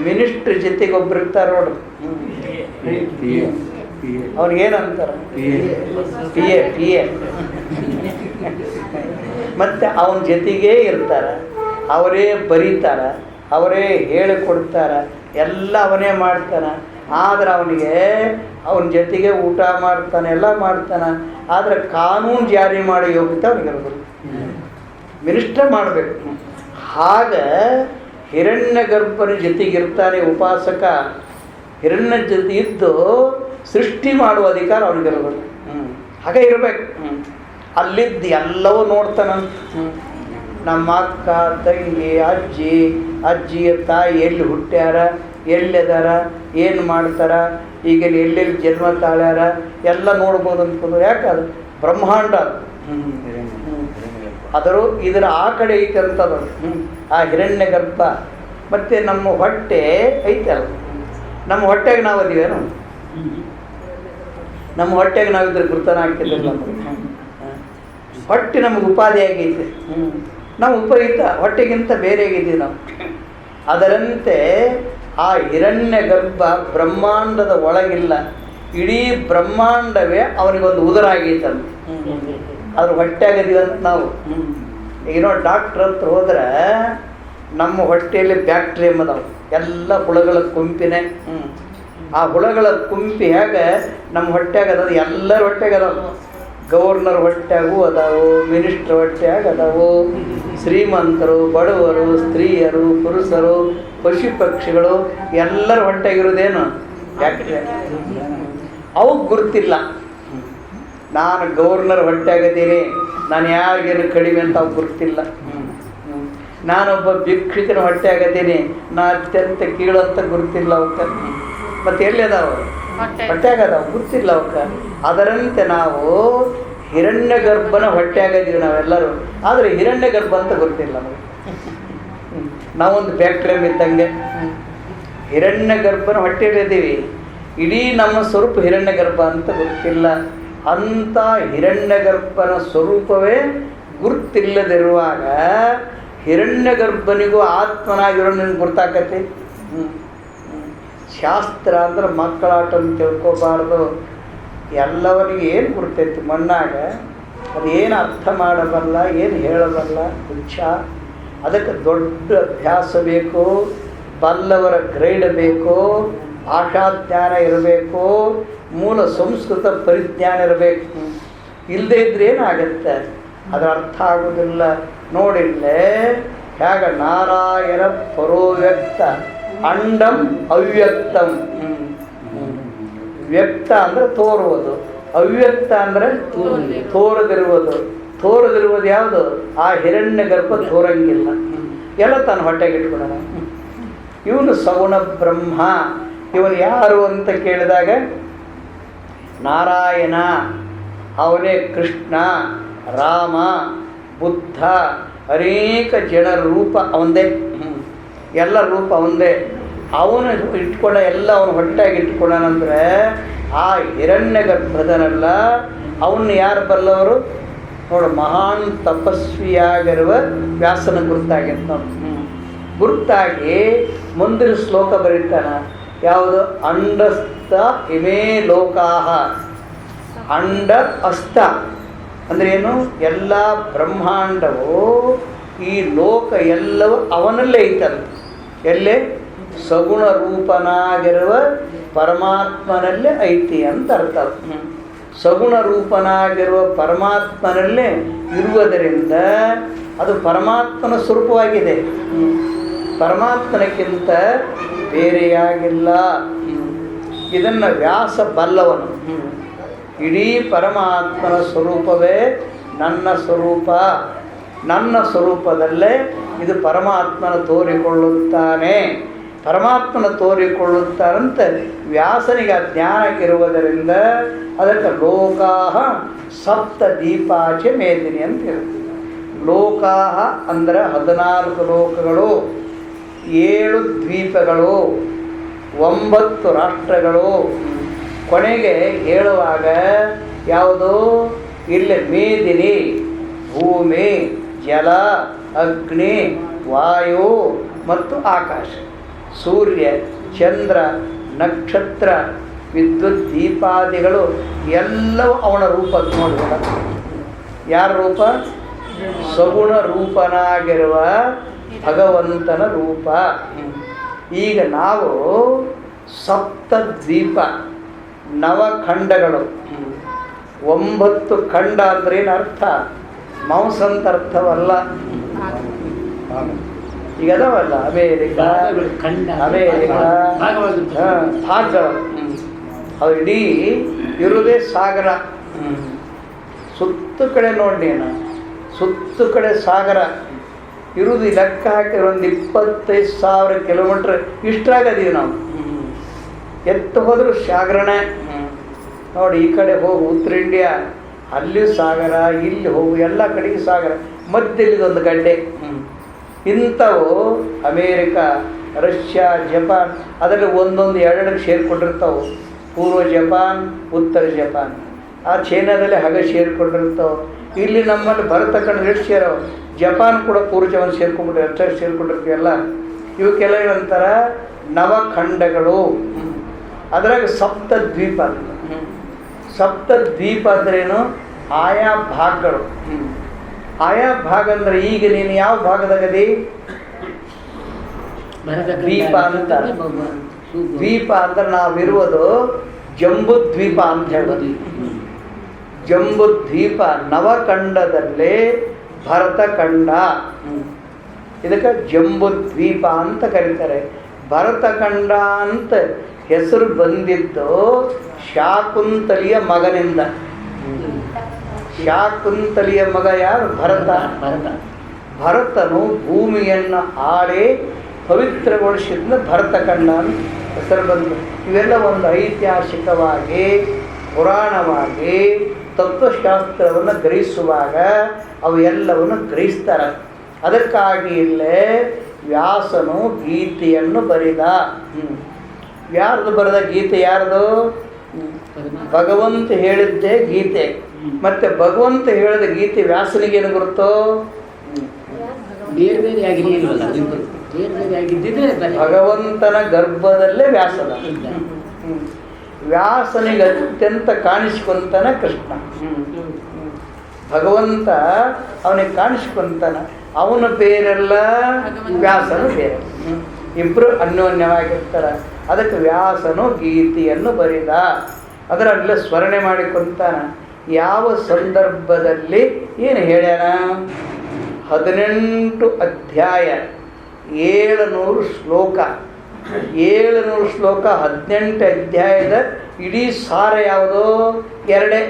ಮಿನಿಸ್ಟ್ರ್ ಜೊತೆಗೆ ಒಬ್ರು ಇರ್ತಾರೆ ನೋಡ್ರಿ, ಅವ್ನಿಗೇನಂತಾರೆ ಪಿ ಎ ಮತ್ತೆ ಅವನ ಜೊತೆಗೇ ಇರ್ತಾರೆ, ಅವರೇ ಬರೀತಾರೆ, ಅವರೇ ಹೇಳಿಕೊಡ್ತಾರೆ, ಎಲ್ಲ ಅವನೇ ಮಾಡ್ತಾನೆ. ಆದರೆ ಅವನಿಗೆ ಅವನ ಜೊತೆಗೆ ಊಟ ಮಾಡ್ತಾನೆ, ಎಲ್ಲ ಮಾಡ್ತಾನೆ. ಆದರೆ ಕಾನೂನು ಜಾರಿ ಮಾಡೋ ಯೋಗ್ಯತೆ ಅವನಿಗಿರ್ಬೋದು, ಮಿನಿಸ್ಟರ್ ಮಾಡಬೇಕು. ಹಾಗೆ ಹಿರಣ್ಯ ಗರ್ಭನ ಜೊತೆಗಿರ್ತಾನೆ ಉಪಾಸಕ. ಹಿರಣ್ಯ ಜೊತೆ ಇದ್ದು ಸೃಷ್ಟಿ ಮಾಡುವ ಅಧಿಕಾರ ಅವನಿಗಿರ್ಬೋದು. ಹಾಗೆ ಇರಬೇಕು. ಅಲ್ಲಿದ್ದು ಎಲ್ಲವೂ ನೋಡ್ತಾನಂತ. ನಮ್ಮ ಅಕ್ಕ, ತಂಗಿ, ಅಜ್ಜಿಯ ತಾಯಿ ಎಲ್ಲಿ ಹುಟ್ಟ್ಯಾರ, ಎಲ್ಲಿದಾರ, ಏನು ಮಾಡ್ತಾರ, ಈಗ ಎಲ್ಲೆಲ್ಲಿ ಜನ್ಮ ತಾಳ್ಯಾರ ಎಲ್ಲ ನೋಡ್ಬೋದು ಅಂದ್ಕೊಂಡು. ಯಾಕದು ಬ್ರಹ್ಮಾಂಡ ಅದರು ಇದರ ಆ ಕಡೆ ಐತೆ ಅಂತದ ಆ ಹಿರಣ್ಯ ಗರ್ಭ. ಮತ್ತು ನಮ್ಮ ಹೊಟ್ಟೆ ಐತಲ್ಲ, ನಮ್ಮ ಹೊಟ್ಟೆಗೆ ನಾವು ಅದೀವೇನು? ನಮ್ಮ ಹೊಟ್ಟೆಗೆ ನಾವಿದ್ರೆ ಗುರ್ತನ ಆಗ್ತಿದ್ದಿಲ್ಲ. ಹೊಟ್ಟೆ ನಮಗೆ ಉಪಾಧಿ ಆಗೈತೆ, ನಾವು ಉಪಯುಕ್ತ ಹೊಟ್ಟೆಗಿಂತ ಬೇರೆ ಆಗಿದ್ದೀವಿ ನಾವು. ಅದರಂತೆ ಆ ಹಿರಣ್ಯ ಗರ್ಭ ಬ್ರಹ್ಮಾಂಡದ ಒಳಗಿಲ್ಲ, ಇಡೀ ಬ್ರಹ್ಮಾಂಡವೇ ಅವನಿಗೊಂದು ಉದರ ಆಗೈತಂತ. ಅದ್ರ ಹೊಟ್ಟೆ ಆಗಿದ್ದೀವಂತ ನಾವು. ಏನೋ ಡಾಕ್ಟ್ರ್ ಹತ್ರ ಹೋದ್ರೆ ನಮ್ಮ ಹೊಟ್ಟೆಯಲ್ಲಿ ಬ್ಯಾಕ್ಟೀರಿಯಮ್ ಅದಾವೆ, ಎಲ್ಲ ಹುಳಗಳ ಗುಂಪಿನೇ. ಆ ಹುಳಗಳ ಗುಂಪಿ ಹೇಗೆ ನಮ್ಮ ಹೊಟ್ಟೆಗೆ ಅದಾವ, ಎಲ್ಲರ ಹೊಟ್ಟೆಗೆ ಅದಾವ. ಗವರ್ನರ್ ಹೊಟ್ಟೆಗೂ ಅದಾವು, ಮಿನಿಸ್ಟ್ರ್ ಹೊಟ್ಟೆಯಾಗ ಅದಾವು, ಶ್ರೀಮಂತರು, ಬಡವರು, ಸ್ತ್ರೀಯರು, ಪುರುಷರು, ಪಶು ಪಕ್ಷಿಗಳು ಎಲ್ಲರ ಹೊಟ್ಟೆಗಿರೋದೇನು ಬ್ಯಾಕ್ಟೀರಿಯಾ. ಅವಕ್ಕೆ ಗುರುತಿಲ್ಲ. ನಾನು ಗವರ್ನರ್ ಹೊಟ್ಟೆಯಾಗದ್ದೀನಿ, ನಾನು ಯಾರಿಗೇನು ಕಡಿಮೆ ಅಂತ ಅವ್ಗೆ ಗುರುತಿಲ್ಲ. ನಾನೊಬ್ಬ ಭಿಕ್ಷುಕನ ಹೊಟ್ಟೆಯಾಗದ್ದೀನಿ, ನಾ ಅತ್ಯಂತ ಕೀಳು ಅಂತ ಗುರುತಿಲ್ಲ ಅವಕ್ಕೆ. ಮತ್ತು ಎಲ್ಲಿ ಅದಾವ? ಹೊಟ್ಟೆಯಾಗದಾವ, ಗುರುತಿಲ್ಲ ಅವಕ್ಕೆ. ಅದರಂತೆ ನಾವು ಹಿರಣ್ಯ ಗರ್ಭನ ಹೊಟ್ಟೆಯಾಗದೀವಿ ನಾವೆಲ್ಲರೂ, ಆದರೆ ಹಿರಣ್ಯ ಗರ್ಭ ಅಂತ ಗೊತ್ತಿಲ್ಲ ನಮಗೆ. ನಾವೊಂದು ಬ್ಯಾಕ್ಟೀರಿಯಮ್ ಇದ್ದಂಗೆ ಹಿರಣ್ಯ ಗರ್ಭನ ಹೊಟ್ಟೆಯಲ್ಲಿದ್ದೀವಿ. ಇಡೀ ನಮ್ಮ ಸ್ವರೂಪ ಹಿರಣ್ಯ ಗರ್ಭ ಅಂತ ಗೊತ್ತಿಲ್ಲ. ಅಂಥ ಹಿರಣ್ಯ ಗರ್ಭನ ಸ್ವರೂಪವೇ ಗುರುತಿಲ್ಲದಿರುವಾಗ ಹಿರಣ್ಯ ಗರ್ಭನಿಗೂ ಆತ್ಮನಾಗಿರೋ ನಿನ್ಗೆ ಗುರ್ತಾಕತಿ. ಶಾಸ್ತ್ರ ಅಂದ್ರೆ ಮಕ್ಕಳಾಟ ಅಂತ ತಿಳ್ಕೊಬಾರ್ದು. ಎಲ್ಲವರಿಗೆ ಏನು ಗುರ್ತೈತಿ ಮಣ್ಣಾಗ, ಅದೇನು ಅರ್ಥ ಮಾಡಬಲ್ಲ, ಏನು ಹೇಳಬಲ್ಲ ಹುಚ್ಚ. ಅದಕ್ಕೆ ದೊಡ್ಡ ಅಭ್ಯಾಸ ಬೇಕು, ಬಲ್ಲವರ ಗ್ರೈಡ್ ಬೇಕು, ಭಾಷಾಜ್ಞಾನ ಇರಬೇಕು, ಮೂಲ ಸಂಸ್ಕೃತ ಪರಿಜ್ಞಾನ ಇರಬೇಕು. ಇಲ್ಲದೇ ಇದ್ರೆ ಏನಾಗತ್ತೆ, ಅದರ ಅರ್ಥ ಆಗೋದಿಲ್ಲ. ನೋಡಿಲ್ಲೇ ಹೇಗ ನಾರಾಯಣ ಪರೋವ್ಯಕ್ತ ಅಂಡಂ ಅವ್ಯಕ್ತಂ. ವ್ಯಕ್ತ ಅಂದರೆ ತೋರುವುದು, ಅವ್ಯಕ್ತ ಅಂದರೆ ತೋರದಿರುವುದು. ತೋರದಿರುವುದು ಯಾವುದು? ಆ ಹಿರಣ್ಯ ಗರ್ಭ ತೋರಂಗಿಲ್ಲ, ಎಲ್ಲ ತಾನು ಹೊಟ್ಟೆಗೆ ಇಟ್ಕೊಳ್ಳೋಣ. ಇವನು ಸಗುಣ ಬ್ರಹ್ಮ. ಇವನು ಯಾರು ಅಂತ ಕೇಳಿದಾಗ ನಾರಾಯಣ, ಅವನೇ ಕೃಷ್ಣ, ರಾಮ, ಬುದ್ಧ, ಅನೇಕ ಜನರ ರೂಪ ಅವಂದೇ, ಎಲ್ಲ ರೂಪ ಅವಂದೇ. ಅವನು ಇಟ್ಕೊಂಡ ಎಲ್ಲ ಅವನು ಹೊಟ್ಟೆಗೆ ಇಟ್ಕೊಂಡನಂದ್ರೆ ಆ ಹಿರಣ್ಯ ಗರ್ಭದನಲ್ಲ. ಅವನ್ನ ಯಾರು ಬಲ್ಲವರು ನೋಡು, ಮಹಾನ್ ತಪಸ್ವಿಯಾಗಿರುವ ವ್ಯಾಸನ ಗುರುತಾಗಿತ್ತು. ಗುರುತಾಗಿ ಮುಂದಿನ ಶ್ಲೋಕ ಬರೀತಾನ. ಯಾವುದು? ಅಂಡಸ್ಥ ಇಮೇ ಲೋಕಾಹ. ಅಂಡ ಅಸ್ಥ ಅಂದರೆ ಏನು? ಎಲ್ಲ ಬ್ರಹ್ಮಾಂಡವು, ಈ ಲೋಕ ಎಲ್ಲವೂ ಅವನಲ್ಲೇ ಐತಲ್ಲ. ಎಲ್ಲೇ? ಸಗುಣ ರೂಪನಾಗಿರುವ ಪರಮಾತ್ಮನಲ್ಲೇ ಐತಿ ಅಂತ ಅರ್ಥ. ಸಗುಣ ರೂಪನಾಗಿರುವ ಪರಮಾತ್ಮನಲ್ಲೇ ಇರುವುದರಿಂದ ಅದು ಪರಮಾತ್ಮನ ಸ್ವರೂಪವಾಗಿದೆ, ಪರಮಾತ್ಮನಕ್ಕಿಂತ ಬೇರೆಯಾಗಿಲ್ಲ. ಇದನ್ನು ವ್ಯಾಸ ಬಲ್ಲವನು. ಇಡೀ ಪರಮಾತ್ಮನ ಸ್ವರೂಪವೇ ನನ್ನ ಸ್ವರೂಪ, ನನ್ನ ಸ್ವರೂಪದಲ್ಲೇ ಇದು ಪರಮಾತ್ಮನ ತೋರಿಕೊಳ್ಳುತ್ತಾನೆ, ಪರಮಾತ್ಮನ ತೋರಿಕೊಳ್ಳುತ್ತಾರಂತೆ ವ್ಯಾಸನಿಗೆ ಆ ಜ್ಞಾನ ಇರುವುದರಿಂದ ಅದಕ್ಕೆ ಲೋಕಾಹ ಸಪ್ತ ದೀಪಾಚ ಮೇದಿನಿ ಅಂತ ಇರುತ್ತೆ. ಲೋಕಾಹ ಅಂದರೆ 14 ಲೋಕಗಳು, 7 ದ್ವೀಪಗಳು, 9 ರಾಷ್ಟ್ರಗಳು. ಕೊನೆಗೆ ಹೇಳುವಾಗ ಯಾವುದು ಇಲ್ಲಿ ಮೇದಿನಿ, ಭೂಮಿ, ಜಲ, ಅಗ್ನಿ, ವಾಯು ಮತ್ತು ಆಕಾಶ, ಸೂರ್ಯ, ಚಂದ್ರ, ನಕ್ಷತ್ರ, ವಿದ್ಯುತ್ ದೀಪಾದಿಗಳು ಎಲ್ಲವೂ ಅವನ ರೂಪ ನೋಡುವ. ಯಾರ ರೂಪ? ಸಗುಣ ರೂಪನಾಗಿರುವ ಭಗವಂತನ ರೂಪ. ಈಗ ನಾವು ಸಪ್ತದ್ವೀಪ, ನವಖಂಡಗಳು, 9 ಖಂಡ ಅಂದ್ರೇನು ಅರ್ಥ? ಮಾಂಸ ಅಂತ ಅರ್ಥವಲ್ಲ. ಈಗ ಅದಾವಲ್ಲ ಅಮೇರಿಕಾ, ಭಾಗಗಳು, ಅವು ಇಡೀ ಇರುವುದೇ ಸಾಗರ. ಸುತ್ತ ಕಡೆ ನೋಡಿ ನೀನು, ಸುತ್ತ ಕಡೆ ಸಾಗರ ಇರುವುದು. ಲೆಕ್ಕ ಹಾಕಿದ್ರೆ ಒಂದು 25,000 ಕಿಲೋಮೀಟ್ರ್ ಇಷ್ಟಾಗದೀವಿ ನಾವು. ಎತ್ತು ಹೋದರೂ ಸಾಗರನೇ ನೋಡಿ. ಈ ಕಡೆ ಹೋಗು ಉತ್ತರ ಇಂಡಿಯಾ, ಅಲ್ಲಿಯೂ ಸಾಗರ, ಇಲ್ಲಿ ಹೋಗು ಎಲ್ಲ ಕಡೆಗೂ ಸಾಗರ, ಮಧ್ಯದಲ್ಲಿದೊಂದು ಗಡ್ಡೆ. ಇಂಥವು ಅಮೇರಿಕಾ, ರಷ್ಯಾ, ಜಪಾನ್, ಅದರಲ್ಲಿ ಒಂದೊಂದು 2 ಸೇರಿಕೊಂಡಿರ್ತಾವೆ. ಪೂರ್ವ ಜಪಾನ್, ಉತ್ತರ ಜಪಾನ್. ಆ ಚೈನಾದಲ್ಲಿ ಹಾಗೆ ಸೇರಿಕೊಂಡಿರ್ತಾವೆ. ಇಲ್ಲಿ ನಮ್ಮಲ್ಲಿ ಬರತಕ್ಕಂಥ ಎಷ್ಟು ಸೇರವ, ಜಪಾನ್ ಕೂಡ ಪೂರ್ವ ಜಪಾನ್ ಸೇರ್ಕೊಂಡ್ಬಿಟ್ಟು ಎಷ್ಟು ಸೇರ್ಕೊಂಡಿರ್ತೀವಲ್ಲ. ಇವಕ್ಕೆಲ್ಲ ಏನಂತಾರ ನವಖಂಡಗಳು. ಅದ್ರಾಗ ಸಪ್ತದ್ವೀಪ. ಸಪ್ತದ್ವೀಪ ಅಂದ್ರೇನು? ಆಯಾ ಭಾಗಗಳು. ಆಯಾ ಭಾಗ ಅಂದ್ರೆ ಈಗ ನೀನು ಯಾವ ಭಾಗದಾಗದಿ? ದ್ವೀಪ ಅಂತ. ದ್ವೀಪ ಅಂದ್ರೆ ನಾವಿರುವುದು ಜಂಬುದ್ವೀಪ ಅಂತ ಹೇಳೋದು. ಜಂಬುದ್ವೀಪ ನವಖಂಡದಲ್ಲೇ ಭರತಖಂಡ. ಇದಕ್ಕೆ ಜಂಬುದ್ವೀಪ ಅಂತ ಕರೀತಾರೆ. ಭರತಖಂಡ ಅಂತ ಹೆಸರು ಬಂದಿದ್ದು ಶಾಕುಂತಲಿಯ ಮಗನಿಂದ. ಶಾಕುಂತಲಿಯ ಮಗ ಯಾರು? ಭರತ. ಭರತನು ಭೂಮಿಯನ್ನು ಆಡಿ ಪವಿತ್ರಗೊಳಿಸಿದ ಭರತಖಂಡ ಅಂತ ಹೆಸರು ಬಂದು. ಇವೆಲ್ಲ ಒಂದು ಐತಿಹಾಸಿಕವಾಗಿ, ಪುರಾಣವಾಗಿ, ತತ್ವಶಾಸ್ತ್ರವನ್ನು ಗ್ರಹಿಸುವಾಗ ಅವು ಎಲ್ಲವನ್ನು ಗ್ರಹಿಸ್ತಾರೆ. ಅದಕ್ಕಾಗಿ ಇಲ್ಲೇ ವ್ಯಾಸನು ಗೀತೆಯನ್ನು ಬರೆದ. ಯಾರ್ದು ಬರೆದ ಗೀತೆ? ಯಾರ್ದು? ಭಗವಂತ ಹೇಳಿದ್ದೇ ಗೀತೆ. ಮತ್ತೆ ಭಗವಂತ ಹೇಳಿದ ಗೀತೆ ವ್ಯಾಸನಿಗೇನು ಗುರುತೋ? ಭಗವಂತನ ಗರ್ಭದಲ್ಲೇ ವ್ಯಾಸನ. ವ್ಯಾಸನಿಗೆ ಅತ್ಯಂತ ಕಾಣಿಸ್ಕೊಂತಾನ ಕೃಷ್ಣ. ಭಗವಂತ ಅವನಿಗೆ ಕಾಣಿಸ್ಕೊಂತಾನ. ಅವನ ಬೇರೆಲ್ಲ, ವ್ಯಾಸನು ಬೇರೆ. ಇಬ್ಬರು ಅನ್ಯೋನ್ಯವಾಗಿರ್ತಾರೆ. ಅದಕ್ಕೆ ವ್ಯಾಸನು ಗೀತೆಯನ್ನು ಬರೆದ. ಅದರಲ್ಲೇ ಸ್ಮರಣೆ ಮಾಡಿಕೊಂತಾನ. ಯಾವ ಸಂದರ್ಭದಲ್ಲಿ ಏನು ಹೇಳ್ಯಾನ? 18 ಅಧ್ಯಾಯ, 700 ಶ್ಲೋಕ. 700 ಶ್ಲೋಕ, 18 ಅಧ್ಯಾಯದ ಇಡೀ ಸಾರ ಯಾವುದು? 2.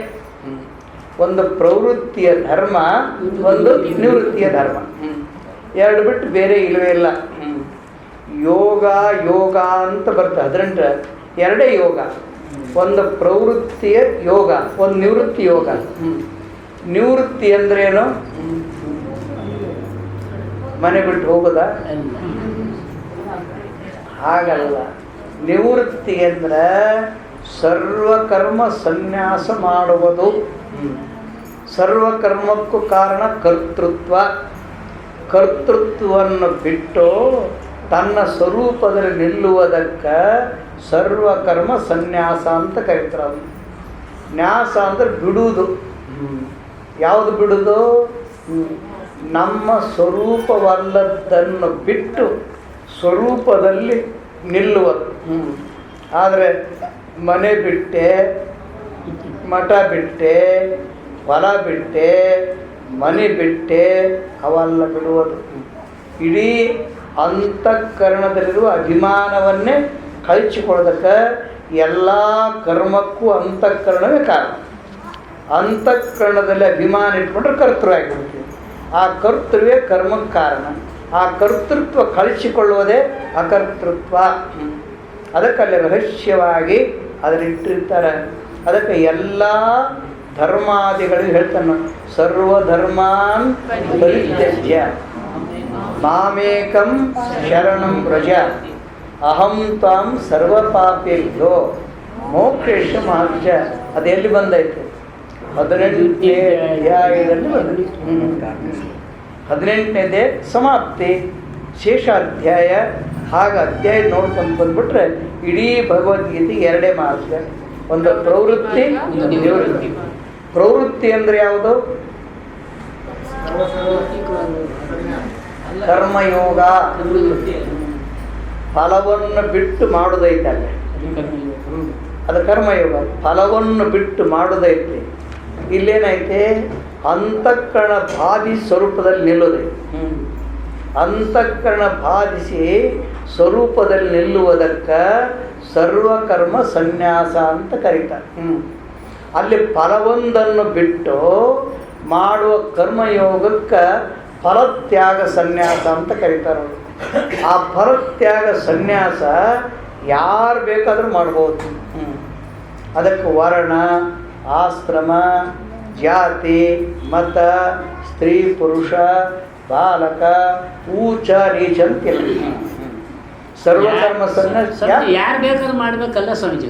ಒಂದು ಪ್ರವೃತ್ತಿಯ ಧರ್ಮ, ಒಂದು ನಿವೃತ್ತಿಯ ಧರ್ಮ. 2 ಬಿಟ್ಟು ಬೇರೆ ಇಲ್ಲವೇ ಇಲ್ಲ. ಯೋಗ ಯೋಗ ಅಂತ ಬರ್ತದೆ 18. 2 ಯೋಗ. ಒಂದು ಪ್ರವೃತ್ತಿಯ ಯೋಗ, ಒಂದು ನಿವೃತ್ತಿ ಯೋಗ. ನಿವೃತ್ತಿ ಅಂದ್ರೇನು? ಮನೆ ಬಿಟ್ಟು ಹೋಗೋದ? ಹಾಗಲ್ಲ. ನಿವೃತ್ತಿ ಅಂದ್ರೆ ಸರ್ವಕರ್ಮ ಸನ್ಯಾಸ ಮಾಡುವುದು. ಸರ್ವಕರ್ಮಕ್ಕೂ ಕಾರಣ ಕರ್ತೃತ್ವ. ಕರ್ತೃತ್ವವನ್ನು ಬಿಟ್ಟು ತನ್ನ ಸ್ವರೂಪದಲ್ಲಿ ನಿಲ್ಲುವುದಕ್ಕೆ ಸರ್ವಕರ್ಮ ಸನ್ಯಾಸ ಅಂತ ಕರೀತಾರೆ. ನ್ಯಾಸ ಅಂದ್ರೆ ಬಿಡುವುದು. ಯಾವುದು ಬಿಡುವುದು? ನಮ್ಮ ಸ್ವರೂಪವಲ್ಲದನ್ನು ಬಿಟ್ಟು ಸ್ವರೂಪದಲ್ಲಿ ನಿಲ್ಲುವುದು. ಆದರೆ ಮನೆ ಬಿಟ್ಟೆ, ಮಠ ಬಿಟ್ಟೆ, ಹೊಲ ಬಿಟ್ಟೆ, ಮನೆ ಬಿಟ್ಟೆ ಅವೆಲ್ಲ ಬಿಡುವುದು. ಇಡೀ ಅಂತಃಕರಣದಲ್ಲಿರುವ ಅಭಿಮಾನವನ್ನೇ ಕಳಚಿಕೊಳ್ಳೋದಕ್ಕೆ ಎಲ್ಲ ಕರ್ಮಕ್ಕೂ ಅಂತಃಕರಣವೇ ಕಾರಣ. ಅಂತಃಕರಣದಲ್ಲಿ ಅಭಿಮಾನ ಇಟ್ಕೊಂಡ್ರೆ ಕರ್ತೃ ಆಗಿಬಿಡ್ತೀವಿ. ಆ ಕರ್ತೃವೇ ಕರ್ಮಕ್ಕೆ ಕಾರಣ. ಆ ಕರ್ತೃತ್ವ ಕಳಿಸಿಕೊಳ್ಳುವುದೇ ಅಕರ್ತೃತ್ವ. ಅದಕ್ಕೆ ಅಲ್ಲಿ ರಹಸ್ಯವಾಗಿ ಅದನ್ನಿಟ್ಟಿರ್ತಾರೆ. ಅದಕ್ಕೆ ಎಲ್ಲ ಧರ್ಮಾದಿಗಳು ಹೇಳ್ತಾನೆ, ಸರ್ವಧರ್ಮಾನ್ ಪರಿತ್ಯಜ್ಯ ಮಾಮೇಕಂ ಶರಣಂ ವ್ರಜ ಅಹಂ ತ್ವಾಂ ಸರ್ವಪಾಪೇಭ್ಯೋ ಮೋಕ್ಷೇಶ ಮಾರ್ಜ. ಅದೆಲ್ಲಿ ಬಂದೈತೆ? 18ನೇ ಅಧ್ಯಾಯದಲ್ಲಿ ಬಂದೈತೆ. 18ನೇದೇ ಸಮಾಪ್ತಿ, ಶೇಷಾಧ್ಯಾಯ. ಹಾಗೆ ಅಧ್ಯಾಯ ನೋಡ್ಕೊಂಡು ಬಂದ್ಬಿಟ್ರೆ ಇಡೀ ಭಗವದ್ಗೀತೆ 2 ಮಾರ್ಗ. ಒಂದು ಪ್ರವೃತ್ತಿ, ನಿವೃತ್ತಿ. ಪ್ರವೃತ್ತಿ ಅಂದರೆ ಯಾವುದು? ಕರ್ಮಯೋಗ. ಫಲವನ್ನು ಬಿಟ್ಟು ಮಾಡುವುದೈತಲ್ಲ, ಅದು ಕರ್ಮಯೋಗ. ಫಲವನ್ನು ಬಿಟ್ಟು ಮಾಡುವುದೈತೆ. ಇಲ್ಲೇನೈತೆ? ಅಂತಃಕರಣ ಬಾಧಿ ಸ್ವರೂಪದಲ್ಲಿ ನಿಲ್ಲುವುದೈತೆ. ಅಂತಃಕರಣ ಬಾಧಿಸಿ ಸ್ವರೂಪದಲ್ಲಿ ನಿಲ್ಲುವುದಕ್ಕೆ ಸರ್ವಕರ್ಮ ಸನ್ಯಾಸ ಅಂತ ಕರೀತಾರೆ. ಅಲ್ಲಿ ಫಲವೊಂದನ್ನು ಬಿಟ್ಟು ಮಾಡುವ ಕರ್ಮಯೋಗಕ್ಕೆ ಫಲತ್ಯಾಗ ಸನ್ಯಾಸ ಅಂತ ಕರೀತಾರೆ. ಆ ಫಲತ್ಯಾಗ ಸನ್ಯಾಸ ಯಾರು ಬೇಕಾದರೂ ಮಾಡ್ಬೋದು. ಅದಕ್ಕೆ ವರ್ಣ, ಆಶ್ರಮ, ಜಾತಿ, ಮತ, ಸ್ತ್ರೀ, ಪುರುಷ, ಬಾಲಕ, ಊಚ ನೀಚ ಅಂತಿಲ್ಲ. ಸರ್ವಕರ್ಮ ಸನ್ಯಾಸ ಯಾರು ಬೇಕಾದ್ರೂ ಮಾಡ್ಬೇಕಲ್ಲ ಸ್ವಾಮೀಜಿ.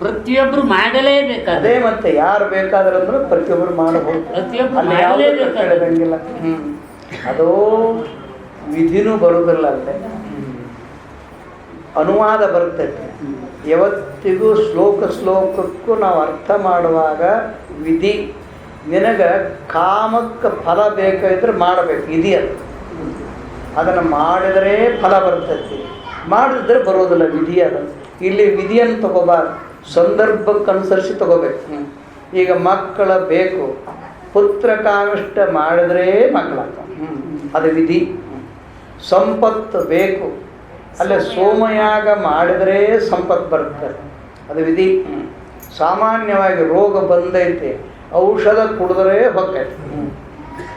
ಪ್ರತಿಯೊಬ್ರು ಮಾಡಲೇಬೇಕು. ಅದೇ ಮತ್ತೆ ಯಾರು ಬೇಕಾದ್ರೆ ಅಂದ್ರೆ ಪ್ರತಿಯೊಬ್ಬರು ಮಾಡಬಹುದು. ಅಲ್ಲಿ ಯಾವುದೇ ಹೇಳಂಗಿಲ್ಲ. ಅದು ವಿಧಿನೂ ಬರುವುದಿಲ್ಲ. ಅಲ್ಲೇ ಅನುವಾದ ಬರ್ತೈತೆ. ಯಾವತ್ತಿಗೂ ಶ್ಲೋಕಕ್ಕೂ ನಾವು ಅರ್ಥ ಮಾಡುವಾಗ ವಿಧಿ. ನಿನಗೆ ಕಾಮಕ್ಕೆ ಫಲ ಬೇಕಾದ್ರೆ ಮಾಡಬೇಕು, ಇದೆಯಲ್ಲ. ಅದನ್ನು ಮಾಡಿದರೆ ಫಲ ಬರ್ತೈತಿ, ಮಾಡಿದ್ರೆ ಬರೋದಿಲ್ಲ. ವಿಧಿ ಅದು. ಇಲ್ಲಿ ವಿಧಿಯನ್ನು ತಗೋಬಾರ್ದು, ಸಂದರ್ಭಕ್ಕೆ ಅನುಸರಿಸಿ ತಗೋಬೇಕು. ಈಗ ಮಕ್ಕಳ ಬೇಕು, ಪುತ್ರ ಕಾಮಿಷ್ಟ ಮಾಡಿದ್ರೆ ಮಕ್ಕಳಾಗ್ತವೆ, ಅದು ವಿಧಿ. ಸಂಪತ್ತು ಬೇಕು, ಅಲ್ಲೇ ಸೋಮಯಾಗ ಮಾಡಿದರೆ ಸಂಪತ್ತು ಬರುತ್ತೆ, ಅದು ವಿಧಿ. ಸಾಮಾನ್ಯವಾಗಿ ರೋಗ ಬಂದೈತೆ, ಔಷಧ ಕುಡಿದ್ರೆ ಹೊಕ್ಕೈತೆ,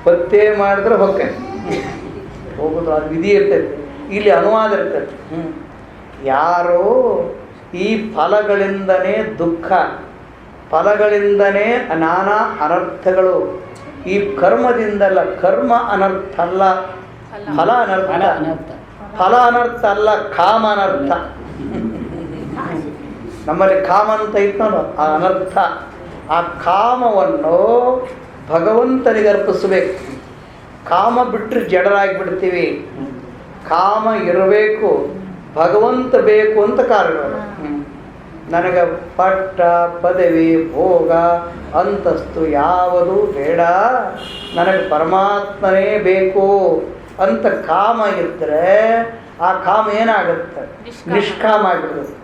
ಪತ್ತೆ ಮಾಡಿದ್ರೆ ಹೊಕ್ಕೈತೆ, ಹೋಗೋದು. ಅದು ವಿಧಿ ಇರ್ತೈತೆ. ಇಲ್ಲಿ ಅನುವಾದ ಇರ್ತೈತೆ. ಯಾರೋ ಈ ಫಲಗಳಿಂದನೇ ದುಃಖ, ಫಲಗಳಿಂದನೇ ನಾನಾ ಅನರ್ಥಗಳು. ಈ ಕರ್ಮದಿಂದಲ್ಲ, ಕರ್ಮ ಅನರ್ಥ ಅಲ್ಲ, ಫಲ ಅನರ್ಥ. ಫಲ ಅನರ್ಥ ಅಲ್ಲ, ಕಾಮ ಅನರ್ಥ. ನಮ್ಮಲ್ಲಿ ಕಾಮ ಅಂತ ಇತ್ತು, ಆ ಅನರ್ಥ. ಆ ಕಾಮವನ್ನು ಭಗವಂತನಿಗೆ ಅರ್ಪಿಸಬೇಕು. ಕಾಮ ಬಿಟ್ಟರೆ ಜಡರಾಗಿಬಿಡ್ತೀವಿ. ಕಾಮ ಇರಬೇಕು, ಭಗವಂತ ಬೇಕು ಅಂತ ಕಾರಣ. ನನಗೆ ಪಟ್ಟ, ಪದವಿ, ಭೋಗ, ಅಂತಸ್ತು ಯಾವುದೂ ಬೇಡ, ನನಗೆ ಪರಮಾತ್ಮನೇ ಬೇಕು ಅಂತ ಕಾಮ ಇದ್ದರೆ ಆ ಕಾಮ ಏನಾಗುತ್ತೆ? ನಿಷ್ಕಾಮ ಆಗಿಬಿಡುತ್ತೆ.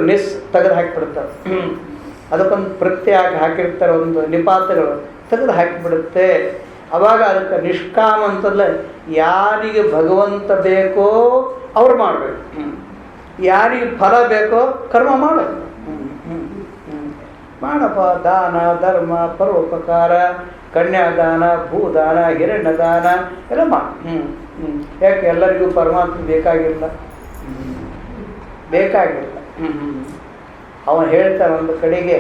ನಿಸ್ ತೆಗೆದು ಹಾಕಿಬಿಡ್ತಾರೆ. ಅದಕ್ಕೊಂದು ಪ್ರತ್ಯಯ ಹಾಕಿರ್ತಾರೆ, ಒಂದು ನಿಪಾತಗಳು ತೆಗೆದು ಹಾಕಿಬಿಡುತ್ತೆ. ಅವಾಗ ಅದಕ್ಕೆ ನಿಷ್ಕಾಮ ಅಂತಂದ್ರೆ ಯಾರಿಗೆ ಭಗವಂತ ಬೇಕೋ ಅವ್ರು ಮಾಡಬೇಕು, ಯಾರಿಗೆ ಫಲ ಬೇಕೋ ಕರ್ಮ ಮಾಡೋದು. ಮಾಡಪ್ಪ, ದಾನ, ಧರ್ಮ, ಪರೋಪಕಾರ, ಕನ್ಯಾದಾನ, ಭೂದಾನ, ಹಿರಣ್ಯದಾನ ಎಲ್ಲ ಮಾಡಿ. ಯಾಕೆ? ಎಲ್ಲರಿಗೂ ಪರಮಾತ್ಮ ಬೇಕಾಗಿಲ್ಲ. ಅವನು ಹೇಳ್ತಾನೆ ಒಂದು ಕಡೆಗೆ,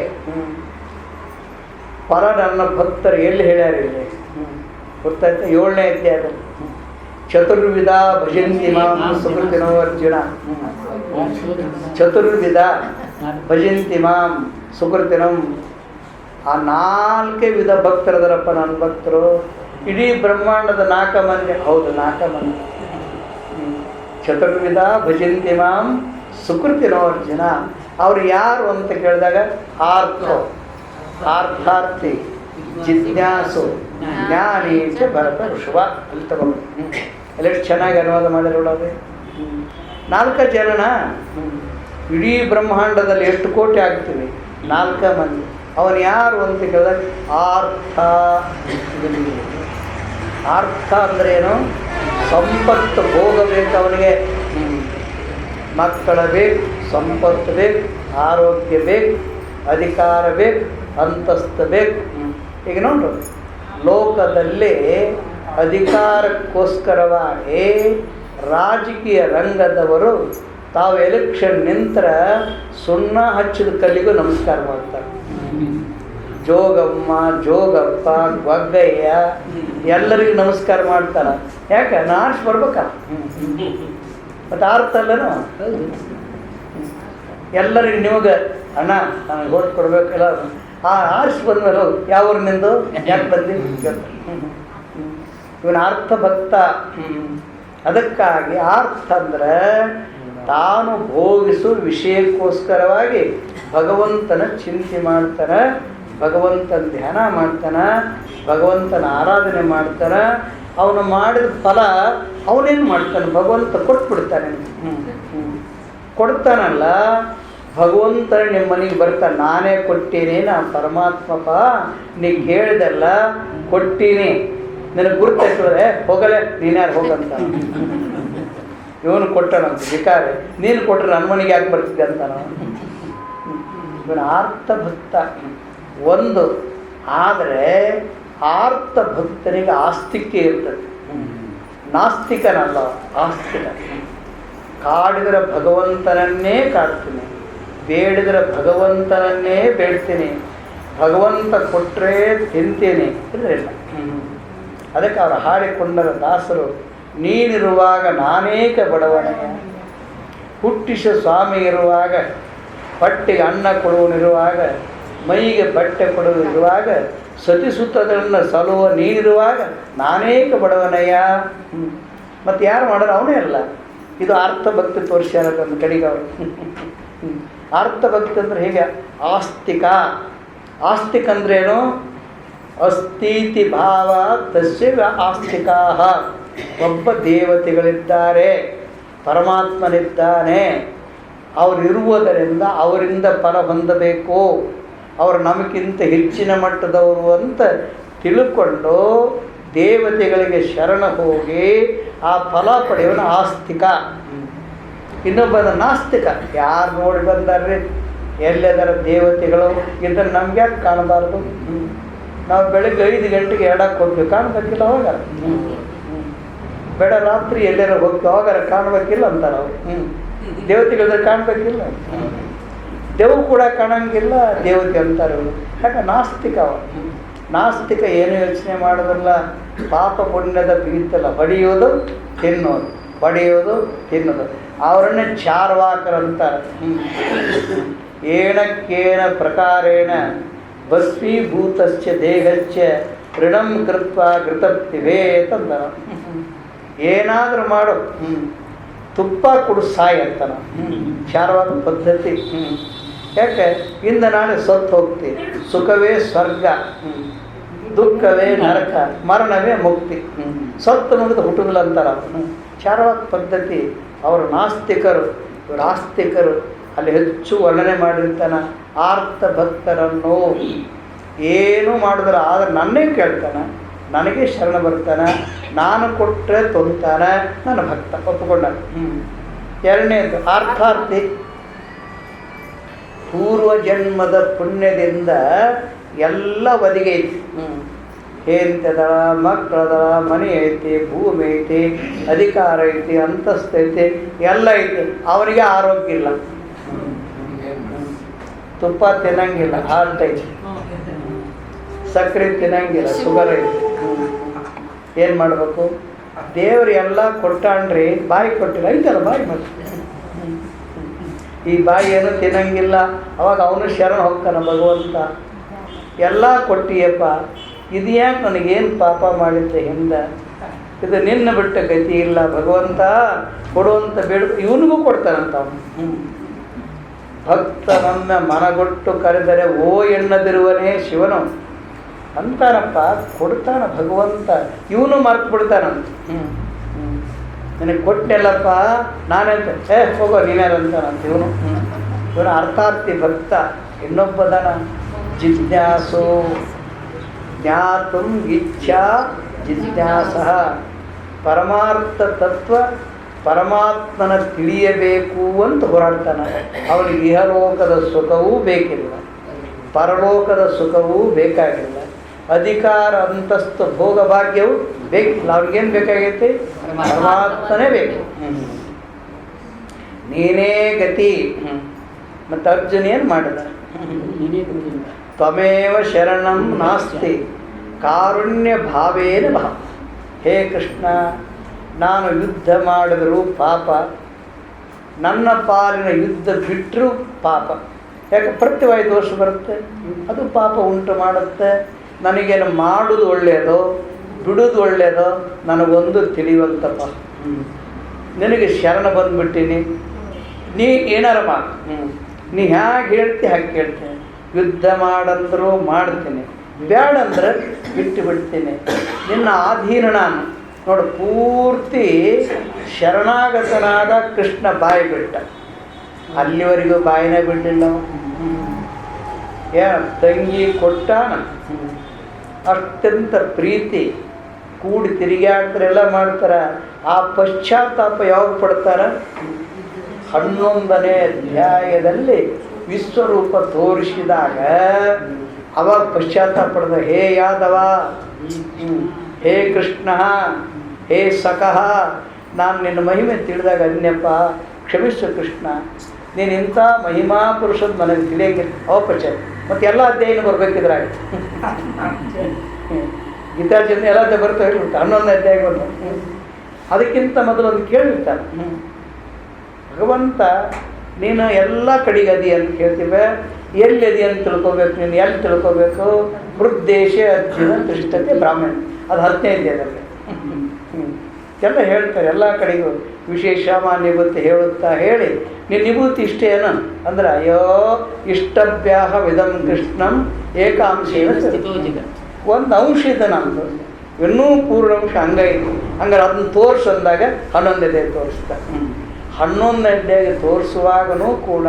ಪರ ನನ್ನ ಭಕ್ತರು ಎಲ್ಲಿ ಹೇಳ್ಯಾರ ಇಲ್ಲಿ ಗೊತ್ತಾಯ್ತು? 7ನೇ ಅಧ್ಯಾಯದಲ್ಲಿ ಚತುರ್ವಿಧ ಭಜಂತಿ ಮಾಂ ಸುಕೃತಿನೋ ಅರ್ಜುನ. ಚತುರ್ವಿಧ ಭಜಂತಿ ಮಾಂ ಸುಕೃತಿನಂ. ಆ 4 ವಿಧ ಭಕ್ತರದರಪ್ಪ ನನ್ನ ಭಕ್ತರು. ಇಡೀ ಬ್ರಹ್ಮಾಂಡದ 4 ಮಂದಿ. ಹೌದು, 4 ಮಂದಿ. ಚತುರ್ವಿಧ ಭಜಂತಿ ಮಾಂ ಸುಕೃತಿನೋ ಅರ್ಜುನ. ಅವ್ರು ಯಾರು ಅಂತ ಕೇಳಿದಾಗ ಅರ್ಥಾರ್ಥಿ, ಜಿಜ್ಞಾಸು, ಜ್ಞಾನಿ, ಭರತ, ಋಷಭ ಅಲ್ಲಿ ತಗೊಂಡು ಎಲ್ಲೆಷ್ಟು ಚೆನ್ನಾಗಿ ಅನುವಾದ ಮಾಡಿರೋದು. 4 ಜನನ ಇಡೀ ಬ್ರಹ್ಮಾಂಡದಲ್ಲಿ ಎಷ್ಟು ಕೋಟಿ ಆಗ್ತೀವಿ? 4 ಮಂದಿ. ಅವನು ಯಾರು ಅಂತ ಕೇಳಿದಾಗ ಅರ್ಥ ಅಂದ್ರೆ ಏನು? ಸಂಪತ್ತು ಭೋಗ ಬೇಕು ಅವನಿಗೆ. ಮಕ್ಕಳ ಬೇಕು, ಸಂಪತ್ತು ಬೇಕು, ಆರೋಗ್ಯ ಬೇಕು, ಅಧಿಕಾರ ಬೇಕು, ಅಂತಸ್ತು ಬೇಕು. ಈಗ ನೋಡ್ರು, ಲೋಕದಲ್ಲಿ ಅಧಿಕಾರಕ್ಕೋಸ್ಕರವಾಗಿ ರಾಜಕೀಯ ರಂಗದವರು ತಾವು ಎಲೆಕ್ಷನ್ ನಿಂತರ ಸುಣ್ಣ ಹಚ್ಚಿದ ಕಲ್ಲಿಗೂ ನಮಸ್ಕಾರ ಮಾಡ್ತಾರೆ. ಜೋಗಮ್ಮ, ಜೋಗಪ್ಪ, ಗೊಗ್ಗಯ್ಯ ಎಲ್ಲರಿಗೂ ನಮಸ್ಕಾರ ಮಾಡ್ತಾರ. ಯಾಕೆ? ನಾರ್ಸ್ ಬರ್ಬೇಕಲ್ಲ, ಮತ್ತು ಅರ್ಥಲ್ಲನೋ. ಎಲ್ಲರಿಗೂ ನಿಮಗೆ ಅಣ್ಣ ನನಗೆ ಓಟ್ ಕೊಡ್ಬೇಕಲ್ಲ, ಆರಿಸಿ ಬಂದ್ಮೇಲೆ ಯಾವ ಊರಿನಿಂದು ಯಾಕೆ ಬಂದು ಇವನ ಅರ್ಥ ಭಕ್ತ. ಅದಕ್ಕಾಗಿ ಅರ್ಥ ಅಂದ್ರೆ ತಾನು ಭೋಗಿಸುವ ವಿಷಯಕ್ಕೋಸ್ಕರವಾಗಿ ಭಗವಂತನ ಚಿಂತೆ ಮಾಡ್ತಾನೆ, ಭಗವಂತನ ಧ್ಯಾನ ಮಾಡ್ತಾನೆ, ಭಗವಂತನ ಆರಾಧನೆ ಮಾಡ್ತಾನೆ. ಅವನು ಮಾಡಿದ ಫಲ ಅವನೇನು ಮಾಡ್ತಾನೆ? ಭಗವಂತ ಕೊಟ್ಬಿಡ್ತಾನೆ. ಕೊಡ್ತಾನಲ್ಲ ಭಗವಂತನ ನಿಮ್ಮ ಮನೆಗೆ ಬರ್ತಾನೆ. ನಾನೇ ಕೊಟ್ಟೀನಿ, ನಾ ಪರಮಾತ್ಮಪ್ಪ, ನೀ ಕೇಳಿದೆಲ್ಲ ಕೊಟ್ಟೀನಿ, ನಿನಗೆ ಗುರುತಿಸಿದ್ರೆ ಹೋಗಲೇ ನೀನ್ಯಾರು ಹೋಗಂತ. ಇವನು ಕೊಟ್ಟನಂತ ವಿಕಾರಿ, ನೀನು ಕೊಟ್ಟರೆ ನನ್ನ ಮನೆಗೆ ಯಾಕೆ ಬರ್ತಿದ್ದೆ ಅಂತ. ಇವನು ಆರ್ಥ ಭಕ್ತ ಒಂದು. ಆದರೆ ಆರ್ಥ ಭಕ್ತನಿಗೆ ಆಸ್ತಿಕೆ ಇರ್ತದೆ, ನಾಸ್ತಿಕನಲ್ಲ, ಆಸ್ತಿಕ. ಕಾಡಿದರೆ ಭಗವಂತನನ್ನೇ ಕಾಡ್ತೀನಿ, ಬೇಡಿದರೆ ಭಗವಂತನನ್ನೇ ಬೇಡ್ತೀನಿ, ಭಗವಂತ ಕೊಟ್ಟರೆ ತಿಂತೀನಿ ಇರಲಿಲ್ಲ. ಅದಕ್ಕೆ ಅವರು ಹಾಡಿಕೊಂಡರ ದಾಸರು, ನೀನಿರುವಾಗ ನಾನೇಕ ಬಡವನೆಯ, ಹುಟ್ಟಿಸ ಸ್ವಾಮಿ ಇರುವಾಗ, ಪಟ್ಟಿಗೆ ಅನ್ನ ಕೊಡುವನಿರುವಾಗ, ಮೈಗೆ ಬಟ್ಟೆ ಕೊಡುವನಿರುವಾಗ, ಸತಿಸುತ್ತದನ್ನು ಸಲುವ ನೀನಿರುವಾಗ ನಾನೇಕ ಬಡವನಯ್ಯ. ಮತ್ತು ಯಾರು ಮಾಡೋರು? ಅವನೇ ಅಲ್ಲ. ಇದು ಅರ್ಥಭಕ್ತಿ ತೋರಿಸ್ಯಾರ ಒಂದು ಕಡೆಗೆ ಅವರು. ಅರ್ಥಭಕ್ತಿ ಅಂದ್ರೆ ಹೇಗೆ? ಆಸ್ತಿಕ. ಆಸ್ತಿಕ ಅಂದ್ರೇನು? ಅಸ್ತೀತಿ ಭಾವ ತಸ್ಯ ಆಸ್ತಿಕಾ. ಒಬ್ಬ ದೇವತೆಗಳಿದ್ದಾರೆ, ಪರಮಾತ್ಮನಿದ್ದಾನೆ, ಅವರಿರುವುದರಿಂದ ಅವರಿಂದ ಫಲ ಹೊಂದಬೇಕು, ಅವರು ನಮಗಿಂತ ಹೆಚ್ಚಿನ ಮಟ್ಟದವರು ಅಂತ ತಿಳ್ಕೊಂಡು ದೇವತೆಗಳಿಗೆ ಶರಣ ಹೋಗಿ ಆ ಫಲ ಪಡೆಯೋಣ ಆಸ್ತಿಕ. ಇನ್ನೊಬ್ಬನ ನಾಸ್ತಿಕ. ಯಾರು ನೋಡಿ ಬಂದಾರ್ರಿ, ಎಲ್ಲೆದರ ದೇವತೆಗಳು, ಇದನ್ನು ನಮ್ಗೆ ಯಾಕೆ ಕಾಣಬಾರ್ದು? ನಾವು ಬೆಳಗ್ಗೆ 5 ಗಂಟೆಗೆ ಎಡಕ್ಕೆ ಹೋಗ್ತೀವಿ, ಕಾಣಬೇಕಿಲ್ಲ ಹೋಗಾರ. ಬೇಡ ರಾತ್ರಿ ಎಲ್ಲಾರ ಹೋಗ್ತೀವಿ, ಹೋಗಾರ ಕಾಣಬೇಕಿಲ್ಲ ಅಂತಾರೆ ಅವರು. ದೇವತೆಗಳಿದ್ರೆ ಕಾಣಬೇಕಿಲ್ಲ, ದೇವ್ ಕೂಡ ಕಾಣಂಗಿಲ್ಲ, ದೇವತೆ ಅಂತಾರೆ ಅವರು. ಯಾಕೆ? ನಾಸ್ತಿಕ. ನಾಸ್ತಿಕ ಏನು ಯೋಚನೆ ಮಾಡೋದಿಲ್ಲ, ಪಾಪ ಪುಣ್ಯದ ಬಿಗಿತಲ್ಲ, ಹೊಡೆಯೋದು ತಿನ್ನೋದು, ಹೊಡೆಯೋದು ತಿನ್ನೋದು. ಅವರನ್ನೇ ಚಾರ್ವಾಕರಂತಾರೆ. ಏನಕ್ಕೇನ ಪ್ರಕಾರೇಣ ಭಸ್ಮೀಭೂತಶ್ಚ ದೇಹಶ್ಚ ಋಣಂ ಕೃತ್ವ ಕೃತಪ್ತಿವೇ ಅಂತಂದ. ಏನಾದರೂ ಮಾಡು, ತುಪ್ಪ ಕುಡು ಸಾಯಿ ಅಂತಾನ. ಚಾರ್ವಾಕ ಪದ್ಧತಿ. ಯಾಕೆ? ಇಂದ ನಾಳೆ ಸತ್ತು ಹೋಗ್ತೀನಿ, ಸುಖವೇ ಸ್ವರ್ಗ, ದುಃಖವೇ ನರಕ, ಮರಣವೇ ಮುಕ್ತಿ, ಸತ್ತು ನುಡಿದು ಹುಟ್ಟುದಿಲ್ಲ ಅಂತಾರ. ಚಾರ್ವಾಕ ಪದ್ಧತಿ. ಅವರು ನಾಸ್ತಿಕರು, ಇವರು ಆಸ್ತಿಕರು. ಅಲ್ಲಿ ಹೆಚ್ಚು ವರ್ಣನೆ ಮಾಡಿರ್ತಾನೆ. ಆರ್ಥ ಭಕ್ತರನ್ನು ಏನು ಮಾಡಿದ್ರೆ ಆದ್ರೆ ನನ್ನೇ ಕೇಳ್ತಾನೆ, ನನಗೆ ಶರಣ ಬರ್ತಾನೆ, ನಾನು ಕೊಟ್ಟರೆ ತೊಂತಾನೆ, ನನ್ನ ಭಕ್ತ ಒಪ್ಪಿಕೊಂಡ. ಎರಡನೇದು ಅರ್ಥಾರ್ಥಿ. ಪೂರ್ವ ಜನ್ಮದ ಪುಣ್ಯದಿಂದ ಎಲ್ಲ ಒದಗೈತಿ. ಹೆಂಡತಿದಳ, ಮಕ್ಕಳದಳ, ಮನೆ ಐತಿ, ಭೂಮಿ ಐತಿ, ಅಧಿಕಾರ ಐತಿ, ಅಂತಸ್ತು ಐತಿ, ಎಲ್ಲ ಐತಿ. ಅವನಿಗೆ ಆರೋಗ್ಯ ಇಲ್ಲ, ತುಪ್ಪ ತಿನ್ನಂಗಿಲ್ಲ, ಹಾರ್ಟ್ ಐತಿ, ಸಕ್ಕರೆ ತಿನ್ನಂಗಿಲ್ಲ, ಶುಗರ್ ಐತಿ. ಏನು ಮಾಡಬೇಕು? ದೇವ್ರು ಎಲ್ಲ ಕೊಟ್ಟಾನ್ರಿ, ಬಾಯಿ ಕೊಟ್ಟಿಲ್ಲ, ಐತಲ್ಲ ಬಾಯಿ. ಮತ್ತೆ ಈ ಬಾಯಿ ಏನು ತಿನ್ನಂಗಿಲ್ಲ, ಅವಾಗ ಅವನು ಶರಣ ಹೋಗ್ತಾನ ಭಗವಂತ. ಎಲ್ಲ ಕೊಟ್ಟಿಯಪ್ಪ, ಇದು ಯಾಕೆ ನನಗೇನು ಪಾಪ ಮಾಡಿದ್ದೆ ಹಿಂದೆ, ಇದು ನಿನ್ನ ಬಿಟ್ಟ ಗತಿ ಇಲ್ಲ ಭಗವಂತ, ಕೊಡುವಂತ ಬೇಡ. ಇವನಿಗೂ ಕೊಡ್ತಾನಂತ ಅವನು. ಭಕ್ತನನ್ನ ಮನಗೊಟ್ಟು ಕರೆದರೆ ಓ ಎನ್ನದಿರುವನೇ ಶಿವನು ಅಂತಾನಪ್ಪ. ಕೊಡ್ತಾನ ಭಗವಂತ. ಇವನು ಮರ್ತು ಬಿಡ್ತಾನಂತ. ನನಗೆ ಕೊಟ್ಟೆಲ್ಲಪ್ಪ ನಾನೆಂತ, ಹೋಗೋ ನೀನ್ಯಾರಂತಾನಂತ ಇವನು. ಇವನು ಅರ್ಥಾರ್ಥಿ ಭಕ್ತ. ಇನ್ನೊಬ್ಬದನ ಜಿಜ್ಞಾಸು, ಜ್ಞಾತು ಇಚ್ಛಾ ಜಿಜ್ಞಾಸ. ಪರಮಾರ್ಥ ತತ್ವ ಪರಮಾತ್ಮನ ತಿಳಿಯಬೇಕು ಅಂತ ಹೋರಾಡ್ತಾನೆ. ಅವನಿಗೆ ಇಹಲೋಕದ ಸುಖವೂ ಬೇಕಿಲ್ಲ, ಪರಲೋಕದ ಸುಖವೂ ಬೇಕಾಗಿಲ್ಲ, ಅಧಿಕಾರ ಅಂತಸ್ತು ಭೋಗ ಭಾಗ್ಯವು ಬೇಕಿಲ್ಲ. ಅವ್ರಿಗೇನು ಬೇಕಾಗೈತಿ? ಪರಮಾತ್ಮನೇ ಬೇಕು. ನೀನೇ ಗತಿ. ಮತ್ತು ಅರ್ಜುನ ಏನು ಮಾಡಿದ? ತ್ವಮೇವ ಶರಣಂ ನಾಸ್ತಿ ಕಾರುಣ್ಯ ಭಾವೇನ ಭಾವ. ಹೇ ಕೃಷ್ಣ, ನಾನು ಯುದ್ಧ ಮಾಡಿದರೂ ಪಾಪ, ನನ್ನ ಪಾಲಿನ ಯುದ್ಧ ಬಿಟ್ಟರೂ ಪಾಪ. ಯಾಕೆ? ಪ್ರತ್ಯವಾಯ ದೋಷ ಬರುತ್ತೆ, ಅದು ಪಾಪ ಉಂಟು ಮಾಡುತ್ತೆ. ನನಗೇನು ಮಾಡೋದು ಒಳ್ಳೆಯದೋ ಬಿಡೋದು ಒಳ್ಳೆಯದೋ ನನಗೊಂದು ತಿಳಿಯುವಂತಪ್ಪ. ನಿನಗೆ ಶರಣ ಬಂದುಬಿಟ್ಟಿನಿ, ನೀ ಏನಾರ ಮಾಡು, ನೀ ಹ್ಯಾಗೆ ಹೇಳ್ತಿ ಹಾಗೆ ಕೇಳ್ತೀನಿ. ಯುದ್ಧ ಮಾಡಂದ್ರೂ ಮಾಡ್ತೀನಿ, ಬ್ಯಾಡಂದ್ರೆ ಬಿಟ್ಟು ಬಿಡ್ತೀನಿ. ನಿನ್ನ ಅಧೀನ ನಾನು. ನೋಡು, ಪೂರ್ತಿ ಶರಣಾಗತನಾದ ಕೃಷ್ಣ ಬಾಯಿ ಬಿಟ್ಟ. ಅಲ್ಲಿವರೆಗೂ ಬಾಯಿನೇ ಬಿಡಲಿಲ್ಲ. ತಂಗಿ ಕೊಟ್ಟಾನ, ಅತ್ಯಂತ ಪ್ರೀತಿ, ಕೂಡಿ ತಿರುಗಾಡ್ತಾರೆ, ಎಲ್ಲ ಮಾಡ್ತಾರೆ. ಆ ಪಶ್ಚಾತ್ತಾಪ ಯಾವಾಗ ಪಡ್ತಾರ? 11ನೇ ಅಧ್ಯಾಯದಲ್ಲಿ ವಿಶ್ವರೂಪ ತೋರಿಸಿದಾಗ ಅವಾಗ ಪಶ್ಚಾತ್ತಾಪ ಪಡೆದ. ಹೇ ಯಾದವ, ಹೇ ಕೃಷ್ಣ, ಹೇ ಸಖಃ, ನಾನು ನಿನ್ನ ಮಹಿಮೆ ತಿಳಿದಾಗ ಅನ್ಯಪ್ಪ, ಕ್ಷಮಿಸು ಕೃಷ್ಣ, ನೀನು ಇಂಥ ಮಹಿಮಾ ಪುರುಷದ ನನಗೆ ತಿಳಿಯಂಗಿಲ್ಲ. ಅವಪಚಾರ ಮತ್ತು ಎಲ್ಲ ಅಧ್ಯಾಯನ ಬರ್ಬೇಕಿದ್ರಾಗ ಗೀತಾರ್ಜುನ ಎಲ್ಲ ಬರ್ತಾ ಹೇಳ್ಬಿಡ್ತಾರೆ. 11ನೇ ಅಧ್ಯಾಯ ಬಂದು ಅದಕ್ಕಿಂತ ಮೊದಲು ಒಂದು ಕೇಳಿರ್ತಾನೆ, ಭಗವಂತ ನೀನು ಎಲ್ಲ ಕಡೆಗೆ ಅದಿ ಅಂತ ಕೇಳ್ತೀವಿ, ಎಲ್ಲಿ ಅದಿ ಅಂತ ತಿಳ್ಕೊಬೇಕು, ನೀನು ಎಲ್ಲಿ ತಿಳ್ಕೊಬೇಕು? ವೃದ್ದೇಶ ಅರ್ಜುನ ತಿಷ್ಠತೆ ಬ್ರಾಹ್ಮಣ, ಅದು 15ನೇ ಅಧ್ಯಾಯದಲ್ಲಿ ಎಲ್ಲ ಹೇಳ್ತಾರೆ. ಎಲ್ಲ ಕಡೆಗೂ ವಿಶೇಷ ನಿವೃತ್ತಿ ಹೇಳುತ್ತಾ ಹೇಳಿ, ನೀನು ನಿವೃತ್ತಿ ಇಷ್ಟೇ ಏನು ಅಂದ್ರೆ, ಅಯ್ಯೋ ಇಷ್ಟಭ್ಯಾಹ ವಿಧಂ ಕೃಷ್ಣಂ ಏಕಾಂಶೇನ ಒಂದು ಅಂಶ ಇದೆ ನಮ್ಮದು, ಇನ್ನೂ ಪೂರ್ಣಾಂಶ ಹಂಗೈತಿ. ಹಂಗಾರೆ ಅದನ್ನು ತೋರಿಸು ಅಂದಾಗ 11ನೇ ಅಧ್ಯಾಯ ತೋರಿಸ್ತಾ. 11ನೇ ಅಧ್ಯಾಯ ತೋರಿಸುವಾಗನೂ ಕೂಡ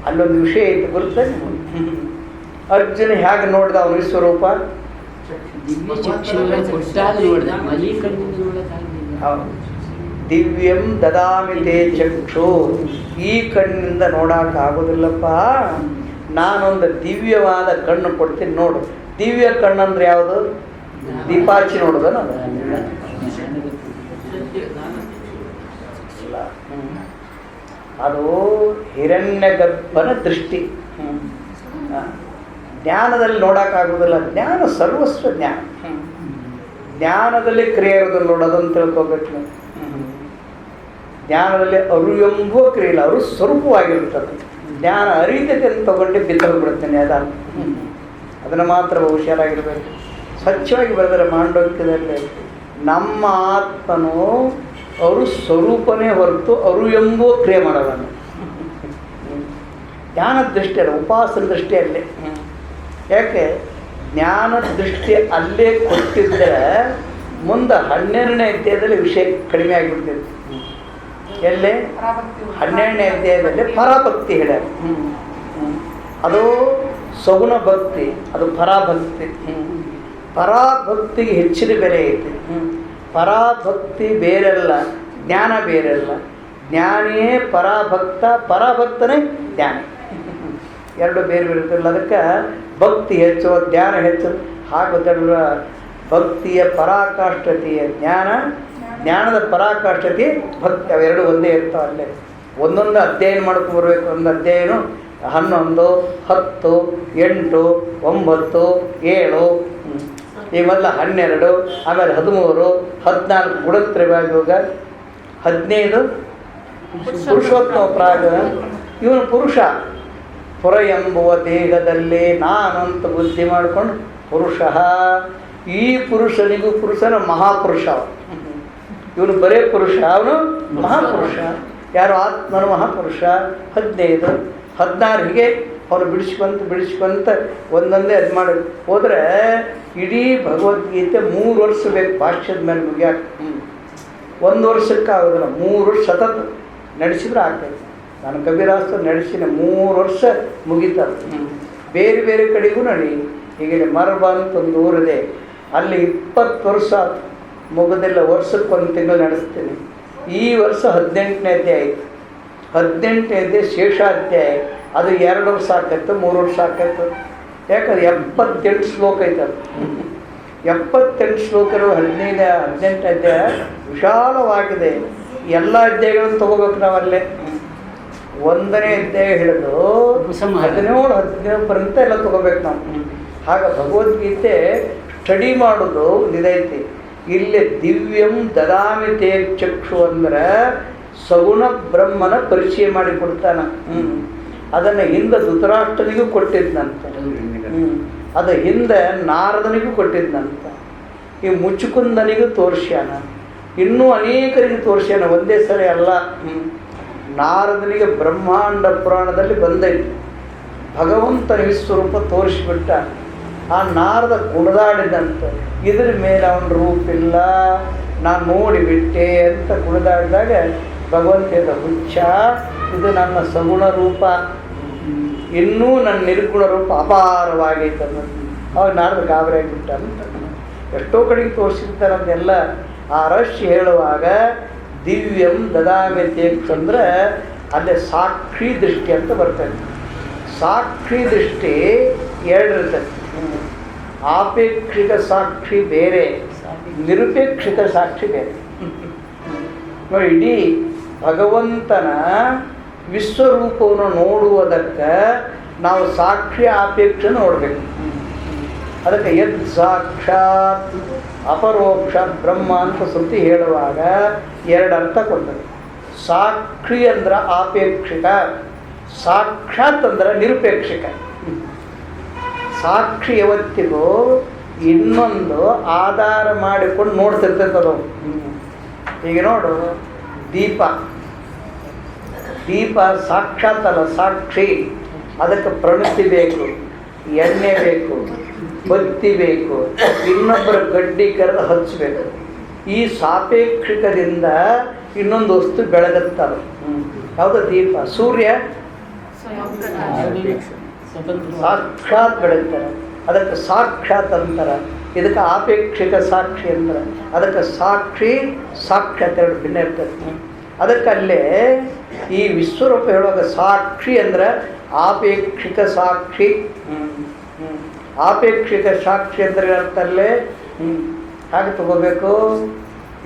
ಅಲ್ಲೊಂದು ವಿಷಯ ಐತೆ, ಬರ್ತದೆ. ಅರ್ಜುನ ಹೇಗೆ ನೋಡಿದ ಅವನ ವಿಶ್ವರೂಪ? ದಿವ್ಯಂ ದದಾಮಿ ತೇ ಚಕ್ಷು. ಈ ಕಣ್ಣಿನಿಂದ ನೋಡೋಕ್ಕಾಗೋದಿಲ್ಲಪ್ಪ, ನಾನೊಂದು ದಿವ್ಯವಾದ ಕಣ್ಣು ಕೊಡ್ತೀನಿ ನೋಡು. ದಿವ್ಯ ಕಣ್ಣಂದ್ರೆ ಯಾವುದು? ದೀಪಾಚಿ ನೋಡೋದನ ಅದು ಹಿರಣ್ಯ ಗರ್ಭನ ದೃಷ್ಟಿ. ಜ್ಞಾನದಲ್ಲಿ ನೋಡೋಕ್ಕಾಗೋದಿಲ್ಲ. ಜ್ಞಾನ ಸರ್ವಸ್ವ ಜ್ಞಾನ. ಜ್ಞಾನದಲ್ಲಿ ಕ್ರಿಯೆ ಇರೋದನ್ನು ನೋಡೋದನ್ನು ತಿಳ್ಕೊಬೇಕು. ಜ್ಞಾನದಲ್ಲಿ ಅರು ಎಂಬುವ ಕ್ರಿಯೆ ಇಲ್ಲ, ಅವರು ಸ್ವರೂಪವಾಗಿರ್ತದೆ. ಜ್ಞಾನ ಅರಿತತೆ ಅಂತ ತಗೊಂಡು ಬಿತ್ತೋಗ್ಬಿಡ್ತೇನೆ. ಅದನ್ನು ಮಾತ್ರ ಹುಷಾರಾಗಿರ್ಬೇಕು. ಸ್ವಚ್ಛವಾಗಿ ಬರೆದರೆ ಮಾಂಡವ್ಯದಲ್ಲಿ ನಮ್ಮ ಆತ್ಮನು ಅವರು ಸ್ವರೂಪನೇ ಹೊರತು ಅವರು ಎಂಬುವ ಕ್ರಿಯೆ ಮಾಡೋದನ್ನು. ಜ್ಞಾನದ ದೃಷ್ಟಿ ಅಲ್ಲ, ಉಪಾಸನ ದೃಷ್ಟಿ ಅಲ್ಲೇ. ಯಾಕೆ? ಜ್ಞಾನದ ದೃಷ್ಟಿ ಅಲ್ಲೇ ಕೊಟ್ಟಿದ್ದರೆ ಮುಂದೆ 12ನೇ ಅಧ್ಯಾಯದಲ್ಲಿ ವಿಷಯ ಕಡಿಮೆ ಆಗಿಬಿಡ್ತಿತ್ತು. ಎಲ್ಲೇ? 12ನೇ ಅಧ್ಯಾಯದಲ್ಲಿ ಪರಾಭಕ್ತಿ ಹೇಳ್ಯಾರ. ಅದು ಸಗುಣ ಭಕ್ತಿ, ಅದು ಪರಾಭಕ್ತಿ. ಪರಾಭಕ್ತಿಗೆ ಹೆಚ್ಚಿನ ಬೆಲೆ ಐತಿ. ಪರಾಭಕ್ತಿ ಬೇರೆಲ್ಲ, ಜ್ಞಾನ ಬೇರೆಲ್ಲ. ಜ್ಞಾನಿಯೇ ಪರಾಭಕ್ತ, ಪರಾಭಕ್ತನೇ ಜ್ಞಾನಿ. ಎರಡು ಬೇರೆ ಬೇರೆ ಇರ್ತಿಲ್ಲ. ಅದಕ್ಕೆ ಭಕ್ತಿ ಹೆಚ್ಚು, ಜ್ಞಾನ ಹೆಚ್ಚು. ಹಾಗೆ ಭಕ್ತಿಯ ಪರಾಕಾಷ್ಠತೆಯ ಜ್ಞಾನ, ಜ್ಞಾನದ ಪರಾಕಾಷ್ಠತೆ ಭಕ್ತಿ, ಅವೆರಡು ಒಂದೇ ಇರ್ತಾವೆ. ಅಲ್ಲೇ ಒಂದೊಂದು ಅಧ್ಯಯನ ಮಾಡ್ಕೊಂಡು ಬರಬೇಕು. ಒಂದು ಅಧ್ಯಯನ 11, 10, 8, 9, 7, ಈ ಮೊದಲ 12, ಆಮೇಲೆ 13, 14 ಗುಣತ್ರಯಯೋಗ, 15 ಪುರುಷೋತ್ತಮ ಪ್ರಾಗ. ಇವನು ಪುರುಷ. ಪುರ ಎಂಬುವ ದೇಹದಲ್ಲಿ ನಾನಂತ ಬುದ್ಧಿ ಮಾಡಿಕೊಂಡು ಪುರುಷ. ಈ ಪುರುಷನಿಗೂ ಪುರುಷನ ಮಹಾಪುರುಷ. ಇವನು ಬರೇ ಪುರುಷ, ಅವನು ಮಹಾಪುರುಷ. ಯಾರು? ಆತ್ಮನು ಮಹಾಪುರುಷ. 15, 16 ಹೀಗೆ ಅವನು ಬಿಡಿಸ್ಕೊಂತ ಒಂದೊಂದೇ ಅದು ಮಾಡಿ ಹೋದರೆ ಇಡೀ ಭಗವದ್ಗೀತೆ 3 ವರ್ಷ ಬೇಕು ಭಾಷ್ಯದ ಮೇಲೆ ಮುಗಿಯಾಕೆ. 1 ವರ್ಷಕ್ಕಾಗೋದಿಲ್ಲ, 3 ವರ್ಷ ಸತತ ನಡೆಸಿದ್ರೆ ಆಗ್ತೈತೆ. ನಾನು ಕಬೀರಾಸ್ತ್ರ ನಡೆಸಿನ 3 ವರ್ಷ ಮುಗಿತಾರೆ. ಬೇರೆ ಬೇರೆ ಕಡೆಗೂ ನಡಿ. ಹೀಗೆ ಮರಬ ಅಂತ ಒಂದು ಊರಿದೆ, ಅಲ್ಲಿ 20 ವರ್ಷ ಮುಗಿದಿಲ್ಲ. ವರ್ಷಕ್ಕೆ 1 ತಿಂಗಳು ನಡೆಸ್ತೀನಿ. ಈ ವರ್ಷ 18ನೇ ಅಧ್ಯಾಯ ಆಯಿತು. 18ನೇ ಅಧ್ಯಾಯ ಶೇಷಾಧ್ಯಾಯ. ಅದು 2 ವರ್ಷ ಆಕೈತೆ, 3 ವರ್ಷ ಆಕೈತೆ. ಯಾಕಂದ್ರೆ 78 ಶ್ಲೋಕ ಐತೆ ಅದು. 78 ಶ್ಲೋಕರು 15-18 ಅಧ್ಯಾಯ ವಿಶಾಲವಾಗಿದೆ. ಎಲ್ಲ ಅಧ್ಯಾಯಗಳನ್ನು ತಗೋಬೇಕು ನಾವಲ್ಲೇ. 1ನೇ ಅಧ್ಯಾಯ ಹಿಡಿದು 17 ಪರ್ಯಂತ ಎಲ್ಲ ತಗೋಬೇಕು ನಾವು. ಆಗ ಭಗವದ್ಗೀತೆ ಸ್ಟಡಿ ಮಾಡೋದು ಇದೈತಿ. ಇಲ್ಲಿ ದಿವ್ಯಂ ದದಾಮಿ ತೇ ಚಕ್ಷು ಅಂದ್ರೆ ಸಗುಣ ಬ್ರಹ್ಮನ ಪರಿಚಯ ಮಾಡಿ ಕೊಡ್ತಾನ. ಅದನ್ನು ಹಿಂದೆ ಧೃತರಾಷ್ಟ್ರನಿಗೂ ಕೊಟ್ಟಿದ್ದಂತ, ಅದು ಹಿಂದೆ ನಾರದನಿಗೂ ಕೊಟ್ಟಿದ್ದಂತ, ಈ ಮುಚ್ಚುಕುಂದನಿಗೂ ತೋರಿಸ್ಯಾನ, ಇನ್ನೂ ಅನೇಕರಿಗೆ ತೋರಿಸ್ಯಾನ. ಒಂದೇ ಸರಿ ಅಲ್ಲ. ನಾರದನಿಗೆ ಬ್ರಹ್ಮಾಂಡ ಪುರಾಣದಲ್ಲಿ ಬಂದೈತಿ. ಭಗವಂತನ ವಿಶ್ವರೂಪ ತೋರಿಸ್ಬಿಟ್ಟ. ಆ ನಾರದ ಕುಣಿದಾಡಿದಂತ, ಇದ್ರ ಮೇಲೆ ಅವನ ರೂಪಿಲ್ಲ, ನಾನು ನೋಡಿಬಿಟ್ಟೆ ಅಂತ ಕುಣಿದಾಡಿದಾಗ ಭಗವಂತನ ಹುಚ್ಚ, ಇದು ನನ್ನ ಸಗುಣ ರೂಪ, ಇನ್ನೂ ನನ್ನ ನಿರ್ಗುಣ ರೂಪ ಅಪಾರವಾಗೈತೆ ಅನ್ನೋದು. ಅವಾಗ ನಾರದ ಗಾಬರಿ ಆಗಿಬಿಟ್ಟ ಅಂತ. ಎಷ್ಟೋ ಕಡೆಗೆ ತೋರಿಸಿರ್ತಾರೆ ಅದನ್ನೆಲ್ಲ. ಆ ರಹಸ್ಯ ಹೇಳುವಾಗ ದಿವ್ಯಂ ದದಾಮಿ ತೇ ಅಂದ್ರೆ ಅಲ್ಲೇ ಸಾಕ್ಷಿ ದೃಷ್ಟಿ ಅಂತ ಬರ್ತದೆ. ಸಾಕ್ಷಿ ದೃಷ್ಟಿ 2 ಇರ್ತದೆ. ಆಪೇಕ್ಷಿಕ ಸಾಕ್ಷಿ ಬೇರೆ, ನಿರಪೇಕ್ಷಿಕ ಸಾಕ್ಷಿ ಬೇರೆ. ನೋಡಿ, ಇಡೀ ಭಗವಂತನ ವಿಶ್ವರೂಪವನ್ನು ನೋಡುವುದಕ್ಕೆ ನಾವು ಸಾಕ್ಷಿ ಆಪೇಕ್ಷೆ ನೋಡಬೇಕು. ಅದಕ್ಕೆ ಯದ್ ಸಾಕ್ಷಾತ್ ಅಪರೋಕ್ಷ ಬ್ರಹ್ಮ ಅಂತ ಶ್ರುತಿ ಹೇಳುವಾಗ 2 ಅರ್ಥ ಕೊಡ್ತದೆ. ಸಾಕ್ಷಿ ಅಂದ್ರೆ ಆಪೇಕ್ಷಿಕ, ಸಾಕ್ಷಾತ್ ಅಂದ್ರೆ ನಿರಪೇಕ್ಷಿಕ. ಸಾಕ್ಷಿ ಯಾವತ್ತಿಗೂ ಇನ್ನೊಂದು ಆಧಾರ ಮಾಡಿಕೊಂಡು ನೋಡ್ತಿರ್ತೈತದು. ಈಗ ನೋಡು, ದೀಪ ಸಾಕ್ಷಾತ್ ಅಲ್ಲ, ಸಾಕ್ಷಿ. ಅದಕ್ಕೆ ಪ್ರಣತಿ ಬೇಕು, ಎಣ್ಣೆ ಬೇಕು, ಬತ್ತಿ ಬೇಕು, ಇನ್ನೊಬ್ಬರ ಗಡ್ಡಿ ಕರೆದು ಹಚ್ಚಬೇಕು. ಈ ಸಾಪೇಕ್ಷಿಕದಿಂದ ಇನ್ನೊಂದು ವಸ್ತು ಬೆಳಗುತ್ತಲ್ಲ, ಯಾವುದು? ದೀಪ. ಸೂರ್ಯ ಸಾಕ್ಷಾತ್ ಬೆಳಗ್ತಾರೆ, ಅದಕ್ಕೆ ಸಾಕ್ಷಾತ್ ಅಂತಾರೆ. ಇದಕ್ಕೆ ಆಪೇಕ್ಷಿಕ ಸಾಕ್ಷಿ ಅಂತಾರೆ. ಅದಕ್ಕೆ ಸಾಕ್ಷಿ ಸಾಕ್ಷಾತ್ 2 ಭಿನ್ನ ಇರ್ತದೆ. ಅದಕ್ಕಲ್ಲೇ ಈ ವಿಶ್ವರೂಪ ಹೇಳುವಾಗ ಸಾಕ್ಷಿ ಅಂದ್ರೆ ಆಪೇಕ್ಷಿಕ ಸಾಕ್ಷಿ. ಆಪೇಕ್ಷಿಕ ಸಾಕ್ಷಿ ಅಂದರೆ ಅರ್ಥಲ್ಲೇ ಹಾಗೆ ತಗೋಬೇಕು.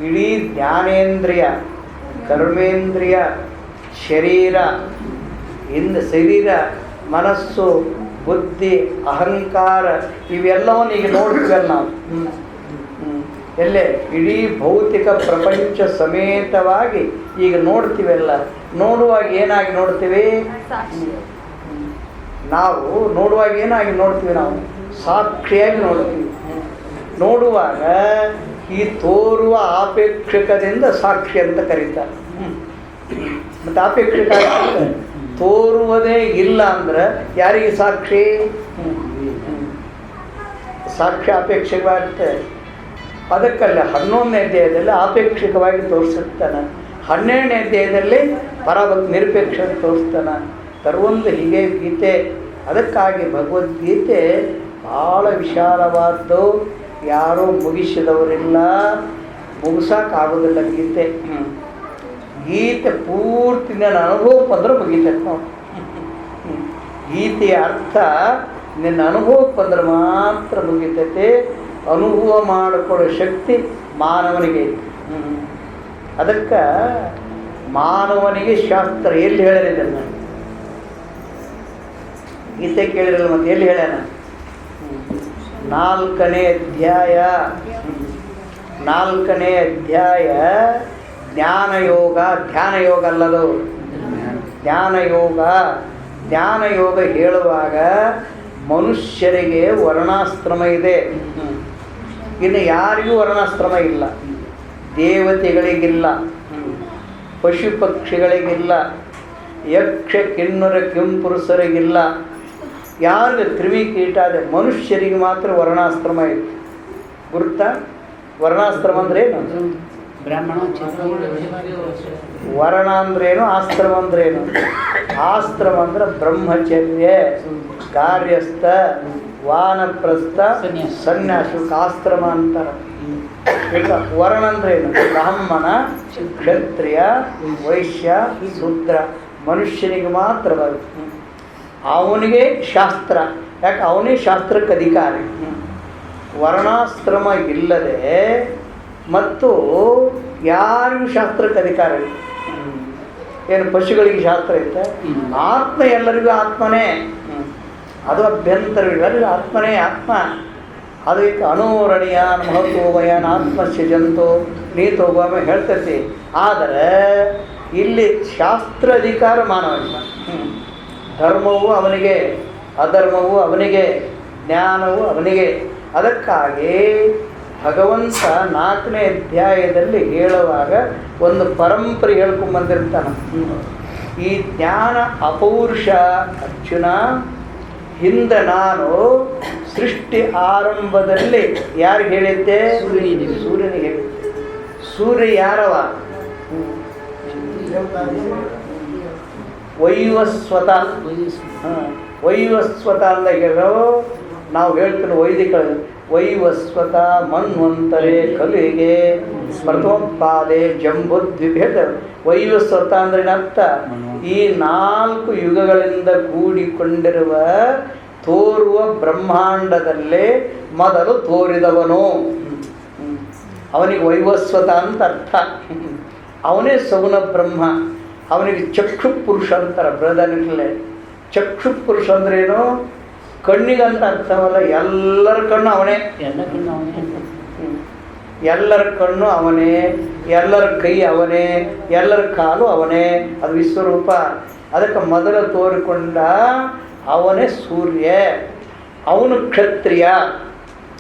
ಇಡೀ ಜ್ಞಾನೇಂದ್ರಿಯ, ಕರ್ಮೇಂದ್ರಿಯ, ಶರೀರ, ಶರೀರ, ಮನಸ್ಸು, ಬುದ್ಧಿ, ಅಹಂಕಾರ ಇವೆಲ್ಲವನ್ನು ಈಗ ನೋಡ್ತೀವಲ್ಲ ನಾವು. ಎಲ್ಲೇ ಇಡೀ ಭೌತಿಕ ಪ್ರಪಂಚ ಸಮೇತವಾಗಿ ಈಗ ನೋಡ್ತೀವೆಲ್ಲ. ನೋಡುವಾಗ ಏನಾಗಿ ನೋಡ್ತೀವಿ ನಾವು? ನೋಡುವಾಗ ಏನಾಗಿ ನೋಡ್ತೀವಿ ನಾವು? ಸಾಕ್ಷಿಯಾಗಿ ನೋಡ್ತೀವಿ. ನೋಡುವಾಗ ಈ ತೋರುವ ಆಪೇಕ್ಷಕದಿಂದ ಸಾಕ್ಷಿ ಅಂತ ಕರೀತಾರೆ. ಮತ್ತು ಆಪೇಕ್ಷಕ ತೋರುವುದೇ ಇಲ್ಲ ಅಂದ್ರೆ ಯಾರಿಗೆ ಸಾಕ್ಷಿ? ಸಾಕ್ಷಿ ಆಪೇಕ್ಷಕವಾಗುತ್ತೆ. ಅದಕ್ಕಲ್ಲ 11ನೇ ಅಧ್ಯಾಯದಲ್ಲಿ ಆಪೇಕ್ಷಿಕವಾಗಿ ತೋರಿಸಿರ್ತಾನೆ, 12ನೇ ಅಧ್ಯಾಯದಲ್ಲಿ ನಿರಪೇಕ್ಷ ತೋರಿಸ್ತಾನೆ. ತರುವೊಂದು ಹೀಗೆ ಗೀತೆ. ಅದಕ್ಕಾಗಿ ಭಗವದ್ಗೀತೆ ಭಾಳ ವಿಶಾಲವಾದ್ದು. ಯಾರೂ ಮುಗಿಸಿದವರಿಲ್ಲ, ಮುಗಿಸೋಕ್ಕಾಗೋದಿಲ್ಲ ಗೀತೆ. ಗೀತೆ ಪೂರ್ತಿ ನನ್ನ ಅನುಭವಕ್ಕೆ ಬಂದ್ರೆ ಮುಗಿತೈತೆ ನಾವು. ಗೀತೆಯ ಅರ್ಥ ನಿನ್ನ ಅನುಭವಕ್ಕೆ ಬಂದ್ರೆ ಮಾತ್ರ ಮುಗಿತೈತೆ. ಅನುಭವ ಮಾಡಿಕೊಳ್ಳೋ ಶಕ್ತಿ ಮಾನವನಿಗೆ ಐತಿ. ಅದಕ್ಕೆ ಮಾನವನಿಗೆ ಶಾಸ್ತ್ರ ಎಲ್ಲಿ ಹೇಳಿರಲಿಲ್ಲ. ಗೀತೆ ಕೇಳಿರಲ್ಲ, ಮತ್ತೆ ಎಲ್ಲಿ ಹೇಳ್ಯಾನ? 4ನೇ ಅಧ್ಯಾಯ. 4ನೇ ಅಧ್ಯಾಯ ಜ್ಞಾನಯೋಗ. ಧ್ಯಾನ ಯೋಗ ಅಲ್ಲದು, ಜ್ಞಾನಯೋಗ. ಜ್ಞಾನಯೋಗ ಹೇಳುವಾಗ ಮನುಷ್ಯರಿಗೆ ವರ್ಣಾಶ್ರಮ ಇದೆ, ಇನ್ನು ಯಾರಿಗೂ ವರ್ಣಾಶ್ರಮ ಇಲ್ಲ. ದೇವತೆಗಳಿಗಿಲ್ಲ, ಪಶು ಪಕ್ಷಿಗಳಿಗಿಲ್ಲ, ಯಕ್ಷ ಕಿನ್ನರ ಕಿಂಪುರುಷರಿಗಿಲ್ಲ, ಯಾರಿಗೂ ಕ್ರಿಮಿಕೀಟ ಅದೇ. ಮನುಷ್ಯರಿಗೆ ಮಾತ್ರ ವರ್ಣಾಶ್ರಮ ಇದೆ. ಗುರುತಾ? ವರ್ಣಾಶ್ರಮ ಅಂದ್ರೇನು? ವರ್ಣ ಅಂದ್ರೇನು? ಆಶ್ರಮ ಅಂದ್ರೇನು? ಆಶ್ರಮ ಅಂದ್ರೆ ಬ್ರಹ್ಮಚರ್ಯ, ಕಾರ್ಯಸ್ಥ, ವಾನಪ್ರಸ್ಥ, ಸನ್ಯಾಸಕ್ಕೆ ಆಶ್ರಮ ಅಂತಾರೆ. ಈಗ ವರ್ಣ ಅಂದ್ರೇನು? ಬ್ರಾಹ್ಮಣ, ಕ್ಷತ್ರಿಯ, ವೈಶ್ಯ, ಶೂದ್ರ. ಮನುಷ್ಯನಿಗೆ ಮಾತ್ರ ಬರುತ್ತೆ. ಅವನಿಗೆ ಶಾಸ್ತ್ರ, ಯಾಕೆ ಅವನೇ ಶಾಸ್ತ್ರಕ್ಕೆ ಅಧಿಕಾರಿ. ವರ್ಣಾಶ್ರಮ ಇಲ್ಲದೆ ಮತ್ತು ಯಾರಿಗೂ ಶಾಸ್ತ್ರಕ್ಕೆ ಅಧಿಕಾರ ಇಲ್ಲ. ಏನು ಪಶುಗಳಿಗೆ ಶಾಸ್ತ್ರ ಐತೆ? ಆತ್ಮ ಎಲ್ಲರಿಗೂ ಆತ್ಮನೇ, ಅದು ಅಭ್ಯಂತರವಿಲ್ಲ, ಆತ್ಮನೇ ಆತ್ಮ. ಅದಕ್ಕೆ ಅನೋರಣೀಯಾನ್ ಮಹತ್ವಮಯಾನ್ ಆತ್ಮಸ್ಯ ಜಂತೋ ನೀತೋಭಾಮ ಹೇಳ್ತೈತಿ. ಆದರೆ ಇಲ್ಲಿ ಶಾಸ್ತ್ರ ಅಧಿಕಾರ ಮಾನವನಿಗೆ. ಧರ್ಮವು ಅವನಿಗೆ, ಅಧರ್ಮವು ಅವನಿಗೆ, ಜ್ಞಾನವು ಅವನಿಗೆ. ಅದಕ್ಕಾಗಿ ಭಗವಂತ 4ನೇ ಅಧ್ಯಾಯದಲ್ಲಿ ಹೇಳುವಾಗ ಒಂದು ಪರಂಪರೆ ಹೇಳ್ಕೊಂಬಂದಿರ್ತಾನೆ. ಈ ಜ್ಞಾನ ಅಪೌರುಷ ಅರ್ಜುನ. ಹಿಂದೆ ನಾನು ಸೃಷ್ಟಿ ಆರಂಭದಲ್ಲಿ ಯಾರಿಗೆ ಹೇಳಿದ್ದೆ? ಸೂರ್ಯನಿಗೆ ಹೇಳಿದ್ದೆ. ಸೂರ್ಯ ಯಾರವ? ವೈವಸ್ವತ. ವೈವಸ್ವತ ಅಂತ ಹೇಳೋ ನಾವು ಹೇಳ್ತೀವಿ ವೈದಿಕ ವೈವಸ್ವತ ಮನ್ವಂತರೆ ಕಲಿಗೆ ಪ್ರಥಮೋತ್ಪಾದೆ ಜಂಬುದ್ವಿಭೇದ. ವೈವಸ್ವತ ಅಂದ್ರೆ ಏನರ್ಥ? ಈ 4 ಯುಗಗಳಿಂದ ಕೂಡಿಕೊಂಡಿರುವ ತೋರುವ ಬ್ರಹ್ಮಾಂಡದಲ್ಲೇ ಮೊದಲು ತೋರಿದವನು ಅವನಿಗೆ ವೈವಸ್ವತ ಅಂತ ಅರ್ಥ. ಅವನೇ ಸಗುಣ ಬ್ರಹ್ಮ. ಅವನಿಗೆ ಚಕ್ಷು ಪುರುಷ ಅಂತಾರೆ ಬೃಹದನಿಗೆ. ಚಕ್ಷು ಪುರುಷ ಅಂದ್ರೇನು? ಕಣ್ಣಿಗಂತ ಅರ್ಥವಲ್ಲ, ಎಲ್ಲರ ಕಣ್ಣು ಅವನೇ. ಎಲ್ಲರ ಕಣ್ಣು ಅವನೇ, ಎಲ್ಲರ ಕೈ ಅವನೇ, ಎಲ್ಲರ ಕಾಲು ಅವನೇ. ಅದು ವಿಶ್ವರೂಪ. ಅದಕ್ಕೆ ಮೊದಲು ತೋರಿಕೊಂಡ ಅವನೇ ಸೂರ್ಯ. ಅವನು ಕ್ಷತ್ರಿಯ.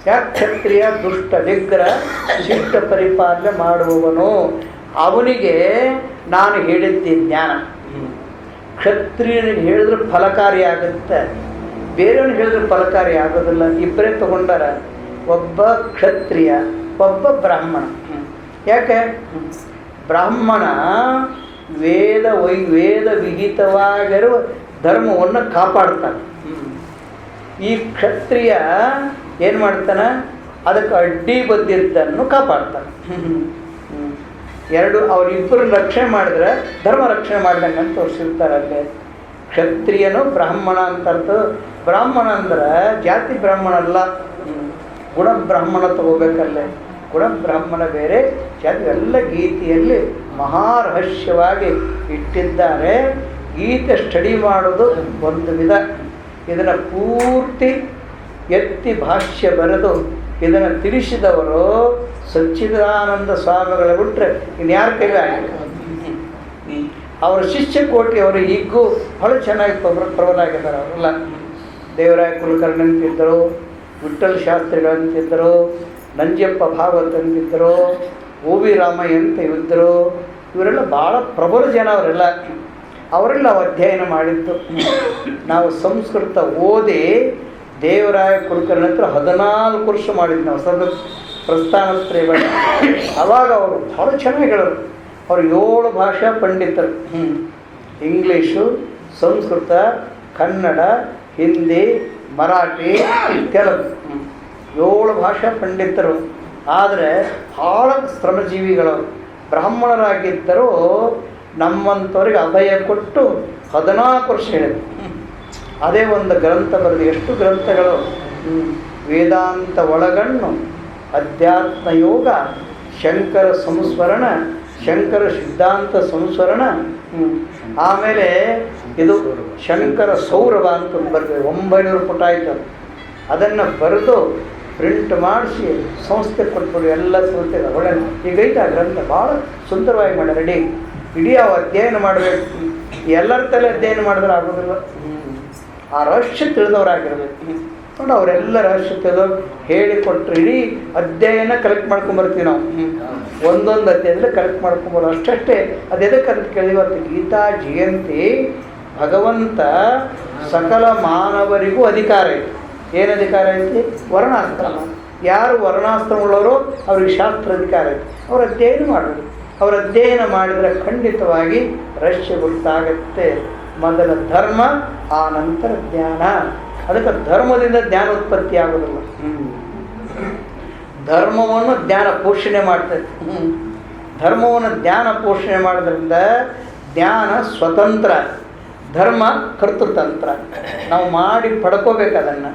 ಯಾಕೆ ಕ್ಷತ್ರಿಯ? ದುಷ್ಟ ನಿಗ್ರಹ ಶಿಷ್ಟ ಪರಿಪಾಲನೆ ಮಾಡುವವನು. ಅವನಿಗೆ ನಾನು ಹೇಳಿದ್ದೆ ಜ್ಞಾನ. ಕ್ಷತ್ರಿಯನಿಗೆ ಹೇಳಿದ್ರೆ ಫಲಕಾರಿ ಆಗುತ್ತೆ, ಬೇರೆಯವನಿಗೆ ಹೇಳಿದ್ರೆ ಫಲಕಾರಿ ಆಗೋದಿಲ್ಲ. ಇಬ್ಬರೇ ತಗೊಂಡಾರ, ಒಬ್ಬ ಕ್ಷತ್ರಿಯ, ಒಬ್ಬ ಬ್ರಾಹ್ಮಣ. ಯಾಕೆ? ಬ್ರಾಹ್ಮಣ ವೇದ ವಿಹಿತವಾಗಿರುವ ಧರ್ಮವನ್ನು ಕಾಪಾಡ್ತಾನೆ. ಈ ಕ್ಷತ್ರಿಯ ಏನು ಮಾಡ್ತಾನೆ? ಅದಕ್ಕೆ ಅಡ್ಡಿ ಬದ್ದಿದ್ದನ್ನು ಕಾಪಾಡ್ತಾನೆ. ಎರಡು ಅವರಿಬ್ಬರು ರಕ್ಷಣೆ ಮಾಡಿದ್ರೆ ಧರ್ಮ ರಕ್ಷಣೆ ಮಾಡ್ದಂಗೆ ಅಂತ ತೋರಿಸಿರ್ತಾರೆ ಅಲ್ಲೇ. ಕ್ಷತ್ರಿಯನು ಬ್ರಾಹ್ಮಣ ಅಂತ ಅರ್ಥ. ಬ್ರಾಹ್ಮಣ ಅಂದ್ರೆ ಜಾತಿ ಬ್ರಾಹ್ಮಣ ಅಲ್ಲ, ಗುಣಬ್ರಾಹ್ಮಣ ತಗೋಬೇಕಲ್ಲೇ. ಗುಣಬ್ರಾಹ್ಮಣ ಬೇರೆ, ಜಾತಿ ಎಲ್ಲ ಗೀತೆಯಲ್ಲಿ ಮಹಾರಹಸ್ಯವಾಗಿ ಇಟ್ಟಿದ್ದಾರೆ. ಗೀತೆ ಸ್ಟಡಿ ಮಾಡೋದು ಒಂದು ವಿಧ. ಇದನ್ನು ಪೂರ್ತಿ ಎತ್ತಿ ಭಾಷ್ಯ ಬರೆದು ಇದನ್ನು ತಿಳಿಸಿದವರು ಸಚ್ಚಿದಾನಂದ ಸ್ವಾಮಿಗಳ ಬಿಟ್ಟರೆ ಇನ್ಯಾರ ಕೈಲಿ ಆಗಿಲ್ಲ. ಅವರ ಶಿಷ್ಯ ಕೋಟಿಯವರು ಈಗೂ ಬಹಳ ಚೆನ್ನಾಗಿ ಪ್ರಬಲಾಗಿದ್ದಾರೆ. ಅವರೆಲ್ಲ ದೇವರಾಯ ಕುಲಕರ್ಣಿ ಅಂತಿದ್ದರು, ವಿಠ್ಠಲ ಶಾಸ್ತ್ರಿಗಳಂತಿದ್ದರು, ನಂಜಪ್ಪ ಭಾಗವತ್ ಅಂತಿದ್ದರು, ಓ ವಿ ರಾಮಯ್ಯ ಅಂತ ಇದ್ದರು. ಇವರೆಲ್ಲ ಭಾಳ ಪ್ರಬಲ ಜನ. ಅವರೆಲ್ಲ ನಾವು ಅಧ್ಯಯನ ಮಾಡಿದ್ದು. ನಾವು ಸಂಸ್ಕೃತ ಓದಿ ದೇವರಾಯ ಕುಲಕರ್ಣಿ ಹತ್ರ 14 ವರ್ಷ ಮಾಡಿದ್ದು ನಾವು ಪ್ರಸ್ಥಾನತ್ರಯ. ಆವಾಗ ಅವರು ಭಾಳ ಚೆನ್ನಾಗಿ ಹೇಳೋರು. ಅವರು 7 ಭಾಷಾ ಪಂಡಿತರು. ಇಂಗ್ಲೀಷು, ಸಂಸ್ಕೃತ, ಕನ್ನಡ, ಹಿಂದಿ, ಮರಾಠಿ, ತೆಲುಗು 7 ಭಾಷಾ ಪಂಡಿತರು. ಆದರೆ ಭಾಳ ಶ್ರಮಜೀವಿಗಳವರು. ಬ್ರಾಹ್ಮಣರಾಗಿದ್ದರೂ ನಮ್ಮಂಥವ್ರಿಗೆ ಅಭಯ ಕೊಟ್ಟು 14 ವರ್ಷ ಹೇಳಿದರು. ಅದೇ ಒಂದು ಗ್ರಂಥ ಬರೆದು. ಎಷ್ಟು ಗ್ರಂಥಗಳು? ವೇದಾಂತ ಒಳಗಣ್ಣು, ಅಧ್ಯಾತ್ಮ ಯೋಗ, ಶಂಕರ ಸಂಸ್ಮರಣ, ಶಂಕರ ಸಿದ್ಧಾಂತ ಸಂಸ್ಮರಣ, ಆಮೇಲೆ ಇದು ಶಂಕರ ಸೌರಭ ಅಂತ ಬರ್ತದೆ. 900 ಪುಟ ಆಯಿತು. ಅದನ್ನು ಬರೆದು ಪ್ರಿಂಟ್ ಮಾಡಿಸಿ ಸಂಸ್ಥೆ ಕೊಟ್ಬಿಡು. ಎಲ್ಲ ಸಂಸ್ಥೆ ಒಳ್ಳೆ ಈಗೈತೆ ಆ ಗ್ರಂಥ. ಭಾಳ ಸುಂದರವಾಗಿ ಮಾಡಿ ರೆಡಿ. ಇಡೀ ಅವು ಅಧ್ಯಯನ ಮಾಡಬೇಕು. ಎಲ್ಲರ ತಲೆ ಅಧ್ಯಯನ ಮಾಡಿದ್ರೆ ಆಗೋದಿಲ್ಲ. ಆ ರಹಸ್ಯ ತಿಳಿದವರಾಗಿರ್ಬೇಕು. ನೋಡಿ, ಅವರೆಲ್ಲ ರಹಸ್ಯ ತಿಳಿದವ್ರು ಹೇಳಿಕೊಟ್ರು. ಇಡೀ ಅಧ್ಯಯನ ಕಲೆಕ್ಟ್ ಮಾಡ್ಕೊಂಬರ್ತೀವಿ ನಾವು. ಒಂದೊಂದು ಅಧ್ಯಾಯದಲ್ಲಿ ಕಲೆಕ್ಟ್ ಮಾಡ್ಕೊಂಬರೋ ಅಷ್ಟೇ. ಅದು ಎದಕ್ಕೆ ಅಂತ ಕೇಳಿವತ್ತು ಗೀತಾ ಜಯಂತಿ ಭಗವಂತ ಸಕಲ ಮಾನವರಿಗೂ ಅಧಿಕಾರ ಐತಿ. ಏನು ಅಧಿಕಾರ ಐತಿ? ವರ್ಣಾಶ್ರಮ. ಯಾರು ವರ್ಣಾಶ್ರಮ ಉಳ್ಳವರು ಅವ್ರಿಗೆ ಶಾಸ್ತ್ರ ಅಧಿಕಾರ ಐತಿ. ಅವ್ರು ಅಧ್ಯಯನ ಮಾಡಬೇಕು. ಅವ್ರು ಅಧ್ಯಯನ ಮಾಡಿದರೆ ಖಂಡಿತವಾಗಿ ರಹಸ್ಯ ಗೊತ್ತಾಗತ್ತೆ. ಮೊದಲ ಧರ್ಮ, ಆ ನಂತರ ಜ್ಞಾನ. ಅದಕ್ಕೆ ಧರ್ಮದಿಂದ ಜ್ಞಾನ ಉತ್ಪತ್ತಿ ಆಗೋದಿಲ್ಲ. ಧರ್ಮವನ್ನು ಜ್ಞಾನ ಪೋಷಣೆ ಮಾಡ್ತದೆ. ಧರ್ಮವನ್ನು ಜ್ಞಾನ ಪೋಷಣೆ ಮಾಡೋದ್ರಿಂದ ಜ್ಞಾನ ಸ್ವತಂತ್ರ. ಧರ್ಮ ಕರ್ತೃತಂತ್ರ, ನಾವು ಮಾಡಿ ಪಡ್ಕೋಬೇಕು. ಅದನ್ನು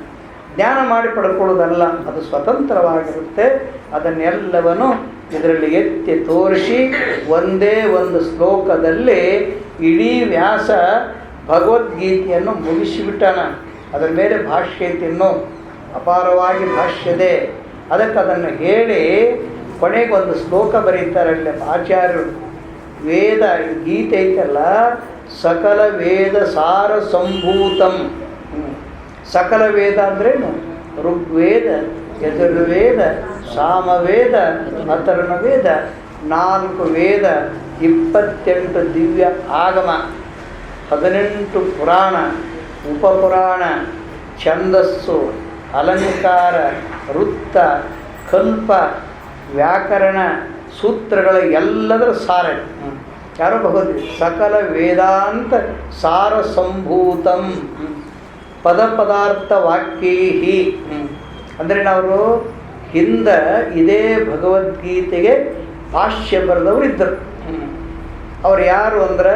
ಜ್ಞಾನ ಮಾಡಿ ಪಡ್ಕೊಳ್ಳೋದಲ್ಲ, ಅದು ಸ್ವತಂತ್ರವಾಗಿರುತ್ತೆ. ಅದನ್ನೆಲ್ಲವನ್ನು ಇದರಲ್ಲಿ ಎತ್ತಿ ತೋರಿಸಿ ಒಂದೇ ಒಂದು ಶ್ಲೋಕದಲ್ಲಿ ಇಡೀ ವ್ಯಾಸ ಭಗವದ್ಗೀತೆಯನ್ನು ಮುಗಿಸಿಬಿಟ್ಟಾನ. ಅದರ ಮೇಲೆ ಭಾಷ್ಯ ಐತಿ, ಇನ್ನೂ ಅಪಾರವಾಗಿ ಭಾಷ್ಯದೆ. ಅದಕ್ಕೆ ಅದನ್ನು ಹೇಳಿ ಕೊನೆಗೆ ಒಂದು ಶ್ಲೋಕ ಬರೀತಾರಲ್ಲಿ ಆಚಾರ್ಯರು. ವೇದ ಗೀತೆ ಐತಲ್ಲ, ಸಕಲ ವೇದ ಸಾರ ಸಂಭೂತಂ. ಸಕಲ ವೇದ ಅಂದ್ರೇನು? ಋಗ್ವೇದ, ಯಜುರ್ವೇದ, ಸಾಮವೇದ, ಅಥರ್ವಣ ವೇದ, 4 ವೇದ, 28 ದಿವ್ಯ ಆಗಮ, 18 ಪುರಾಣ, ಉಪಪುರಾಣ, ಛಂದಸ್ಸು, ಅಲಂಕಾರ, ವೃತ್ತ, ಕಲ್ಪ, ವ್ಯಾಕರಣ, ಸೂತ್ರಗಳ ಎಲ್ಲದರ ಸಾರ. ಯಾರೋ ಭಗವದ್ಗೀತೆ ಸಕಲ ವೇದಾಂತ ಸಾರ ಸಂಭೂತಂ ಪದ ಪದಾರ್ಥ ವಾಕ್ಯೈಹಿ. ಅಂದರೆ ನಾವು ಹಿಂದೆ ಇದೇ ಭಗವದ್ಗೀತೆಗೆ ಭಾಷ್ಯ ಬರೆದವರು ಇದ್ದರು. ಅವ್ರು ಯಾರು ಅಂದರೆ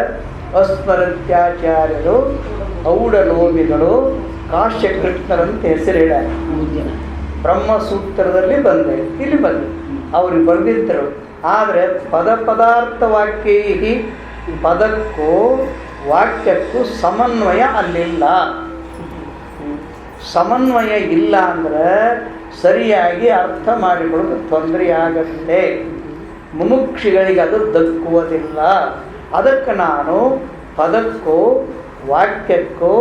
ಅಸ್ಮರತ್ಯಾಚಾರ್ಯರು, ಔಡಲೋಮಿಗಳು, ಕಾಶ್ಯಕೃಷ್ಣರಂತ ಹೆಸರು ಹೇಳ. ಬ್ರಹ್ಮಸೂತ್ರದಲ್ಲಿ ಬಂದೆ, ಇಲ್ಲಿ ಬಂದೆ, ಅವ್ರಿಗೆ ಬರೆದಿದ್ದರು. ಆದರೆ ಪದ ಪದಾರ್ಥ ವಾಕ್ಯೈಹಿ, ಪದಕ್ಕೂ ವಾಕ್ಯಕ್ಕೂ ಸಮನ್ವಯ ಅಲ್ಲಿಲ್ಲ. ಸಮನ್ವಯ ಇಲ್ಲ ಅಂದರೆ ಸರಿಯಾಗಿ ಅರ್ಥ ಮಾಡಿಕೊಳ್ಳೋದು ತೊಂದರೆಯಾಗತ್ತೆ, ಮುಮುಕ್ಷಿಗಳಿಗೆ ಅದು ದಕ್ಕುವುದಿಲ್ಲ. ಅದಕ್ಕೆ ನಾನು ಪದಕ್ಕೂ ವಾಕ್ಯಕ್ಕೂ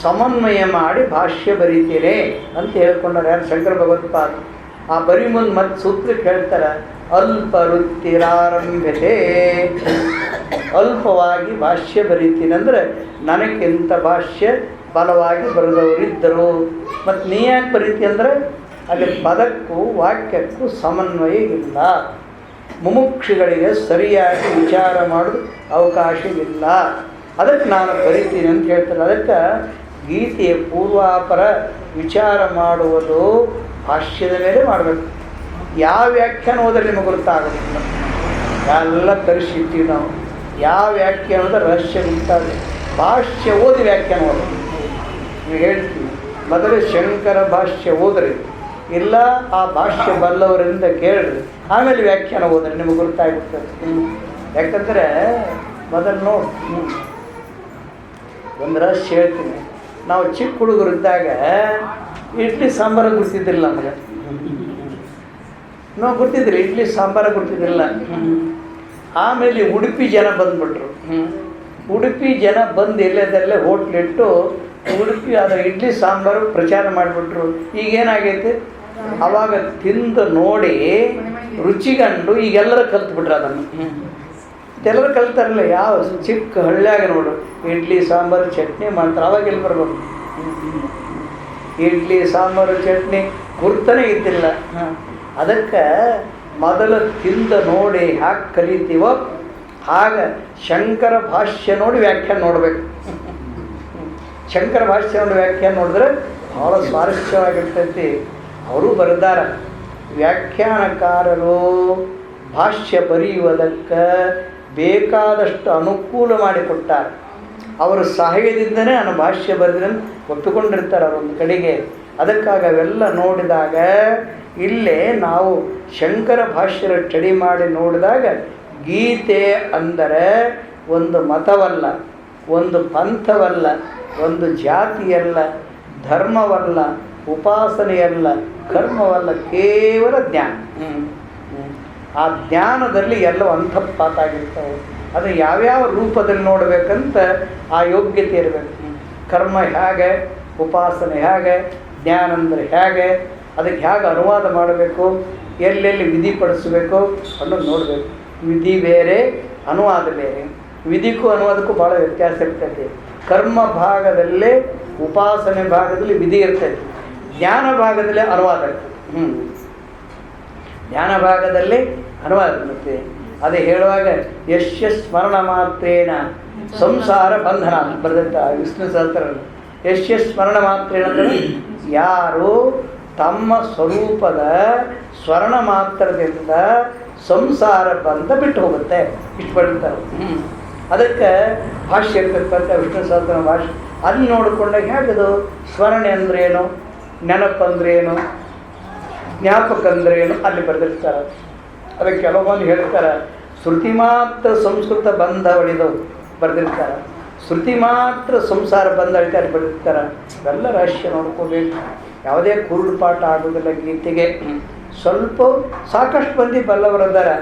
ಸಮನ್ವಯ ಮಾಡಿ ಭಾಷ್ಯ ಬರೀತೇನೆ ಅಂತ ಹೇಳ್ಕೊಂಡಾರೆ ಯಾರು? ಶಂಕರ ಭಗವತ್ಪಾದ. ಆ ಬರಿ ಮುಂದೆ ಮತ್ತೆ ಸೂತ್ರಕ್ಕೆ ಹೇಳ್ತಾರೆ, ಅಲ್ಪ ವೃತ್ತಿರಾರಂಭತೆ. ಅಲ್ಪವಾಗಿ ಭಾಷ್ಯ ಬರೀತೀನಿ ಅಂದರೆ ನನಗಿಂತ ಭಾಷ್ಯ ಬಲವಾಗಿ ಬರೆದವರಿದ್ದರು. ಮತ್ತು ನೀ ಯಾಕೆ ಬರೀತಿ ಅಂದರೆ ಅಲ್ಲಿ ಪದಕ್ಕೂ ವಾಕ್ಯಕ್ಕೂ ಸಮನ್ವಯ ಇಲ್ಲ, ಮುಮುಕ್ಷಿಗಳಿಗೆ ಸರಿಯಾಗಿ ವಿಚಾರ ಮಾಡೋದು ಅವಕಾಶವಿಲ್ಲ. ಅದಕ್ಕೆ ನಾನು ಬರಿತೀನಿ ಅಂತ ಹೇಳ್ತಾರೆ. ಅದಕ್ಕೆ ಗೀತೆಯ ಪೂರ್ವಾಪರ ವಿಚಾರ ಮಾಡುವುದು ಭಾಷ್ಯದ ಮೇಲೆ ಮಾಡಬೇಕು. ಯಾವ ವ್ಯಾಖ್ಯಾನ ಹೋದರೆ ನಿಮಗೆ ಗೊತ್ತಾಗೋದಿಲ್ಲ. ಎಲ್ಲ ತರಿಸಿರ್ತೀವಿ ನಾವು. ಯಾವ ವ್ಯಾಖ್ಯಾನದ ರಹಸ್ಯ ಗೊತ್ತಾಗಲಿ. ಭಾಷ್ಯ ಓದಿ ವ್ಯಾಖ್ಯಾನ ಓದಿ. ನೀವು ಹೇಳ್ತೀವಿ ಮೊದಲು ಶಂಕರ ಭಾಷ್ಯ ಓದ್ರಿ, ಇಲ್ಲ ಆ ಭಾಷ್ಯ ಬಲ್ಲವರಿಂದ ಕೇಳ್ರಿ, ಆಮೇಲೆ ವ್ಯಾಖ್ಯಾನ ಓದ್ರಿ, ನಿಮಗೆ ಗೊತ್ತಾಗ್ಬಿಡ್ತದೆ. ಯಾಕಂದರೆ ಮೊದಲು ನೋಡಿ ಒಂದು ರಹಸ್ಯ ಹೇಳ್ತೀನಿ. ನಾವು ಚಿಕ್ಕ ಹುಡುಗರಿದ್ದಾಗ ಇಡ್ಲಿ ಸಾಂಬಾರು ಗುರ್ತಿದ್ದಿಲ್ಲ ನಮಗೆ. ನಾವು ಗೊತ್ತಿದ್ದಿಲ್ಲ, ಇಡ್ಲಿ ಸಾಂಬಾರು ಗೊತ್ತಿದ್ದಿಲ್ಲ. ಆಮೇಲೆ ಉಡುಪಿ ಜನ ಬಂದುಬಿಟ್ರು. ಉಡುಪಿ ಜನ ಬಂದು ಎಲ್ಲದಲ್ಲೇ ಹೋಟ್ಲಿಟ್ಟು ಉಡುಪಿ ಅದರ ಇಡ್ಲಿ ಸಾಂಬಾರು ಪ್ರಚಾರ ಮಾಡಿಬಿಟ್ರು. ಈಗೇನಾಗೈತೆ, ಅವಾಗ ತಿಂದು ನೋಡಿ ರುಚಿಗಂಡು ಈಗೆಲ್ಲರೂ ಕಲ್ತ್ಬಿಟ್ರು ಅದನ್ನು. ಎಲ್ಲರೂ ಕಲ್ತಾರಲ್ಲ, ಯಾವ ಚಿಕ್ಕ ಹಳ್ಳಿಯಾಗ ನೋಡು ಇಡ್ಲಿ ಸಾಂಬಾರು ಚಟ್ನಿ ಮಾಡ್ತಾರೆ. ಅವಾಗ ಎಲ್ಲಿ ಬರ್ಬೇಕು? ಇಡ್ಲಿ ಸಾಂಬಾರು ಚಟ್ನಿ ಗುರ್ತನೇ ಇದ್ದಿಲ್ಲ. ಅದಕ್ಕೆ ಮೊದಲು ತಿಂದು ನೋಡಿ ಹಾಗೆ ಕಲಿತೀವೋ ಹಾಗೆ ಶಂಕರ ಭಾಷ್ಯ ನೋಡಿ ವ್ಯಾಖ್ಯಾನ ನೋಡಬೇಕು. ಶಂಕರ ಭಾಷ್ಯ ನೋಡಿ ವ್ಯಾಖ್ಯಾನ ನೋಡಿದ್ರೆ ಭಾಳ ಸ್ವಾರಸ್ಯವಾಗಿರ್ತೈತಿ. ಅವರು ಬರೆದಾರ, ವ್ಯಾಖ್ಯಾನಕಾರರು ಭಾಷ್ಯ ಬರೆಯುವುದಕ್ಕೆ ಬೇಕಾದಷ್ಟು ಅನುಕೂಲ ಮಾಡಿಕೊಟ್ಟಾರೆ. ಅವರ ಸಹಾಯದಿಂದನೇ ನಾನು ಭಾಷ್ಯ ಬರೆದ್ರೆ ಒಪ್ಪಿಕೊಂಡಿರ್ತಾರೆ ಅವರೊಂದು ಕಡೆಗೆ. ಅದಕ್ಕಾಗಿ ಅವೆಲ್ಲ ನೋಡಿದಾಗ ಇಲ್ಲೇ ನಾವು ಶಂಕರ ಭಾಷ್ಯರ ಸ್ಟಡಿ ಮಾಡಿ ನೋಡಿದಾಗ ಗೀತೆ ಅಂದರೆ ಒಂದು ಮತವಲ್ಲ, ಒಂದು ಪಂಥವಲ್ಲ, ಒಂದು ಜಾತಿಯಲ್ಲ, ಧರ್ಮವಲ್ಲ, ಉಪಾಸನೆಯಲ್ಲ, ಕರ್ಮವಲ್ಲ, ಕೇವಲ ಜ್ಞಾನ. ಆ ಜ್ಞಾನದಲ್ಲಿ ಎಲ್ಲ ಅಂತಃಪಾತಾಗಿರ್ತವೆ. ಅದು ಯಾವ್ಯಾವ ರೂಪದಲ್ಲಿ ನೋಡಬೇಕಂತ ಆ ಯೋಗ್ಯತೆ ಇರಬೇಕು. ಕರ್ಮ ಹೇಗೆ, ಉಪಾಸನೆ ಹೇಗೆ, ಜ್ಞಾನ ಅಂದರೆ ಹೇಗೆ, ಅದಕ್ಕೆ ಹೇಗೆ ಅನುವಾದ ಮಾಡಬೇಕು, ಎಲ್ಲೆಲ್ಲಿ ವಿಧಿಪಡಿಸಬೇಕು ಅನ್ನೋದು ನೋಡಬೇಕು. ವಿಧಿ ಬೇರೆ, ಅನುವಾದ ಬೇರೆ. ವಿಧಿಗೂ ಅನುವಾದಕ್ಕೂ ಭಾಳ ವ್ಯತ್ಯಾಸ ಇರ್ತೈತಿ. ಕರ್ಮ ಭಾಗದಲ್ಲೇ, ಉಪಾಸನೆ ಭಾಗದಲ್ಲಿ ವಿಧಿ ಇರ್ತೈತಿ, ಜ್ಞಾನ ಭಾಗದಲ್ಲಿ ಅನುವಾದ ಇರ್ತದೆ. ಜ್ಞಾನ ಭಾಗದಲ್ಲಿ ಅನುವಾದ ಇರುತ್ತೆ. ಅದೇ ಹೇಳುವಾಗ ಯಶ್ಯ ಸ್ಮರಣ ಮಾತ್ರೇಣ ಸಂಸಾರ ಬಂಧನ ಬರೆದಂಥ ವಿಷ್ಣು ಸಹಸ್ರರಲ್ಲಿ ಯಶ್ಯ ಸ್ಮರಣ ಮಾತ್ರೇಣ ಅಂದರೆ ಯಾರು ತಮ್ಮ ಸ್ವರೂಪದ ಸ್ವರ್ಣ ಮಾತ್ರದಿಂದ ಸಂಸಾರ ಬಂಧ ಬಿಟ್ಟು ಹೋಗುತ್ತೆ, ಇಷ್ಟು ಬರೀತಾರೆ. ಅದಕ್ಕೆ ಭಾಷ್ಯ ಇರ್ತಕ್ಕಂಥ ವಿಷ್ಣು ಸಹಸ್ರ ಭಾಷೆ ಅಲ್ಲಿ ನೋಡಿಕೊಂಡಾಗ ಹೇಗದು ಸ್ಮರಣೆ ಅಂದ್ರೇನು, ನೆನಪಂದ್ರೇನು, ಜ್ಞಾಪಕ ಅಂದ್ರೇನು ಅಲ್ಲಿ ಬರೆದಿರ್ತಾರೆ. ಅದಕ್ಕೆ ಕೆಲವೊಂದು ಹೇಳ್ತಾರೆ ಶ್ರುತಿ ಮಾತ್ರ ಸಂಸ್ಕೃತ ಬಂಧ ಹೊಳಿದವು ಬರೆದಿರ್ತಾರೆ, ಶ್ರುತಿ ಮಾತ್ರ ಸಂಸಾರ ಬಂಧ ಹೊಳಿತ ಅಲ್ಲಿ ಬರೆದಿರ್ತಾರೆ. ಇವೆಲ್ಲ ರಹಸ್ಯ ನೋಡ್ಕೋಬೇಕು. ಯಾವುದೇ ಕುರುಡು ಪಾಠ ಆಗೋದಿಲ್ಲ ಗೀತೆಗೆ. ಸ್ವಲ್ಪ ಸಾಕಷ್ಟು ಮಂದಿ ಬಲ್ಲವರಿದ್ದಾರೆ,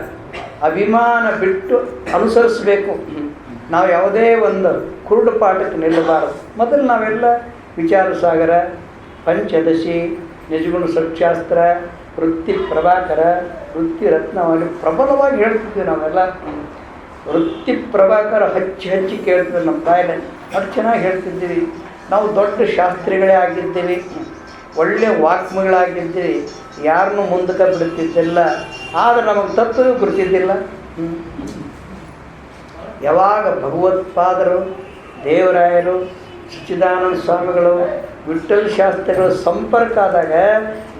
ಅಭಿಮಾನ ಬಿಟ್ಟು ಅನುಸರಿಸಬೇಕು. ನಾವು ಯಾವುದೇ ಒಂದು ಕುರುಡು ಪಾಠಕ್ಕೆ ನಿಲ್ಲಬಾರದು. ಮೊದಲು ನಾವೆಲ್ಲ ವಿಚಾರ ಸಾಗರ, ಪಂಚದಶಿ, ನಿಜಗುಣ ಸತ್ಶಾಸ್ತ್ರ, ವೃತ್ತಿ ಪ್ರಭಾಕರ, ವೃತ್ತಿ ರತ್ನವಾಗಿ ಪ್ರಬಲವಾಗಿ ಹೇಳ್ತಿದ್ವಿ ನಾವೆಲ್ಲ. ವೃತ್ತಿ ಪ್ರಭಾಕರ ಹಚ್ಚಿ ಕೇಳ್ತಿದ್ವಿ ನಮ್ಮ ತಾಯಿಲೆ, ಅಷ್ಟು ಚೆನ್ನಾಗಿ ಹೇಳ್ತಿದ್ದೀವಿ. ನಾವು ದೊಡ್ಡ ಶಾಸ್ತ್ರಿಗಳೇ ಆಗಿದ್ದೀವಿ, ಒಳ್ಳೆ ವಾಕ್ಮಗಳಾಗಿದ್ದೀವಿ, ಯಾರನ್ನೂ ಮುಂದಕ್ಕೆ ಬಿಡ್ತಿದ್ದಿಲ್ಲ. ಆದರೆ ನಮಗೆ ತತ್ವ ಗುರುತಿದ್ದಿಲ್ಲ. ಯಾವಾಗ ಭಗವತ್ಪಾದರು, ದೇವರಾಯರು, ಸಚ್ಚಿದಾನಂದ ಸ್ವಾಮಿಗಳು, ವಿಠ್ಠಲ ಶಾಸ್ತ್ರಿಗಳ ಸಂಪರ್ಕ ಆದಾಗ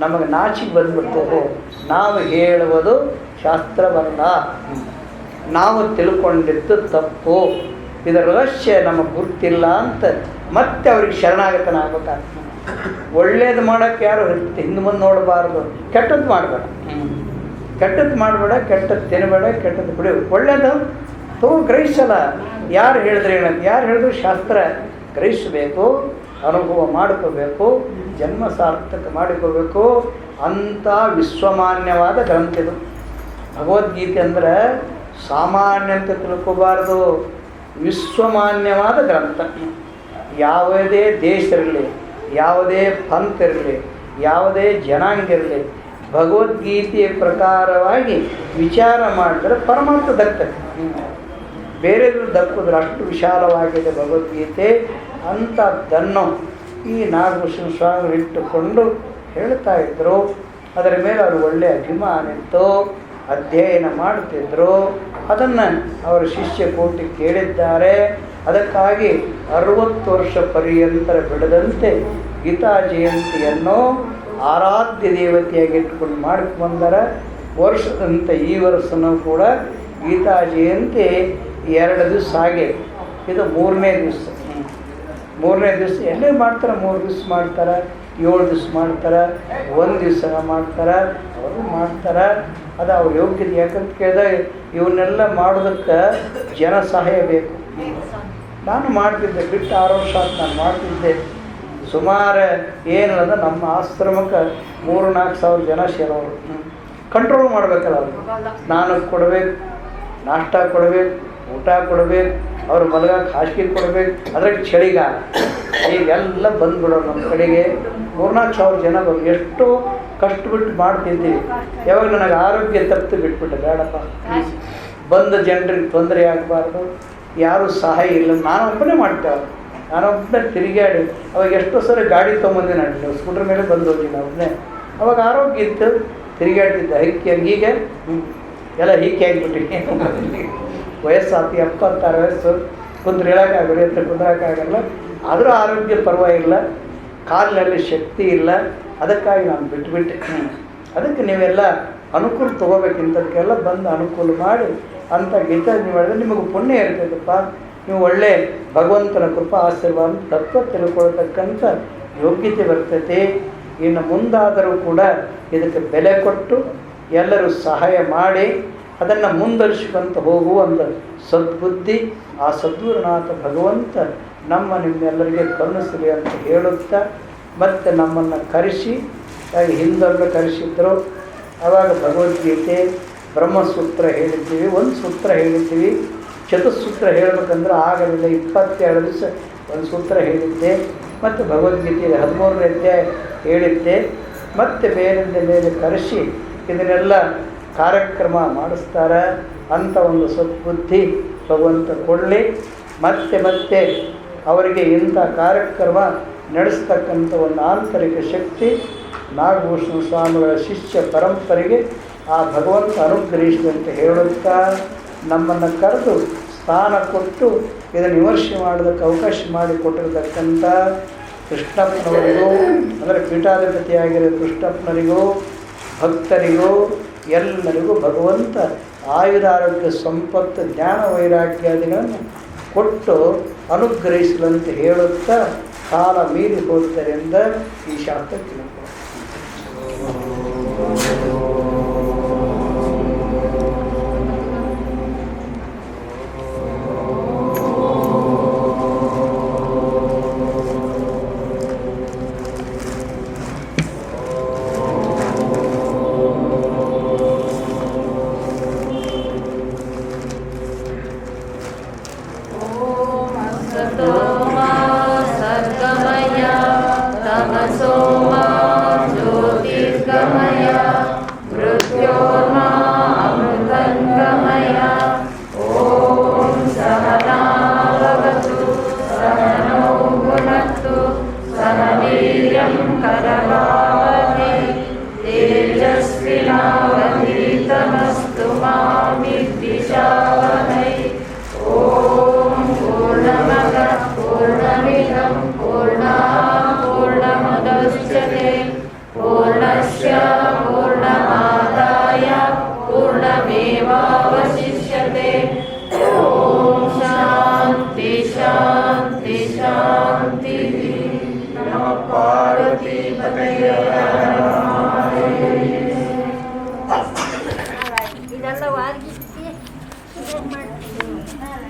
ನಮಗೆ ನಾಚಿಕೆ ಬಂದ್ಬಿಡ್ತದೆ. ನಾವು ಹೇಳುವುದು ಶಾಸ್ತ್ರವಲ್ಲ, ನಾವು ತಿಳ್ಕೊಂಡಿದ್ದು ತಪ್ಪು, ಇದರ ರಹಸ್ಯ ನಮಗೆ ಗುರ್ತಿಲ್ಲ ಅಂತ ಮತ್ತೆ ಅವ್ರಿಗೆ ಶರಣಾಗತನಾಗಬೇಕಾಗ್ತದೆ. ಒಳ್ಳೇದು ಮಾಡೋಕ್ಕೆ ಯಾರು ಹಿಂದೆ ಮುಂದೆ ನೋಡಬಾರ್ದು, ಕೆಟ್ಟದ್ದು ಮಾಡಬೇಡ, ಕೆಟ್ಟದ್ದು ಮಾಡಬೇಡ, ಕೆಟ್ಟದ್ದು ತಿನ್ನಬೇಡ, ಕೆಟ್ಟದ್ದು ಬಿಡಿ. ಒಳ್ಳೇದು ಗ್ರಹಿಸಲ್ಲ. ಯಾರು ಹೇಳಿದ್ರೆ ಏನಂತ, ಯಾರು ಹೇಳಿದ್ರು ಶಾಸ್ತ್ರ ಗ್ರಹಿಸಬೇಕು, ಅನುಭವ ಮಾಡ್ಕೋಬೇಕು, ಜನ್ಮ ಸಾರ್ಥಕ ಮಾಡಿಕೋಬೇಕು. ಅಂಥ ವಿಶ್ವಮಾನ್ಯವಾದ ಗ್ರಂಥ ಇದು ಭಗವದ್ಗೀತೆ. ಅಂದರೆ ಸಾಮಾನ್ಯ ಅಂತ ತಿಳ್ಕೋಬಾರ್ದು, ವಿಶ್ವಮಾನ್ಯವಾದ ಗ್ರಂಥ. ಯಾವುದೇ ದೇಶ ಇರಲಿ, ಯಾವುದೇ ಪಂಥ ಇರಲಿ, ಯಾವುದೇ ಜನಾಂಗ ಇರಲಿ, ಭಗವದ್ಗೀತೆಯ ಪ್ರಕಾರವಾಗಿ ವಿಚಾರ ಮಾಡಿದ್ರೆ ಪರಮಾತ್ಮ ದಕ್ತದೆ. ಬೇರೆದ್ರು ದಕ್ಕುದ್ರೆ ಅಷ್ಟು ವಿಶಾಲವಾಗಿದೆ ಭಗವದ್ಗೀತೆ. ಅಂಥದ್ದನ್ನು ಈ ನಾಗಭೂಷಣ ಸ್ವಾಮಿಗಳು ಇಟ್ಟುಕೊಂಡು ಹೇಳ್ತಾ ಇದ್ದರು. ಅದರ ಮೇಲೆ ಅವರು ಒಳ್ಳೆಯ ಅಭಿಮಾನ ಇತ್ತು, ಅಧ್ಯಯನ ಮಾಡ್ತಿದ್ರು. ಅದನ್ನು ಅವರ ಶಿಷ್ಯ ಕೋಟಿ ಕೇಳಿದ್ದಾರೆ. ಅದಕ್ಕಾಗಿ 60 ವರ್ಷ ಪರ್ಯಂತರ ಬಿಡದಂತೆ ಗೀತಾ ಜಯಂತಿಯನ್ನು ಆರಾಧ್ಯ ದೇವತೆಯಾಗಿ ಇಟ್ಕೊಂಡು ಮಾಡ್ಕೊಂಬಂದರ. ವರ್ಷದಂತ ಈ ವರ್ಷನೂ ಕೂಡ ಗೀತಾ ಜಯಂತಿ 2 ದಿವಸ ಹಾಗೆ. ಇದು 3ನೇ ದಿವಸ. 3ನೇ ದಿವಸ ಎಲ್ಲೇ ಮಾಡ್ತಾರೆ, 3 ದಿವಸ ಮಾಡ್ತಾರೆ, 7 ದಿವಸ ಮಾಡ್ತಾರೆ, 1 ದಿವಸ ಮಾಡ್ತಾರೆ, ಅವರು ಮಾಡ್ತಾರೆ. ಅದು ಅವ್ರ ಯೋಗ್ಯತೆ. ಯಾಕಂತ ಕೇಳಿದಾಗ ಇವನ್ನೆಲ್ಲ ಮಾಡೋದಕ್ಕೆ ಜನ ಸಹಾಯ ಬೇಕು. ನಾನು ಮಾಡ್ತಿದ್ದೆ, ಬಿಟ್ಟು 6 ವರ್ಷ ಆಯ್ತು ನಾನು ಮಾಡ್ತಿದ್ದೆ. ಸುಮಾರು ಏನಂದ್ರೆ ನಮ್ಮ ಆಶ್ರಮಕ್ಕೆ 3-4 ಸಾವಿರ ಜನ ಸೇರೋರು. ಕಂಟ್ರೋಲ್ ಮಾಡಬೇಕಲ್ಲ ಅವರು. ಸ್ನಾನಕ್ಕೆ ಕೊಡಬೇಕು, ನಾಷ್ಟ ಕೊಡಬೇಕು, ಊಟ ಕೊಡಬೇಕು, ಅವ್ರ ಮಲಗಕ್ಕೆ ಹಾಸಿಗೆ ಕೊಡಬೇಕು. ಅದ್ರಾಗ ಚಳಿಗಾಲ ಈಗೆಲ್ಲ ಬಂದ್ಬಿಡೋರು ನಮ್ಮ ಕಡೆಗೆ. 3-4 ಸಾವಿರ ಜನ ಬಂದು ಎಷ್ಟು ಕಷ್ಟಬಿಟ್ಟು ಮಾಡ್ತಿದ್ದೀವಿ. ಯಾವಾಗ ನನಗೆ ಆರೋಗ್ಯ ತಪ್ಪು ಬಿಟ್ಬಿಟ್ಟೆ, ಬೇಡಪ್ಪ, ಬಂದ ಜನರಿಗೆ ತೊಂದರೆ ಆಗಬಾರ್ದು, ಯಾರೂ ಸಹಾಯ ಇಲ್ಲ, ನಾನು ಒಬ್ಬನೇ ಮಾಡ್ತೇವೆ. ನಾನೊಬ್ಬನೇ ತಿರುಗಾಡಿ ಅವಾಗ ಎಷ್ಟೋ ಸರಿ ಗಾಡಿ ತೊಗೊಂಬಂದೆ, ನಾನು ಸ್ಕೂಟ್ರ್ ಮೇಲೆ ಬಂದು ಹೋಗಿ ಒಬ್ಬನೇ. ಅವಾಗ ಆರೋಗ್ಯ ಇತ್ತು, ತಿರುಗಾಡ್ತಿದ್ದೆ ಹೈಕಿ. ಹಂಗೀಗೆ ಎಲ್ಲ ಹೀಗೆ ಆಗಿಬಿಟ್ಟು ವಯಸ್ಸಾತಿ 76 ವಯಸ್ಸು, ಕುಂದ್ರೆ ಹೇಳೋಕ್ಕಾಗಲಿ ಅಂತ ಕುಂದ್ರೋಕ್ಕಾಗಲ್ಲ. ಆದರೂ ಆರೋಗ್ಯ ಪರವಾಗಿಲ್ಲ, ಕಾಲಿನಲ್ಲಿ ಶಕ್ತಿ ಇಲ್ಲ. ಅದಕ್ಕಾಗಿ ನಾನು ಬಿಟ್ಟುಬಿಟ್ಟೆ. ಅದಕ್ಕೆ ನೀವೆಲ್ಲ ಅನುಕೂಲ ತೊಗೋಬೇಕಿಂತದಕ್ಕೆಲ್ಲ ಬಂದು ಅನುಕೂಲ ಮಾಡಿ ಅಂಥ ಗೀತಾ ನೀವು ಹೇಳಿದ್ರೆ ನಿಮಗೆ ಪುಣ್ಯ ಇರ್ತೈತಪ್ಪ. ನೀವು ಒಳ್ಳೆ ಭಗವಂತನ ಕೃಪಾ ಆಶೀರ್ವಾದ ತತ್ವ ತಿಳ್ಕೊಳ್ತಕ್ಕಂಥ ಯೋಗ್ಯತೆ ಬರ್ತೈತಿ. ಇನ್ನು ಮುಂದಾದರೂ ಕೂಡ ಇದಕ್ಕೆ ಬೆಲೆ ಕೊಟ್ಟು ಎಲ್ಲರೂ ಸಹಾಯ ಮಾಡಿ ಅದನ್ನು ಮುಂದುವರಿಸ್ಕೊಂತ ಹೋಗುವಂಥ ಸದ್ಬುದ್ಧಿ ಆ ಸದ್ಗುರುನಾಥ ಭಗವಂತ ನಿಮ್ಮೆಲ್ಲರಿಗೆ ಕರುಣಿಸಲಿ ಅಂತ ಹೇಳುತ್ತಾ, ಮತ್ತು ನಮ್ಮನ್ನು ಕರೆಸಿ, ಹಿಂದೊಂದು ಕರೆಸಿದ್ರು. ಆವಾಗ ಭಗವದ್ಗೀತೆ ಬ್ರಹ್ಮಸೂತ್ರ ಹೇಳಿದ್ದೀವಿ, 1 ಸೂತ್ರ ಹೇಳಿದ್ದೀವಿ. ಚತುಸ್ಸೂತ್ರ ಹೇಳಬೇಕಂದ್ರೆ ಆಗಲಿಲ್ಲ. 22 ದಿವಸ 1 ಸೂತ್ರ ಹೇಳಿದ್ದೆ. ಮತ್ತು ಭಗವದ್ಗೀತೆಯಲ್ಲಿ 13ನೇ ಅಧ್ಯಾಯ ಹೇಳಿದ್ದೆ. ಮತ್ತು ಬೇರೆಂದ ಮೇಲೆ ಕರೆಸಿ ಇದನ್ನೆಲ್ಲ ಕಾರ್ಯಕ್ರಮ ಮಾಡಿಸ್ತಾರೆ ಅಂತ ಒಂದು ಸದ್ಬುದ್ಧಿ ಭಗವಂತ ಕೊಡಲಿ. ಮತ್ತೆ ಅವರಿಗೆ ಇಂಥ ಕಾರ್ಯಕ್ರಮ ನಡೆಸ್ತಕ್ಕಂಥ ಒಂದು ಆಂತರಿಕ ಶಕ್ತಿ ನಾಗಭೂಷಣ ಸ್ವಾಮಿಗಳ ಶಿಷ್ಯ ಪರಂಪರೆಗೆ ಆ ಭಗವಂತ ಅನುಗ್ರಹಿಸಲಿ ಅಂತ ಹೇಳುತ್ತಾ, ನಮ್ಮನ್ನು ಕರೆದು ಸ್ಥಾನ ಕೊಟ್ಟು ಇದನ್ನು ವಿಮರ್ಶೆ ಮಾಡೋದಕ್ಕೆ ಅವಕಾಶ ಮಾಡಿಕೊಟ್ಟಿರತಕ್ಕಂಥ ಕೃಷ್ಣಪ್ಪನವರಿಗೂ, ಅಂದರೆ ಪೀಠಾಧಿಪತಿಯಾಗಿರೋ ಕೃಷ್ಣಪ್ಪನರಿಗೂ, ಭಕ್ತರಿಗೂ ಎಲ್ಲರಿಗೂ ಭಗವಂತ ಆಯುರಾರೋಗ್ಯ ಸಂಪತ್ತು ಜ್ಞಾನ ವೈರಾಗ್ಯಾದಿಗಳನ್ನು ಕೊಟ್ಟು ಅನುಗ್ರಹಿಸಲಂತ ಹೇಳುತ್ತಾ ಕಾಲ ಮೀರಿ ಹೋದ್ದರಿಂದ ಈ ಶಾಸ್ತ್ರ ತಿಳ್ಕೊ. ಇದೆಲ್ಲ ವಾರ್ಗಿಸಿ ಮಾಡ್ತೀವಿ.